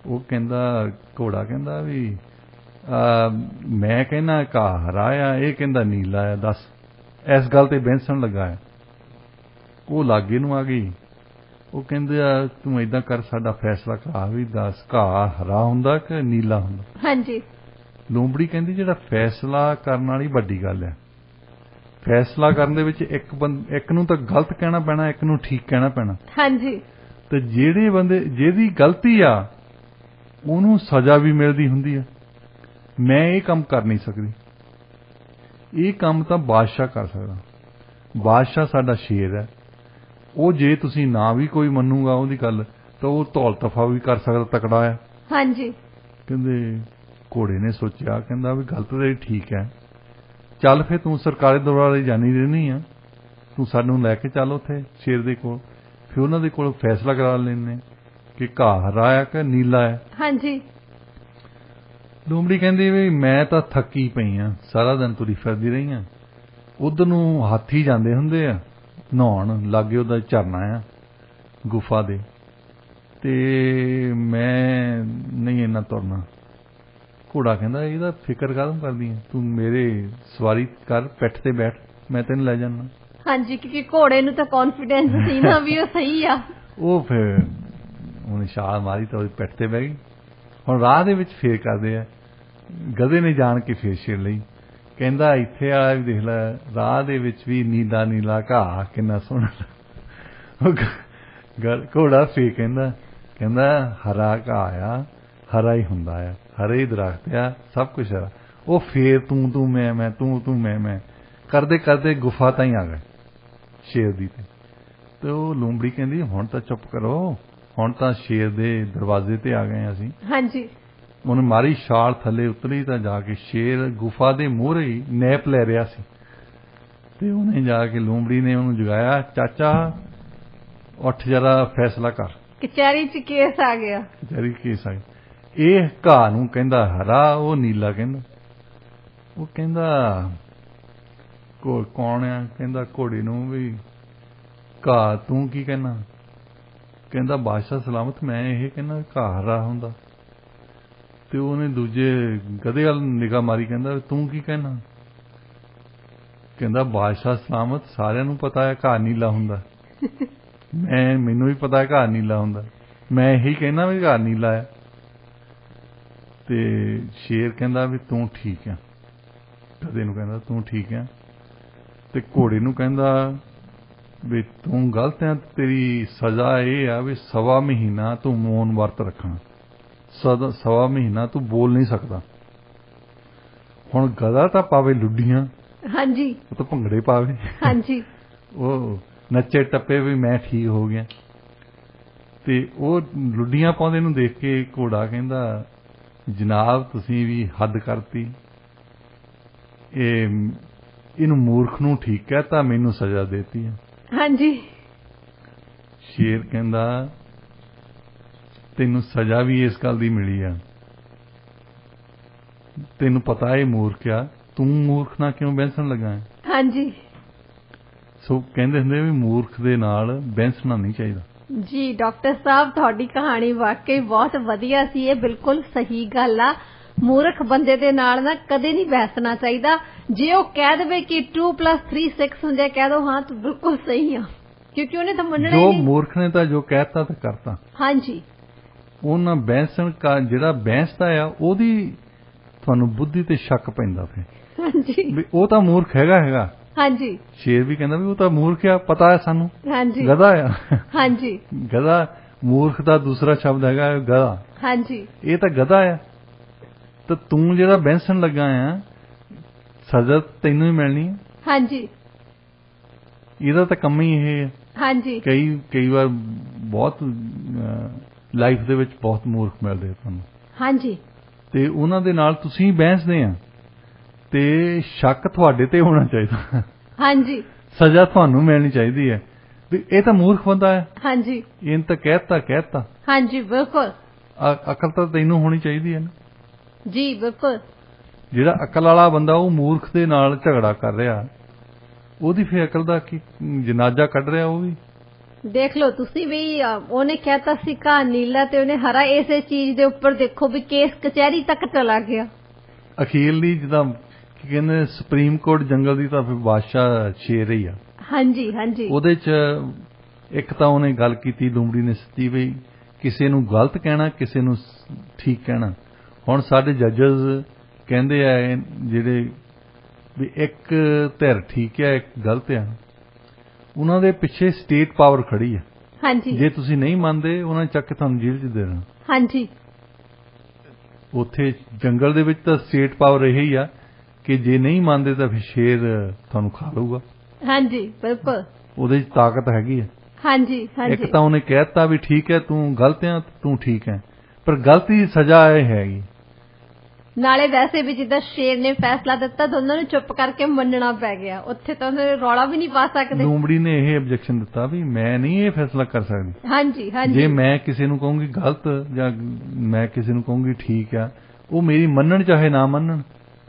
ਉਹ ਕਹਿੰਦਾ ਘੋੜਾ ਕਹਿੰਦਾ ਵੀ ਮੈਂ ਕਹਿੰਦਾ ਘਾਹ ਹਰਾ ਆ, ਇਹ ਕਹਿੰਦਾ ਨੀਲਾ ਆ, ਦੱਸ। ਇਸ ਗੱਲ ਤੇ ਬਹਿਸਣ ਲੱਗਾ ਹੈ। ਉਹ ਲਾਗੇ ਨੂੰ ਆ ਗਈ। ਉਹ ਕਹਿੰਦੇ ਆ ਤੂੰ ਏਦਾਂ ਕਰ, ਸਾਡਾ ਫੈਸਲਾ ਕਰਾ ਵੀ ਦੱਸ ਘਾਹ ਹਰਾ ਹੁੰਦਾ ਕਿ ਨੀਲਾ ਹੁੰਦਾ। ਹਾਂਜੀ। ਲੂੰਬੜੀ ਕਹਿੰਦੀ ਜਿਹੜਾ ਫੈਸਲਾ ਕਰਨ ਵਾਲੀ ਵੱਡੀ ਗੱਲ ਹੈ। ਫੈਸਲਾ ਕਰਨ ਦੇ ਵਿੱਚ ਇੱਕ ਨੂੰ ਤਾਂ ਗਲਤ ਕਹਿਣਾ ਪੈਣਾ, ਇੱਕ ਨੂੰ ਠੀਕ ਕਹਿਣਾ ਪੈਣਾ। ਹਾਂਜੀ। ਤੇ ਜਿਹੜੇ ਬੰਦੇ ਜਿਹਦੀ ਗਲਤੀ ਆ ਉਹਨੂੰ ਸਜ਼ਾ ਵੀ ਮਿਲਦੀ ਹੁੰਦੀ ਆ। ਮੈਂ ਇਹ ਕੰਮ ਕਰ ਨਹੀਂ ਸਕਦੀ, ਇਹ ਕੰਮ ਤਾਂ ਬਾਦਸ਼ਾਹ ਕਰ ਸਕਦਾ। ਬਾਦਸ਼ਾਹ ਸਾਡਾ ਸ਼ੇਰ ਹੈ, ਉਹ ਜੇ ਤੁਸੀਂ ਨਾ ਵੀ ਕੋਈ ਮੰਨੂਗਾ ਉਹਦੀ ਗੱਲ ਤਾਂ ਉਹ ਧੌਲ ਤਫਾ ਵੀ ਕਰ ਸਕਦਾ, ਤਕੜਾ ਹੈ। ਹਾਂਜੀ। ਕਹਿੰਦੇ ਘੋੜੇ ਨੇ ਸੋਚਿਆ, ਕਹਿੰਦਾ ਵੀ ਗੱਲ ਤਾਂ ਠੀਕ ਹੈ, ਚੱਲ ਫਿਰ ਤੂੰ ਸਰਕਾਰੀ ਦਰਬਾਰੇ ਜਾਣੀ ਰਹਿਣੀ ਆ, ਤੂੰ ਸਾਨੂੰ ਲੈ ਕੇ ਚੱਲ ਉੱਥੇ ਸ਼ੇਰ ਦੇ ਕੋਲ, ਫਿਰ ਉਹਨਾਂ ਦੇ ਕੋਲ ਫੈਸਲਾ ਕਰਾ ਲੈਂਦੇ ਕਿ ਘਾਹ ਹਰਾ ਆ ਕਿ ਨੀਲਾ ਹੈ। ਹਾਂਜੀ। ਲੂੰਬੜੀ ਕਹਿੰਦੀ ਵੀ ਮੈਂ ਤਾਂ ਥੱਕੀ ਪਈ ਆ, ਸਾਰਾ ਦਿਨ ਤੁਰੀ ਫਿਰਦੀ ਰਹੀ ਆ। ਉਧਰ ਨੂੰ ਹਾਥੀ ਜਾਂਦੇ ਹੁੰਦੇ ਆ ਨਹਾਉਣ, ਲਾਗੇ ਉਹਦਾ ਝਰਨਾ ਆ ਗੁਫਾ ਦੇ, ਤੇ ਮੈਂ ਨਹੀਂ ਇੰਨਾ ਤੁਰਨਾ। ਘੋੜਾ ਕਹਿੰਦਾ ਇਹਦਾ ਫਿਕਰ ਕਾਹਦੋਂ ਕਰਦੀ ਹੈ, ਤੂੰ ਮੇਰੇ ਸਵਾਰੀ ਕਰ, ਪਿੱਠ ਤੇ ਬੈਠ, ਮੈਂ ਤੈਨੂੰ ਲੈ ਜਾਣਾ। ਹਾਂਜੀ, ਕਿਉਂਕਿ ਘੋੜੇ ਨੂੰ ਤਾਂ ਕੌਨਫੀਡੈਂਸ ਸੀ ਨਾ ਵੀ ਉਹ ਸਹੀ ਆ। ਉਹ ਫਿਰ ਉਹਨੇ ਛਾਲ ਮਾਰੀ ਤਾਂ ਉਹਦੀ ਪਿੱਠ ਤੇ ਬਹਿ ਗਈ। ਹੁਣ ਰਾਹ ਦੇ ਵਿੱਚ ਫੇਰ ਕਰਦੇ ਆ, ਗਧੇ ਨੇ ਜਾਣ ਕੇ ਫੇਰ ਛੇੜ ਲਈ। ਕਹਿੰਦਾ ਇੱਥੇ ਵਾਲਾ ਵੀ ਦੇਖ ਲੈ, ਰਾਹ ਦੇ ਵਿੱਚ ਵੀ ਨੀਲਾ ਨੀਲਾ ਘਾਹ ਕਿੰਨਾ ਸੋਹਣਾ। ਘੋੜਾ ਫੇਰ ਕਹਿੰਦਾ ਹਰਾ ਘਾਹ ਆ, ਹਰਾ ਹੀ ਹੁੰਦਾ ਆ, ਹਰੇ ਹੀ ਦਰਖਤ ਆ, ਸਭ ਕੁਛ ਹਰਾ। ਉਹ ਫੇਰ ਤੂੰ ਮੈਂ ਤੂੰ ਮੈਂ ਕਰਦੇ ਕਰਦੇ ਗੁਫਾ ਤਾਈਂ ਆ ਗਏ ਸ਼ੇਰ ਦੀ। ਤੇ ਉਹ ਲੂੰਬੜੀ ਕਹਿੰਦੀ ਹੁਣ ਤਾਂ ਚੁੱਪ ਕਰੋ, ਹੁਣ ਤਾਂ ਸ਼ੇਰ ਦੇ ਦਰਵਾਜ਼ੇ ਤੇ ਆ ਗਏ ਅਸੀਂ। ਹਾਂਜੀ। ਉਹਨੇ ਮਾਰੀ ਛਾਲ ਥੱਲੇ ਉਤਰੀ ਤਾਂ ਜਾ ਕੇ ਸ਼ੇਰ ਗੁਫਾ ਦੇ ਮੂਹਰੇ ਹੀ ਨੈਪ ਲੈ ਰਿਹਾ ਸੀ ਤੇ ਉਹਨੇ ਜਾ ਕੇ ਲੂੰਬੜੀ ਨੇ ਉਹਨੂੰ ਜਗਾਇਆ, ਚਾਚਾ ਉੱਠ ਜਰਾ ਫੈਸਲਾ ਕਰ। ਕਚਹਿਰੀ 'ਚ ਕੇਸ ਆ ਗਿਆ। ਕਚਹਿਰੀ ਕੇਸ ਆ ਗਿਆ। ਇਹ ਘਾਹ ਨੂੰ ਕਹਿੰਦਾ ਹਰਾ, ਉਹ ਨੀਲਾ ਕਹਿੰਦਾ। ਉਹ ਕਹਿੰਦਾ ਕੌਣ ਆ? ਕਹਿੰਦਾ ਘੋੜੇ ਨੂੰ ਵੀ ਘਾਹ ਤੂੰ ਕੀ ਕਹਿਣਾ? ਕਹਿੰਦਾ ਬਾਦਸ਼ਾਹ ਸਲਾਮਤ, ਮੈਂ ਇਹ ਕਹਿੰਦਾ ਘਾਹ ਹਰਾ ਹੁੰਦਾ। ਤੇ ਉਹਨੇ ਦੂਜੇ ਗਧੇ ਵੱਲ ਨਿਗਾਹ ਮਾਰੀ, ਕਹਿੰਦਾ ਤੂੰ ਕੀ ਕਹਿਣਾ? ਕਹਿੰਦਾ ਬਾਦਸ਼ਾਹ ਸਲਾਮਤ, ਸਾਰਿਆਂ ਨੂੰ ਪਤਾ ਹੈ ਘਾਹ ਨੀਲਾ ਹੁੰਦਾ, ਮੈਨੂੰ ਵੀ ਪਤਾ ਹੈ ਘਾਹ ਨੀਲਾ ਹੁੰਦਾ, ਮੈਂ ਇਹੀ ਕਹਿਣਾ ਵੀ ਘਾਹ ਨੀਲਾ ਹੈ। ਤੇ ਸ਼ੇਰ ਕਹਿੰਦਾ ਵੀ ਤੂੰ ਠੀਕ ਆ। ਗਧੇ ਨੂੰ ਕਹਿੰਦਾ ਤੂੰ ਠੀਕ ਆ। ਤੇ ਘੋੜੇ ਨੂੰ ਕਹਿੰਦਾ ਵੀ ਤੂੰ ਗਲਤ ਆ, ਤੇਰੀ ਸਜ਼ਾ ਇਹ ਆ ਵੀ 1.25 ਮਹੀਨਾ ਤੂੰ ਮੌਨ ਵਰਤ ਰੱਖਣਾ, 1.25 ਮਹੀਨਾ ਤੂੰ ਬੋਲ ਨਹੀਂ ਸਕਦਾ। ਹੁਣ ਗਧਾ ਤਾਂ ਪਾਵੇ ਲੁੱਡੀਆਂ, ਹਾਂਜੀ, ਉਹ ਤਾਂ ਭੰਗੜੇ ਪਾਵੇ, ਹਾਂਜੀ, ਉਹ ਨੱਚੇ ਟੱਪੇ ਵੀ ਮੈਂ ਠੀਕ ਹੋ ਗਿਆ। ਤੇ ਉਹ ਲੁੱਡੀਆਂ ਪਾਉਂਦੇ ਨੂੰ ਦੇਖ ਕੇ ਘੋੜਾ ਕਹਿੰਦਾ ਜਨਾਬ ਤੁਸੀਂ ਵੀ ਹੱਦ ਕਰਤੀ, ਇਹਨੂੰ ਮੂਰਖ ਨੂੰ ਠੀਕ ਕਹਿਤਾ, ਮੈਨੂੰ ਸਜ਼ਾ ਦੇਤੀ ਹੈ। ਹਾਂਜੀ। ਸ਼ੇਰ ਕਹਿੰਦਾ ਤੈਨੂੰ ਸਜ਼ਾ ਵੀ ਇਸ ਗੱਲ ਦੀ ਮਿਲੀ ਆ, ਤੈਨੂੰ ਪਤਾ ਇਹ ਮੂਰਖ ਆ, ਤੂੰ ਮੂਰਖ ਨਾਲ ਕਿਉਂ ਬਹਿਸਣ ਲੱਗਾ ਹੈ? ਹਾਂਜੀ। ਸੋ ਕਹਿੰਦੇ ਹੁੰਦੇ ਵੀ ਮੂਰਖ ਦੇ ਨਾਲ ਬਹਿਸਣਾ ਨਹੀਂ ਚਾਹੀਦਾ। ਜੀ ਡਾਕਟਰ ਸਾਹਿਬ, ਤੁਹਾਡੀ ਕਹਾਣੀ ਵਾਕਈ ਬਹੁਤ ਵਧੀਆ ਸੀ। ਇਹ ਬਿਲਕੁਲ ਸਹੀ ਗੱਲ ਆ, ਮੂਰਖ ਬੰਦੇ ਦੇ ਨਾਲ ਨਾ ਕਦੇ ਨਹੀਂ ਬਹਿਸਣਾ ਚਾਹੀਦਾ। ਜੇ ਉਹ ਕਹਿ ਦੇਵੇ ਕਿ 2 + 3 6 ਹੁੰਦੇ, ਕਹਿ ਦੋ ਹਾਂ ਤੂੰ ਬਿਲਕੁਲ ਸਹੀ ਆ, ਕਿਉਂਕਿ ਉਹਨੇ ਤਾਂ ਮੰਨਣਾ ਹੀ ਜੋ ਨਹੀਂ। ਮੂਰਖ ਨੇ ਤਾਂ ਜੋ ਕਹਿਤਾ ਤਾਂ ਕਰਤਾ। ਹਾਂਜੀ। ਉਹਨਾਂ ਬਹਿਸਣ ਜਿਹੜਾ ਬਹਿਸਦਾ ਆ ਉਹਦੀ ਤੁਹਾਨੂੰ ਬੁੱਧੀ ਤੇ ਸ਼ੱਕ ਪੈਂਦਾ ਫਿਰ ਹਾਂਜੀ ਵੀ ਉਹ ਤਾਂ ਮੂਰਖ ਹੈਗਾ। ਹਾਂਜੀ। ਸ਼ੇਰ ਵੀ ਕਹਿੰਦਾ ਵੀ ਉਹ ਤਾਂ ਮੂਰਖ ਆ, ਪਤਾ ਹੈ ਸਾਨੂੰ। ਹਾਂਜੀ। ਗਧਾ ਆ। ਹਾਂਜੀ। ਗਧਾ, ਮੂਰਖ ਦਾ ਦੂਸਰਾ ਸ਼ਬਦ ਹੈਗਾ ਗਧਾ। ਹਾਂਜੀ। ਇਹ ਤਾਂ ਗਧਾ ਆ। ਤਾਂ ਤੂੰ ਜਿਹੜਾ ਬਹਿਸਣ ਲੱਗਾ ਆ, ਸਜ਼ਾ ਤੈਨੂੰ ਹੀ ਮਿਲਣੀ ਹੈ। ਹਾਂਜੀ। ਇਹਦਾ ਤਾਂ ਕੰਮ ਹੀ ਇਹ ਹੈ। ਹਾਂਜੀ। ਕਈ ਵਾਰ ਬਹੁਤ ਲਾਈਫ ਦੇ ਵਿੱਚ ਬਹੁਤ ਮੂਰਖ ਮਿਲਦੇ ਆ ਤੁਹਾਨੂੰ। ਹਾਂਜੀ। ਤੇ ਉਹਨਾਂ ਦੇ ਨਾਲ ਤੁਸੀਂ ਬਹਿਸਦੇ ਆ ਤੇ ਸ਼ੱਕ ਤੁਹਾਡੇ ਤੇ ਹੋਣਾ ਚਾਹੀਦਾ। ਹਾਂਜੀ। ਸਜ਼ਾ ਤੁਹਾਨੂੰ ਮਿਲਣੀ ਚਾਹੀਦੀ ਹੈ ਵੀ ਇਹ ਤਾਂ ਮੂਰਖ ਬੰਦਾ ਹੈ। ਹਾਂਜੀ। ਇਹਨੇ ਤਾਂ ਕਹਿਤਾ। ਹਾਂਜੀ ਬਿਲਕੁਲ। ਅਕਲ ਤਾਂ ਤੈਨੂੰ ਹੋਣੀ ਚਾਹੀਦੀ ਹੈ ਨਾ। ਜੀ ਬਿਲਕੁਲ। ਜਿਹੜਾ ਅਕਲ ਵਾਲਾ ਬੰਦਾ ਉਹ ਮੂਰਖ ਦੇ ਨਾਲ ਝਗੜਾ ਕਰ ਰਿਹਾ, ਉਹਦੀ ਫਿਰ ਅਕਲ ਦਾ ਕੀ ਜਨਾਜ਼ਾ ਕੱਢ ਰਿਹਾ ਉਹ ਵੀ। ਦੇਖ ਲਓ ਤੁਸੀਂ ਵੀ, ਉਹਨੇ ਕਹਿਤਾ ਸੀ ਘਾਹ ਨੀਲਾ ਤੇ ਉਹਨੇ ਹਰਾ, ਇਸੇ ਚੀਜ਼ ਦੇ ਉੱਪਰ ਦੇਖੋ ਵੀ ਕੇਸ ਕਚਹਿਰੀ ਤੱਕ ਚਲਾ ਗਿਆ। ਅਖੀਰਲੀ ਜਿੱਦਾਂ ਕੀ ਕਹਿੰਦੇ ਸੁਪਰੀਮ ਕੋਰਟ ਜੰਗਲ ਦੀ ਤਾਂ ਫਿਰ ਬਾਦਸ਼ਾਹ ਸ਼ੇਰ ਹੀ ਆ। ਹਾਂਜੀ। ਹਾਂਜੀ। ਉਹਦੇ ਚ ਇੱਕ ਤਾਂ ਉਹਨੇ ਗੱਲ ਕੀਤੀ ਲੂੰਬੜੀ ਨੇ ਸੱਚੀ, ਵੀ ਕਿਸੇ ਨੂੰ ਗਲਤ ਕਹਿਣਾ, ਕਿਸੇ ਨੂੰ ਠੀਕ ਕਹਿਣਾ। ਹੁਣ ਸਾਡੇ ਜੱਜਸ ਕਹਿੰਦੇ ਆ ਜਿਹੜੇ ਵੀ ਇੱਕ ਧਿਰ ਠੀਕ ਹੈ ਇੱਕ ਗਲਤ ਆ, ਉਹਨਾਂ ਦੇ ਪਿੱਛੇ ਸਟੇਟ ਪਾਵਰ ਖੜੀ ਹੈ। ਹਾਂਜੀ। ਜੇ ਤੁਸੀਂ ਨਹੀਂ ਮੰਨਦੇ ਉਹਨਾਂ ਨੇ ਚੱਕ ਕੇ ਤੁਹਾਨੂੰ ਜੇਲ੍ਹ 'ਚ ਦੇ ਦੇਣਾ। ਹਾਂਜੀ। ਉੱਥੇ ਜੰਗਲ ਦੇ ਵਿੱਚ ਤਾਂ ਸਟੇਟ ਪਾਵਰ ਇਹੀ ਆ ਕਿ ਜੇ ਨਹੀਂ ਮੰਨਦੇ ਤਾਂ ਫਿਰ ਸ਼ੇਰ ਤੁਹਾਨੂੰ ਖਾ ਲਊਗਾ। ਹਾਂਜੀ ਬਿਲਕੁਲ। ਉਹਦੇ 'ਚ ਤਾਕਤ ਹੈਗੀ ਹੈ। ਹਾਂਜੀ। ਇੱਕ ਤਾਂ ਉਹਨੇ ਕਹਿਤਾ ਵੀ ਠੀਕ ਹੈ ਤੂੰ ਗਲਤ ਆ, ਤੂੰ ਠੀਕ ਹੈ, ਪਰ ਗਲਤੀ ਦੀ ਸਜ਼ਾ ਇਹ ਹੈਗੀ। ਨਾਲੇ ਵੈਸੇ ਵੀ ਜਿੱਦਾਂ ਸ਼ੇਰ ਨੇ ਫੈਸਲਾ ਦਿੱਤਾ ਦੋਨਾਂ ਨੂੰ ਚੁੱਪ ਕਰਕੇ ਮੰਨਣਾ ਪੈ ਗਿਆ, ਉੱਥੇ ਤਾਂ ਉਹਨੇ ਰੌਲਾ ਵੀ ਨਹੀਂ ਪਾ ਸਕਦੇ। ਲੂੰਬੜੀ ਨੇ ਇਹ ਆਬਜੈਕਸ਼ਨ ਦਿੱਤਾ ਵੀ ਮੈਂ ਨਹੀਂ ਇਹ ਫੈਸਲਾ ਕਰ ਸਕਦੀ। ਹਾਂਜੀ। ਹਾਂਜੀ। ਜੇ ਮੈਂ ਕਿਸੇ ਨੂੰ ਕਹੂੰਗੀ ਗਲਤ ਜਾਂ ਮੈਂ ਕਿਸੇ ਨੂੰ ਕਹੂੰਗੀ ਠੀਕ ਆ, ਉਹ ਮੇਰੀ ਮੰਨਣ ਚਾਹੇ ਨਾ ਮੰਨਣ।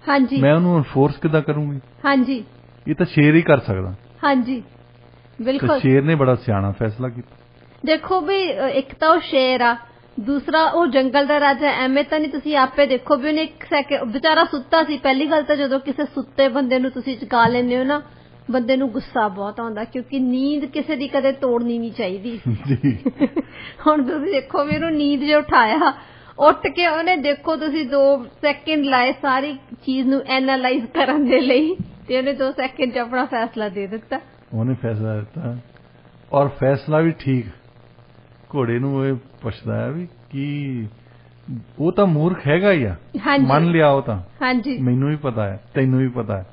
ਹਾਂਜੀ। ਮੈਂ ਉਹਨੂੰ ਇਨਫੋਰਸ ਕਿੱਦਾਂ ਕਰੂੰਗੀ? ਹਾਂਜੀ। ਇਹ ਤਾਂ ਸ਼ੇਰ ਹੀ ਕਰ ਸਕਦਾ। ਹਾਂਜੀ ਬਿਲਕੁਲ। ਸ਼ੇਰ ਨੇ ਬੜਾ ਸਿਆਣਾ ਫੈਸਲਾ ਕੀਤਾ। ਦੇਖੋ ਵੀ ਇੱਕ ਤਾਂ ਉਹ ਸ਼ੇਰ ਆ, ਦੂਸਰਾ ਉਹ ਜੰਗਲ ਦਾ ਰਾਜਾ। ਐਵੇਂ ਤਾਂ ਨਹੀਂ, ਤੁਸੀਂ ਆਪੇ ਦੇਖੋ ਵੀ ਉਹਨੇ ਇੱਕ ਸੈਕਿੰਡ ਵਿਚਾਰਾ ਸੁੱਤਾ ਸੀ। ਪਹਿਲੀ ਗੱਲ ਤਾਂ ਜਦੋਂ ਕਿਸੇ ਸੁੱਤੇ ਬੰਦੇ ਨੂੰ ਤੁਸੀਂ ਜਗਾ ਲੈਂਦੇ ਹੋ ਨਾ, ਬੰਦੇ ਨੂੰ ਗੁੱਸਾ ਬਹੁਤ ਆਉਂਦਾ, ਕਿਉਂਕਿ ਨੀਂਦ ਕਿਸੇ ਦੀ ਕਦੇ ਤੋੜਨੀ ਨਹੀਂ ਚਾਹੀਦੀ। ਹੁਣ ਤੁਸੀਂ ਦੇਖੋ ਵੀ ਉਹਨੂੰ ਨੀਂਦ ਜੇ ਉਠਾਇਆ, ਉੱਠ ਕੇ ਉਹਨੇ ਦੇਖੋ ਤੁਸੀਂ 2 ਸੈਕਿੰਡ ਲਾਏ ਸਾਰੀ ਚੀਜ਼ ਨੂੰ ਐਨਾਲਾਈਜ਼ ਕਰਨ ਦੇ ਲਈ, ਤੇ ਉਹਨੇ 2 ਸੈਕਿੰਡ 'ਚ ਆਪਣਾ ਫੈਸਲਾ ਦੇ ਦਿੱਤਾ। ਉਹਨੇ ਫੈਸਲਾ ਦਿੱਤਾ ਔਰ ਫੈਸਲਾ ਵੀ ਠੀਕ। ਘੋੜੇ ਨੂੰ ਇਹ ਪੁੱਛਦਾ ਹੈ ਵੀ ਕੀ ਉਹ ਤਾਂ ਮੂਰਖ ਹੈਗਾ ਹੀ ਆ, ਮੰਨ ਲਿਆ ਉਹ ਤਾਂ। ਹਾਂਜੀ। ਮੈਨੂੰ ਵੀ ਪਤਾ ਹੈ, ਤੈਨੂੰ ਵੀ ਪਤਾ ਹੈ।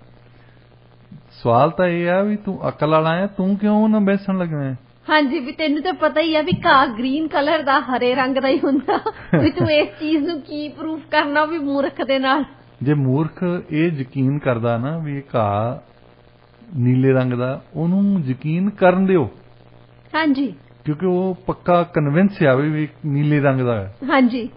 ਸਵਾਲ ਤਾਂ ਇਹ ਆ ਵੀ ਤੂੰ ਅਕਲ ਵਾਲਾ ਹੈ, ਤੂੰ ਕਿਉਂ ਨਾ ਬੈਸਣ ਲੱਗਾ ਹੈ? ਹਾਂਜੀ ਵੀ ਤੈਨੂੰ ਤਾਂ ਪਤਾ ਹੀ ਆ ਵੀ ਘਾਹ ਗ੍ਰੀਨ ਕਲਰ ਦਾ ਹਰੇ ਰੰਗ ਦਾ ਹੀ ਹੁੰਦਾ ਵੀ ਤੂੰ ਇਸ ਚੀਜ਼ ਨੂੰ ਕੀ ਪ੍ਰੂਫ ਕਰਨਾ ਵੀ ਮੂਰਖ ਦੇ ਨਾਲ। ਜੇ ਮੂਰਖ ਇਹ ਯਕੀਨ ਕਰਦਾ ਨਾ ਵੀ ਇਹ ਘਾਹ ਨੀਲੇ ਰੰਗ ਦਾ, ਉਹਨੂੰ ਯਕੀਨ ਕਰਨ ਦਿਓ। ਹਾਂਜੀ। ਕਿਉਂਕਿ ਉਹ ਪੱਕਾ ਕਨਵਿੰਸ ਆ ਵੀ ਨੀਲੇ ਰੰਗ ਦਾ ਹੈ। ਹਾਂਜੀ।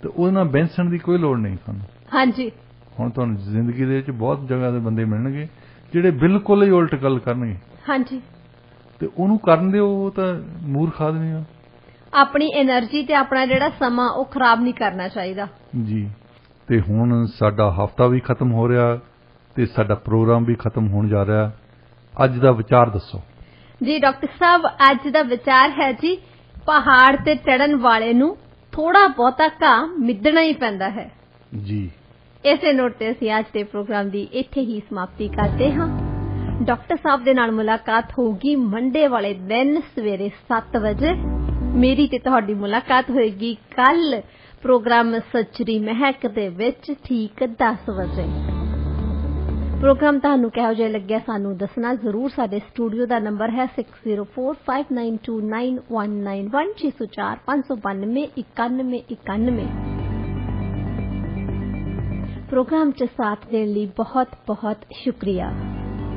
ਤੇ ਉਹਦੇ ਨਾਲ ਬੈਂਸਣ ਦੀ ਕੋਈ ਲੋੜ ਨਹੀਂ ਤੁਹਾਨੂੰ। ਹਾਂਜੀ। ਹੁਣ ਤੁਹਾਨੂੰ ਜ਼ਿੰਦਗੀ ਦੇ ਵਿੱਚ ਬਹੁਤ ਜਗ੍ਹਾ ਦੇ ਬੰਦੇ ਮਿਲਣਗੇ ਜਿਹੜੇ ਬਿਲਕੁਲ ਹੀ ਉਲਟ ਗੱਲ ਕਰਨਗੇ। ਹਾਂਜੀ। ਤੇ ਉਹਨੂੰ ਕਰਨ ਦਿਓ, ਉਹ ਤਾਂ ਮੂਰਖ ਆਦਮੀ ਆ। ਆਪਣੀ એનર્ਜੀ ਤੇ ਆਪਣਾ ਜਿਹੜਾ ਸਮਾਂ ਉਹ ਖਰਾਬ ਨਹੀਂ ਕਰਨਾ ਚਾਹੀਦਾ ਜੀ। ਤੇ ਹੁਣ ਸਾਡਾ ਹਫਤਾ ਵੀ ਖਤਮ ਹੋ ਰਿਹਾ ਤੇ ਸਾਡਾ ਪ੍ਰੋਗਰਾਮ ਵੀ ਖਤਮ ਹੋਣ ਜਾ ਰਿਹਾ। ਅੱਜ ਦਾ ਵਿਚਾਰ ਦੱਸੋ ਜੀ ਡਾਕਟਰ ਸਾਹਿਬ। ਅੱਜ ਦਾ ਵਿਚਾਰ ਹੈ ਜੀ, ਪਹਾੜ ਤੇ ਚੜਨ ਵਾਲੇ ਨੂੰ ਥੋੜਾ ਬਹੁਤਾ ਘਾਹ ਮਿੱਧਣਾ ਹੀ ਪੈਂਦਾ ਹੈ ਜੀ। ਇਸੇ ਨੋਟ ਤੇ ਅਸੀਂ ਅੱਜ ਦੇ ਪ੍ਰੋਗਰਾਮ ਦੀ ਇੱਥੇ ਹੀ ਸਮਾਪਤੀ ਕਰਦੇ ਹਾਂ। ਡਾਕਟਰ ਸਾਹਿਬ ਦੇ ਨਾਲ ਮੁਲਾਕਾਤ ਹੋਊਗੀ ਮੰਡੇ ਵਾਲੇ ਦਿਨ ਸਵੇਰੇ 7 ਵਜੇ। ਮੇਰੀ ਤੇ ਤੁਹਾਡੀ ਮੁਲਾਕਾਤ ਹੋਏਗੀ ਕੱਲ ਪ੍ਰੋਗਰਾਮ ਸੱਚਰੀ ਮਹਿਕ ਦੇ ਵਿੱਚ ਠੀਕ 10 ਵਜੇ। ਪ੍ਰੋਗਰਾਮ ਤੁਹਾਨੂੰ ਕਿਹੋ ਜਿਹਾ ਲੱਗਿਆ ਸਾਨੂੰ ਦੱਸਣਾ ਜ਼ਰੂਰ। ਸਾਡੇ ਸਟੂਡੀਓ ਦਾ ਨੰਬਰ ਹੈ 6045929191 6045929191। ਪ੍ਰੋਗਰਾਮ 'ਚ ਸਾਥ ਦੇਣ ਲਈ ਬਹੁਤ ਬਹੁਤ ਸ਼ੁਕਰੀਆ।